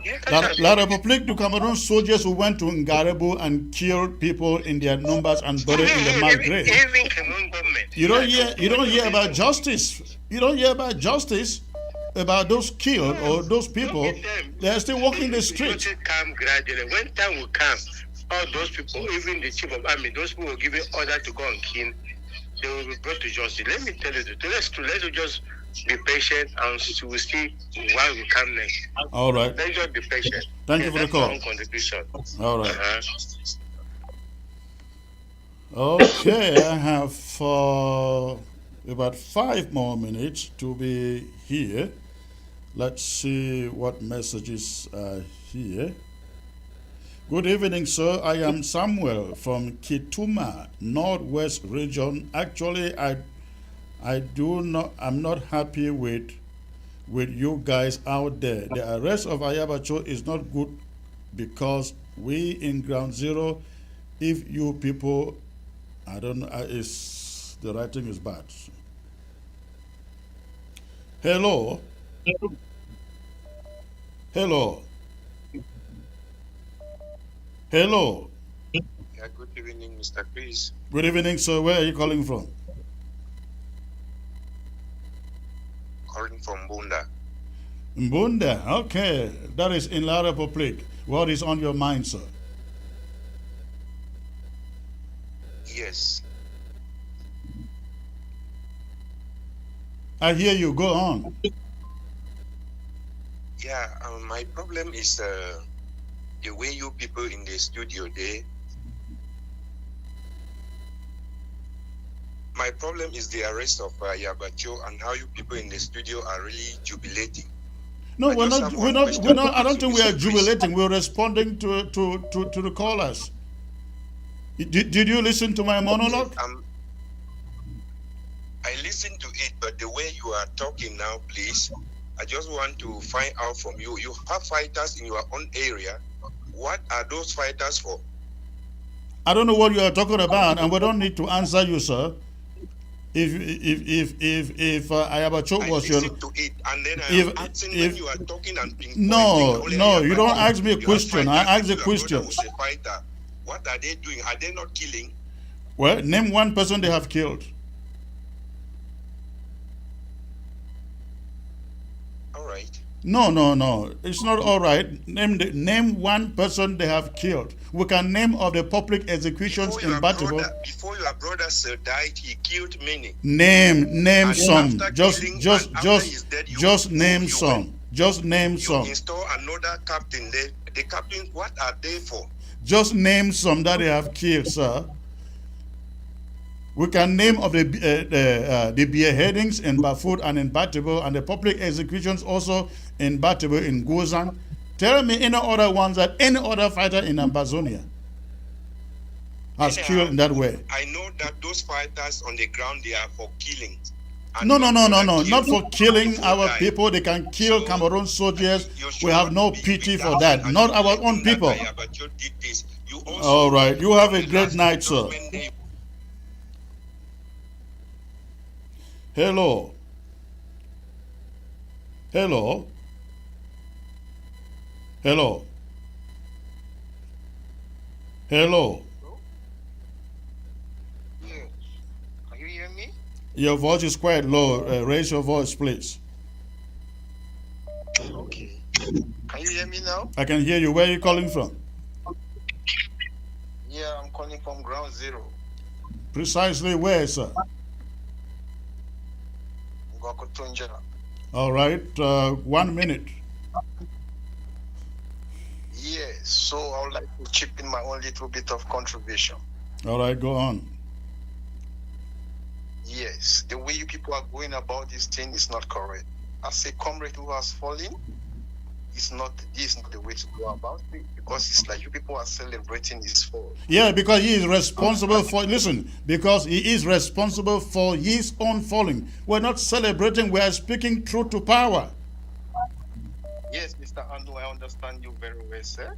République du Cameroon soldiers who went to Ngarebo and killed people in their numbers and buried in the mass grave. Even Cameroon government. You don't hear about justice. You don't hear about justice about those killed or those people. They are still walking the streets. Come gradually. When time will come, all those people, even the chief of army, those who were given order to go and kill, they will be brought to justice. Let me tell you the truth. Let's just be patient and we will see why we come next. All right. Let's just be patient. Thank you for the call. Contribution. All right. Okay, I have about 5 more minutes to be here. Let's see what messages are here. Good evening, sir. I am Samuel from Kituma, Northwest region. Actually, I'm not happy with you guys out there. The arrest of Ayaba is not good because we in Ground Zero, if you people, I don't know, the writing is bad. Hello. Hello. Hello. Yeah, good evening, Mr. Chris. Good evening, sir. Where are you calling from? Calling from Bunda. Bunda, okay. That is in La République. What is on your mind, sir? Yes. I hear you. Go on. Yeah, my problem is the way you people in the studio there. My problem is the arrest of Ayaba and how you people in the studio are really jubilating. No, we're not. I don't think we are jubilating. We're responding to the callers. Did you listen to my monologue? I listened to it, but the way you are talking now, please, I just want to find out from you. You have fighters in your own area. What are those fighters for? I don't know what you are talking about, and we don't need to answer you, sir. If Ayaba was your, to it, and then I am asking when you are talking and no, you don't ask me a question. I ask the questions. What are they doing? Are they not killing? Well, name one person they have killed. All right. No. It's not all right. Name one person they have killed. We can name of the public executions in Batibo. Before your brother died, he killed many. Name some. Just name some. Just name some. You install another captain there. The captain, what are they for? Just name some that they have killed, sir. We can name of the beheadings in Bafut and in Batibo and the public executions also in Batibo, in Gozan. Tell me any other ones that any other fighter in Amazonia has killed in that way. I know that those fighters on the ground, they are for killing. No, not for killing our people. They can kill Cameroon soldiers. We have no pity for that. Not our own people. All right. You have a great night, sir. Hello. Hello. Hello. Hello. Yes. Can you hear me? Your voice is quite low. Raise your voice, please. Okay. Can you hear me now? I can hear you. Where are you calling from? Yeah, I'm calling from Ground Zero. Precisely where, sir? All right. 1 minute. Yes. So I would like to chip in my own little bit of contribution. All right. Go on. Yes. The way you people are going about this thing is not correct. As a comrade who has fallen, this is not the way to go about it, because it's like you people are celebrating his fall. Yeah, because he is responsible for, listen, because he is responsible for his own falling. We're not celebrating, we are speaking truth to power. Yes, Mr. Ando, I understand you very well, sir.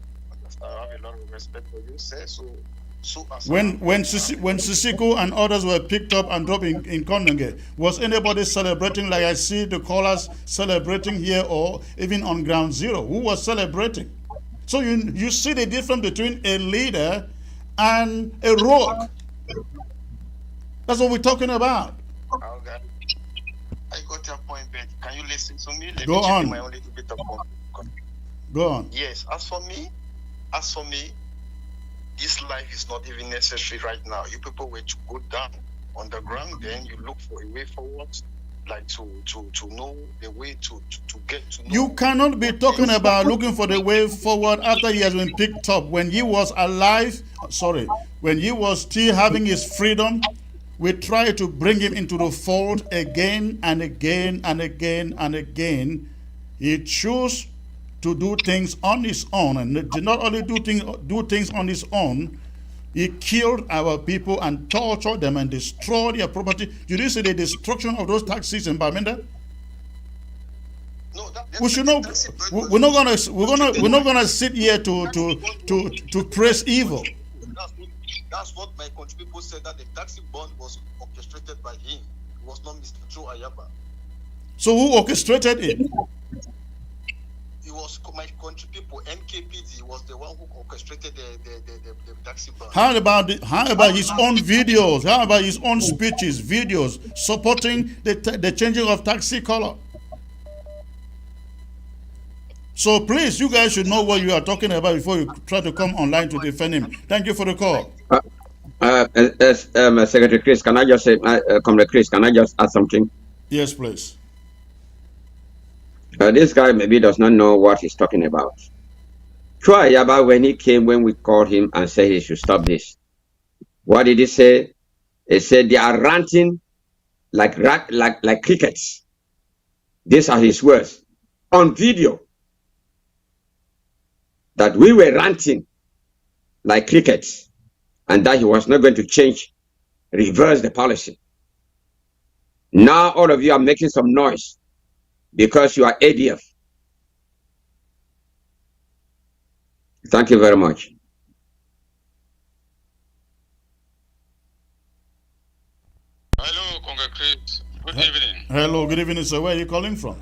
I have a lot of respect for you, sir. So as When Sisiko and others were picked up and dropped in Kondenge, was anybody celebrating like I see the callers celebrating here or even on ground zero? Who was celebrating? So you see the difference between a leader and a rogue. That's what we're talking about. Okay. I got your point, but can you listen to me? Let Go me on. my own little bit of Go on. Yes, as for me, this life is not even necessary right now. You people were to go down on the ground, then you look for a way forward, like to know the way to get to know. You cannot be talking about looking for the way forward after he has been picked up. When he was alive, when he was still having his freedom, we try to bring him into the fold again and again and again and again. He chose to do things on his own, and did not only do things on his own, he killed our people and tortured them and destroyed their property. Did you see the destruction of those taxis in Bamenda? No, we should not. We're not gonna sit here to praise evil. That's what my country people said, that the taxi bomb was orchestrated by him. It was not Mr. Joe Ayaba. So who orchestrated it? It was my country people, NKPD, was the one who orchestrated the taxi bomb. How about his own videos? How about his own speeches, videos supporting the changing of taxi color? So please, you guys should know what you are talking about before you try to come online to defend him. Thank you for the call. Secretary Chris, can I just say, Comrade Chris, can I just add something? Yes, please. This guy maybe does not know what he's talking about. Try Ayaba, when he came, when we called him and said he should stop this, what did he say? He said they are ranting like crickets. These are his words on video, that we were ranting like crickets and that he was not going to reverse the policy. Now all of you are making some noise because you are ADF. Thank you very much. Hello, Congress Chris. Good evening. Hello, good evening, sir. Where are you calling from?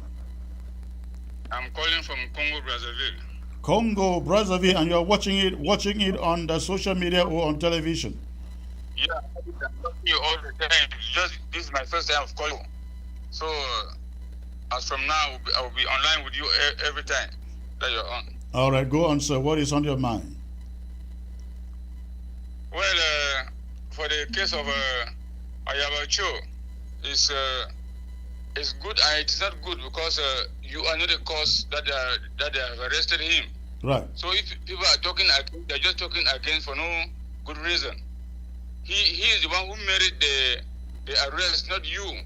I'm calling from Congo, Brazzaville. Congo, Brazzaville, and you're watching it on the social media or on television? Yeah, I'm watching you all the time. This is my first time of calling. So, as from now, I will be online with you every time that you're on. All right, go on, sir. What is on your mind? Well, for the case of Ayaba Cho, it's good and it's not good because you are not the cause that they have arrested him. Right. So if people are talking against, they're just talking against for no good reason. He is the one who made the arrest, not you.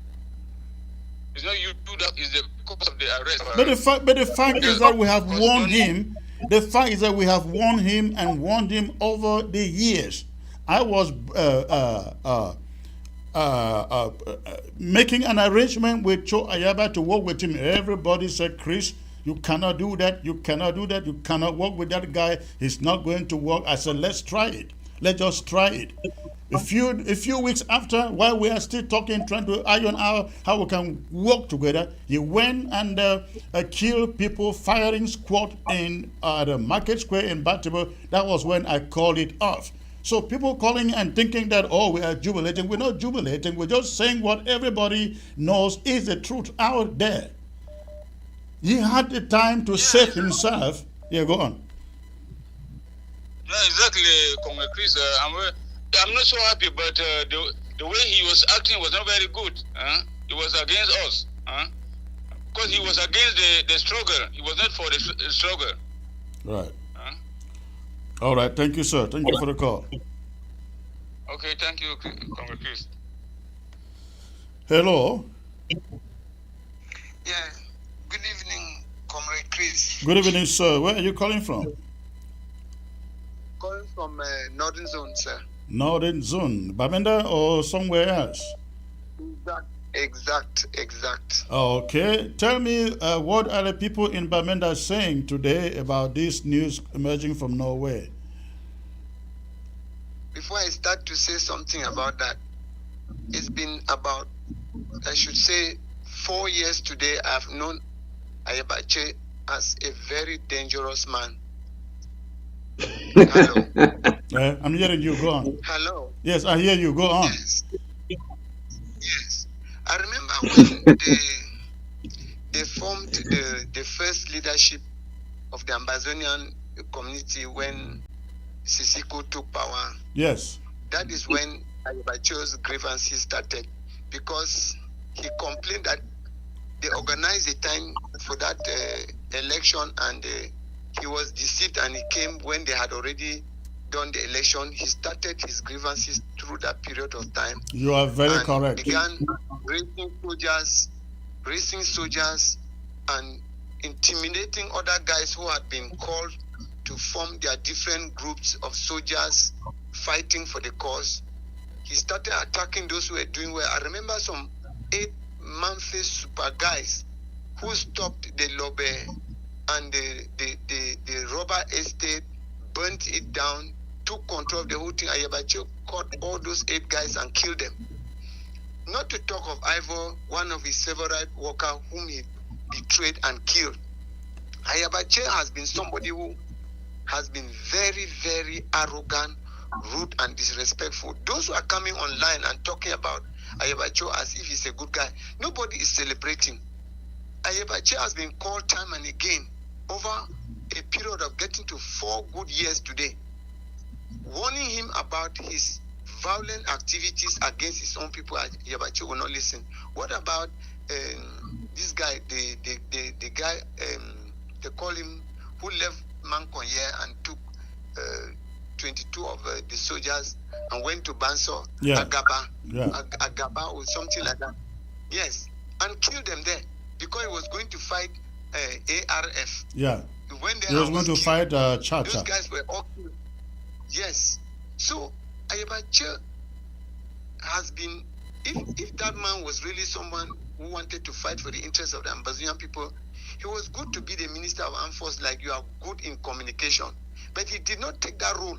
It's not you that is the cause of the arrest. But the fact is that we have warned him. The fact is that we have warned him and warned him over the years. I was making an arrangement with Cho Ayaba to work with him. Everybody said, Chris, you cannot do that. You cannot do that. You cannot work with that guy. He's not going to work. I said, let's try it. Let's just try it. A few weeks after, while we are still talking, trying to iron out how we can work together, he went and killed people, firing squad in the market square in Baltimore. That was when I called it off. So people calling and thinking that, oh, we are jubilating. We're not jubilating. We're just saying what everybody knows is the truth out there. He had the time to save himself. Yeah, go on. Yeah, exactly, Congress Chris. I'm not so happy, but the way he was acting was not very good. It was against us. Because he was against the struggle. He was not for the struggle. Right. All right. Thank you, sir. Thank you for the call. Okay, thank you, Congress Chris. Hello. Yeah. Good evening, Comrade Chris. Good evening, sir. Where are you calling from? Calling from Northern Zone, sir. Northern Zone. Bamenda or somewhere else? Exact. Okay. Tell me, what are the people in Bamenda saying today about this news emerging from Norway? Before I start to say something about that, it's been about, I should say, 4 years today I've known Ayabache as a very dangerous man. Hello. I'm hearing you. Go on. Hello. Yes, I hear you. Go on. Yes. I remember when they formed the first leadership of the Amazonian community when Sisiko took power. Yes. That is when Ayabache's grievances started, because he complained that they organized a time for that election and he was deceived, and he came when they had already done the election. He started his grievances through that period of time. You are very correct. Began raising soldiers and intimidating other guys who had been called to form their different groups of soldiers fighting for the cause. He started attacking those who were doing well. I remember some 8-month super guys who stopped the lobby and the rubber estate, burnt it down, took control of the whole thing. Ayabache caught all those 8 guys and killed them. Not to talk of Ivor, one of his favorite workers whom he betrayed and killed. Ayabache has been somebody who has been very, very arrogant, rude, and disrespectful. Those who are coming online and talking about Ayabache as if he's a good guy, nobody is celebrating. Ayabache has been called time and again over a period of getting to 4 good years today, warning him about his violent activities against his own people. Ayabache will not listen. What about this guy, the guy, they call him, who left Mankonye and took 22 of the soldiers and went to Banso, Agaba, Agaba or something like that. Yes, and killed them there because he was going to fight ARF. Yeah. He was going to fight Chacha. Those guys were all killed. Yes. So Ayabache has been, if that man was really someone who wanted to fight for the interests of the Amazonian people, he was good to be the Minister of Armed Forces, like you are good in communication. But he did not take that role.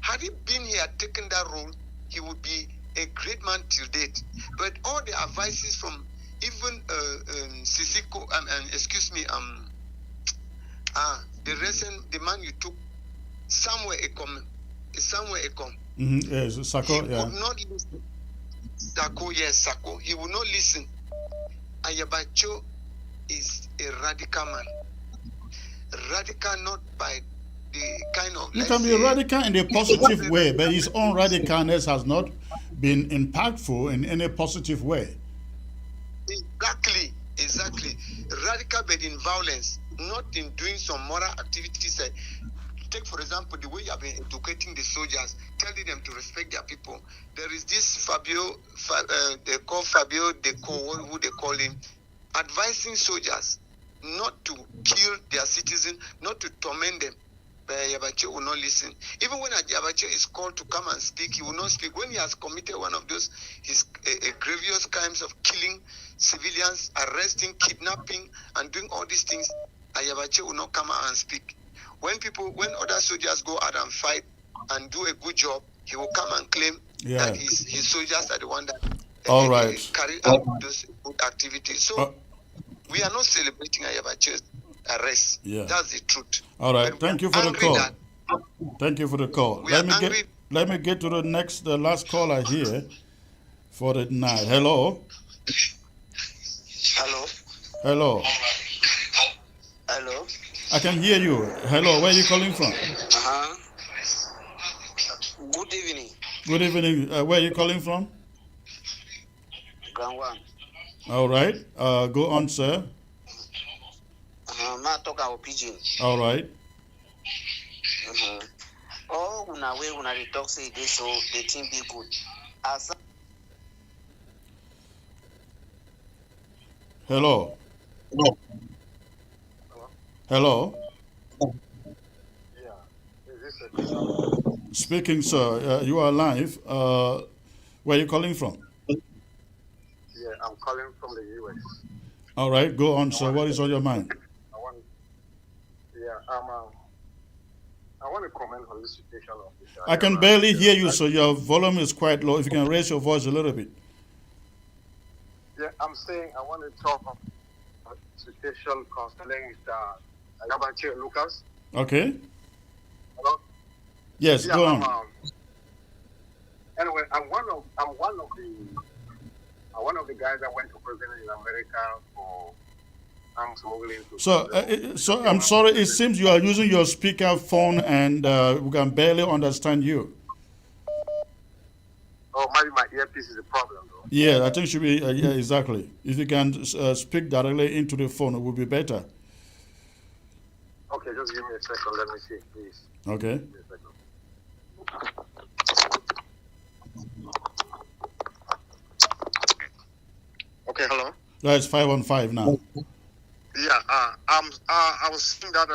Had he been here, taken that role, he would be a great man till date. But all the advices from even Sisiko, the man you took, Samuel Ekom. Yes, Sako, he would not listen. Sako. He would not listen. Ayabache is a radical man. Radical not by the kind of... You can be radical in a positive way, but his own radicalness has not been impactful in any positive way. Exactly. Radical but in violence, not in doing some moral activities. Take, for example, the way you have been educating the soldiers, telling them to respect their people. There is this they call Fabio Deco, who they call him, advising soldiers not to kill their citizens, not to torment them. But Ayabache will not listen. Even when Ayabache is called to come and speak, he will not speak. When he has committed one of those grievous crimes of killing civilians, arresting, kidnapping, and doing all these things, Ayabache will not come out and speak. When other soldiers go out and fight and do a good job, he will come and claim that his soldiers are the one that carry out those good activities. So we are not celebrating Ayabache's arrest. Yeah. That's the truth. All right. Thank you for the call. Thank you for the call. Let me get to the last caller here for the night. Hello. Hello. I can hear you. Hello. Where are you calling from? Good evening. Good evening. Where are you calling from? Ground one. All right. Go on, sir. Ma talk our pigeon. All right. Oh, when I talk say this, so the team be good. Hello. Hello. Yeah. Is this a question? Speaking, sir. You are live. Where are you calling from? Yeah, I'm calling from the US. All right, go on, sir. What is on your mind? I want, yeah, I want to comment on the situation of Mr. I can Ayaba. barely hear you, so your volume is quite low. If you can raise your voice a little bit. Yeah, I'm saying I want to talk about the situation concerning Mr. Ayaba Lucas. Okay. Hello? Yes, Yeah, go on. Anyway, I'm one of the guys that went to prison in America for arms smuggling. So I'm sorry. It seems you are using your speaker phone, and we can barely understand you. Oh, maybe my earpiece is a problem, though. Yeah, I think it should be. Yeah, exactly. If you can speak directly into the phone, it would be better. Okay, just give me a second. Let me see, please. Okay. Give me a second. Okay, hello. That's 5-on-5 now. Yeah, I was saying that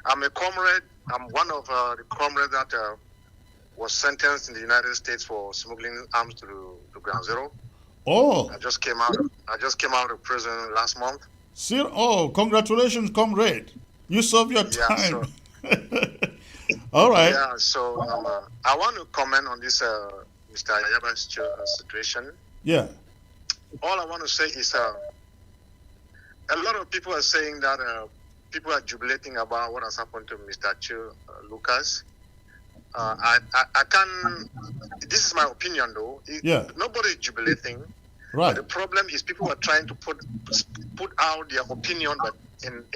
I'm a comrade. I'm one of the comrades that was sentenced in the United States for smuggling arms to Ground Zero. Oh. I just came out of prison last month. Oh, congratulations, comrade! You served your time. So, all right. Yeah, so I want to comment on this Mr. Ayaba's situation. Yeah. All I want to say is a lot of people are saying that people are jubilating about what has happened to Mr. Lucas. I can. This is my opinion, though. Nobody is jubilating. Right. But the problem is people are trying to put out their opinion, but in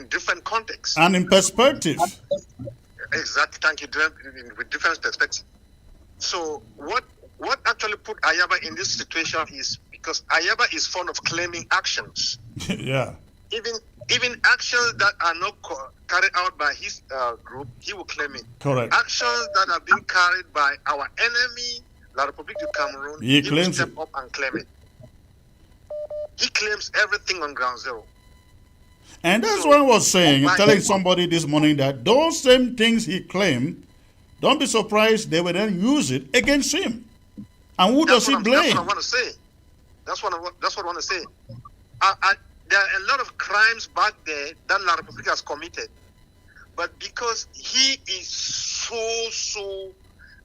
different contexts and in perspective. Exactly. Thank you. With different perspectives. So what actually put Ayaba in this situation is because Ayaba is fond of claiming actions. Yeah. Even actions that are not carried out by his group, he will claim it. Correct. Actions that are being carried by our enemy, La République du Cameroon, he will step up and claim it. He claims everything on Ground Zero. And that's what I was saying, telling somebody this morning that those same things he claimed, don't be surprised they will then use it against him. And who does he blame? That's what I want to say. That's what I want to say. There are a lot of crimes back there that La République has committed. But because he is so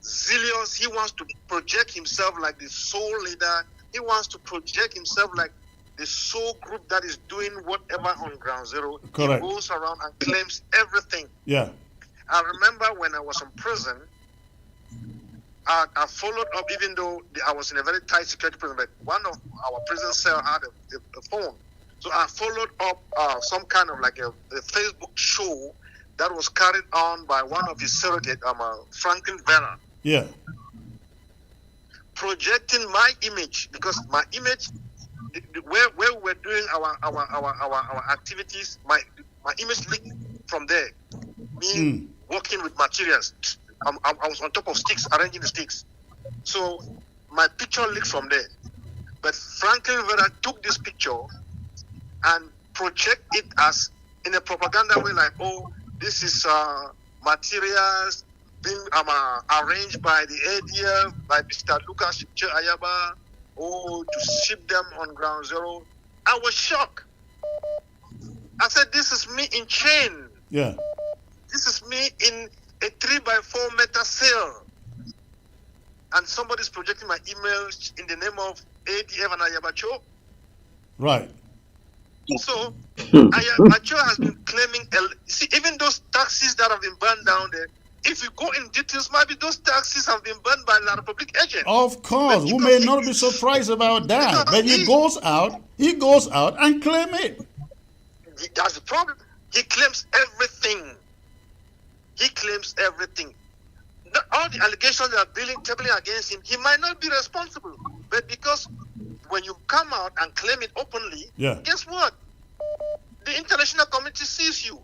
zealous, he wants to project himself like the sole leader. He wants to project himself like the sole group that is doing whatever on Ground Zero. Correct. He goes around and claims everything. Yeah. I remember when I was in prison, I followed up, even though I was in a very tight security prison, but one of our prison cell had a phone. So I followed up some kind of like a Facebook show that was carried on by one of his surrogate, Franklin Vera. Yeah. Projecting my image, because my image, where we were doing our activities, my image leaked from there. Me working with materials. I was on top of sticks, arranging the sticks. So my picture leaked from there. But Franklin Vera took this picture and project it as in a propaganda way, like, oh, this is materials being arranged by the ADF, by Mr. Lucas Ayaba, to ship them on Ground Zero. I was shocked. I said, this is me in chain. Yeah. This is me in a 3x4 meter cell. And somebody's projecting my emails in the name of ADF and Ayaba. Right. So, Ayaba has been claiming, see, even those taxis that have been burned down there, if you go in details, maybe those taxis have been burned by La République agents. Of course, we may not be surprised about that, but he goes out and claim it. That's the problem. He claims everything. He claims everything. All the allegations that are tabling against him, he might not be responsible. But because when you come out and claim it openly, guess what? The international community sees you.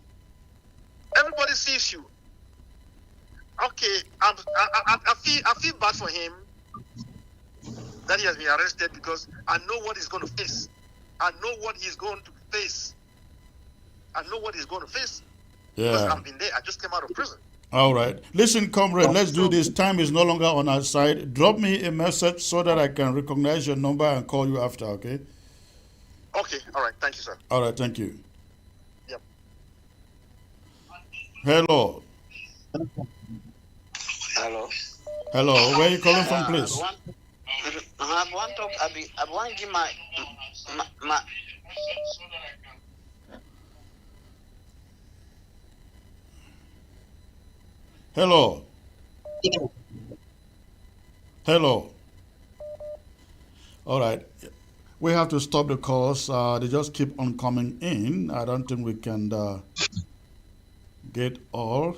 Everybody sees you. Okay, I feel bad for him that he has been arrested because I know what he's going to face. I know what he's going to face. I know what he's going to face because Yeah. I've been there. I just came out of prison. All right. Listen, comrade, let's do this. Time is no longer on our side. Drop me a message so that I can recognize your number and call you after, okay? Okay, all right. Thank you, sir. All right, thank you. Yep. Hello. Hello. Hello. Where are you calling from, please? I want to give my Hello. Hello. All right. We have to stop the calls. They just keep on coming in. I don't think we can get all.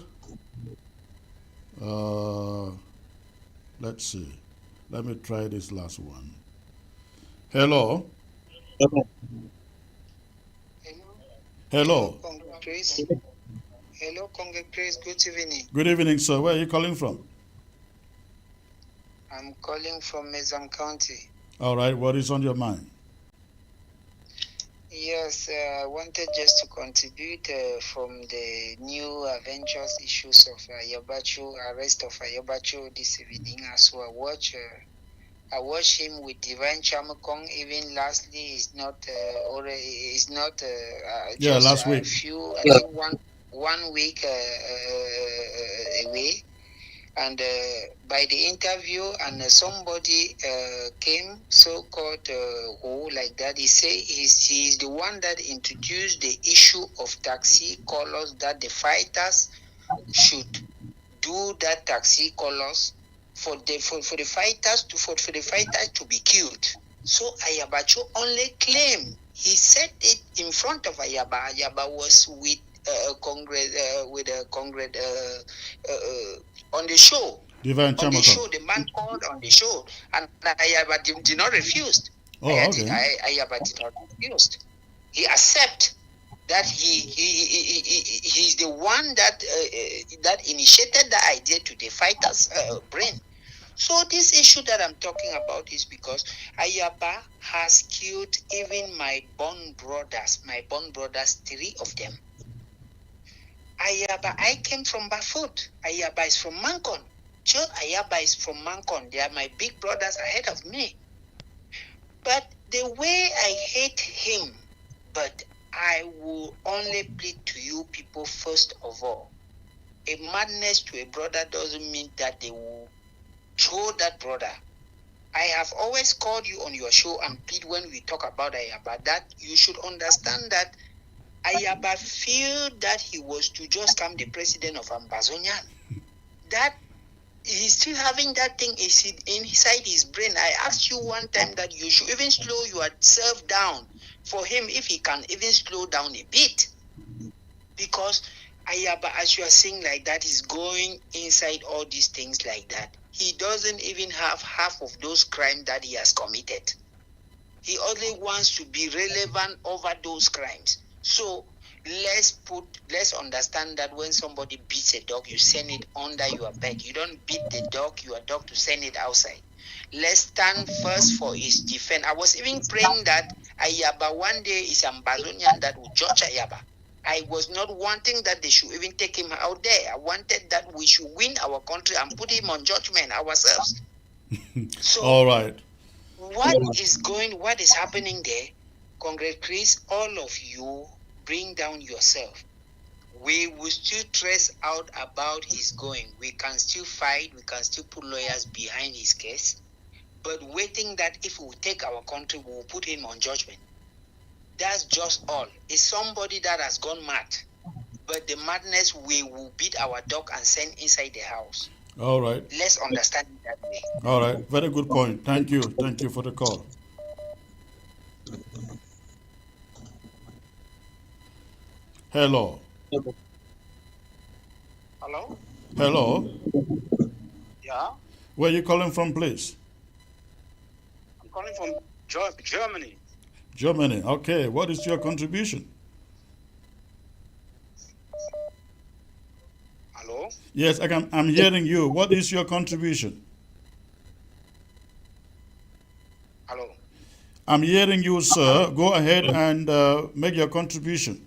Let's see. Let me try this last one. Hello. Hello. Grace. Hello, Congress Grace. Good evening. Good evening, sir. Where are you calling from? I'm calling from Mezam County. All right. What is on your mind? Yes, I wanted just to contribute from the new adventures issues of Ayabacho, arrest of Ayabacho this evening. As well, I watch him with Divine Chamakong. Even lastly, is not already is not Yeah, just last a week. few. I think 1 week away. And by the interview, and somebody came, so-called who like that. He say he's the one that introduced the issue of taxi colors, that the fighters should do that taxi colors for the fighters to be killed. So Ayabacho only claim he said it in front of Ayaba. Ayaba was with Congress on the show. Divine On the Chamakon. show, the man called on the show, and Ayaba did not refuse. Oh, okay. Ayaba did not refuse. He accept that he's the one that that initiated the idea to the fighters' brain. So this issue that I'm talking about is because Ayaba has killed even my born brothers, 3 of them. Ayaba, I came from Bafut. Ayaba is from Mancon. Sure, Ayaba is from Mancon. They are my big brothers ahead of me. But the way I hate him, but I will only plead to you people first of all. A madness to a brother doesn't mean that they will throw that brother. I have always called you on your show and plead when we talk about Ayaba that you should understand that Ayaba feel that he was to just come the president of Ambazonian. That he's still having that thing inside his brain. I asked you one time that you should even slow yourself down for him if he can even slow down a bit. Because Ayaba, as you are saying like that, is going inside all these things like that. He doesn't even have half of those crimes that he has committed. He only wants to be relevant over those crimes. So let's understand that when somebody beats a dog, you send it under your bed. You don't beat your dog to send it outside. Let's stand first for his defense. I was even praying that Ayaba one day is Ambazonian that will judge Ayaba. I was not wanting that they should even take him out there. I wanted that we should win our country and put him on judgment ourselves. So, all right. What is happening there? Congress Chris, all of you bring down yourself. We will still trace out about his going. We can still fight. We can still put lawyers behind his case. But waiting that if we will take our country, we will put him on judgment. That's just all. It's somebody that has gone mad. But the madness, we will beat our dog and send inside the house. All right. Let's understand it that way. All right. Very good point. Thank you. Thank you for the call. Hello. Hello? Hello. Yeah? Where are you calling from, please? I'm calling from Germany. Germany. Okay. What is your contribution? Hello? Yes, I'm hearing you. What is your contribution? Hello? I'm hearing you, sir. Go ahead and make your contribution.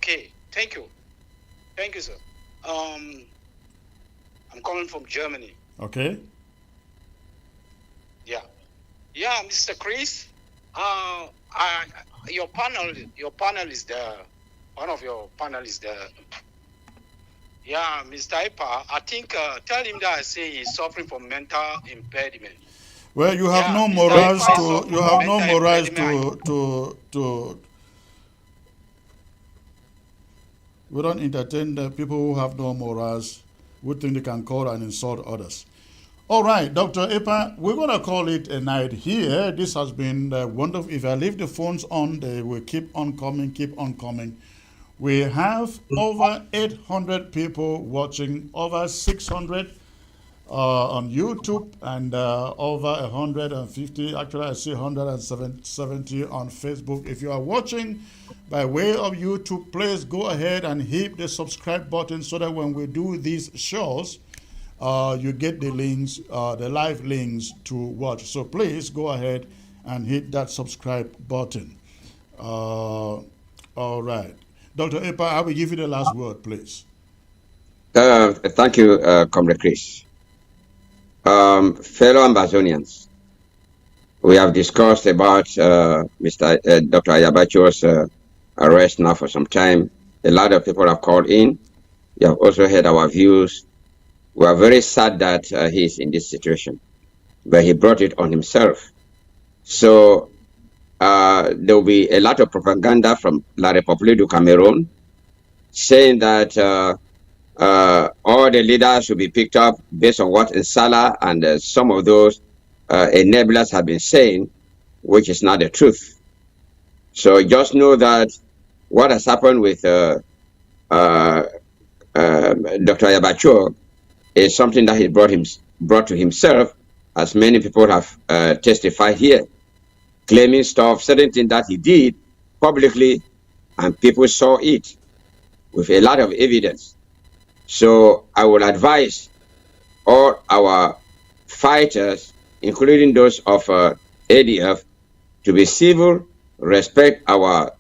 Okay, thank you. Thank you, sir. I'm calling from Germany. Okay. Yeah. Yeah, Mr. Chris. Your panel is there. One of your panelists there. Yeah, Mr. Ipa, I think tell him that I say he's suffering from mental impediment. Well, you have no Mr. morals Ipa is to suffering you from have no mental morals impediment. to we don't entertain the people who have no morals, who think they can call and insult others. All right, Dr. Epa, we're going to call it a night here. This has been wonderful. If I leave the phones on, they will keep on coming, keep on coming. We have over 800 people watching, over 600 on YouTube, and over 150. Actually, I see 170 on Facebook. If you are watching by way of YouTube, please go ahead and hit the subscribe button so that when we do these shows, you get the links, the live links to watch. So please go ahead and hit that subscribe button. All right. Dr. Epa, I will give you the last word, please. Thank you, Comrade Chris. Fellow Amazonians, we have discussed about Dr. Ayabacho's arrest now for some time. A lot of people have called in. You have also heard our views. We are very sad that he's in this situation, but he brought it on himself. So there will be a lot of propaganda from La République du Cameroon saying that all the leaders should be picked up based on what Nsala and some of those enablers have been saying, which is not the truth. So just know that what has happened with Dr. Ayabacho is something that he brought to himself, as many people have testified here, claiming certain things that he did publicly, and people saw it with a lot of evidence. So I would advise all our fighters, including those of ADF, to be civil, respect our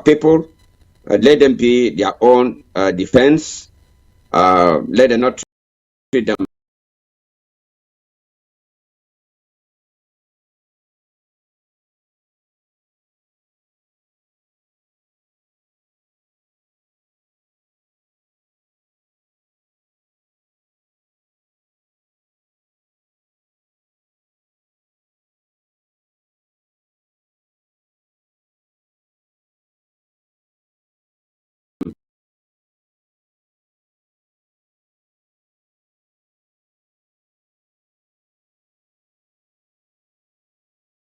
people, let them be their own defense, let them not treat them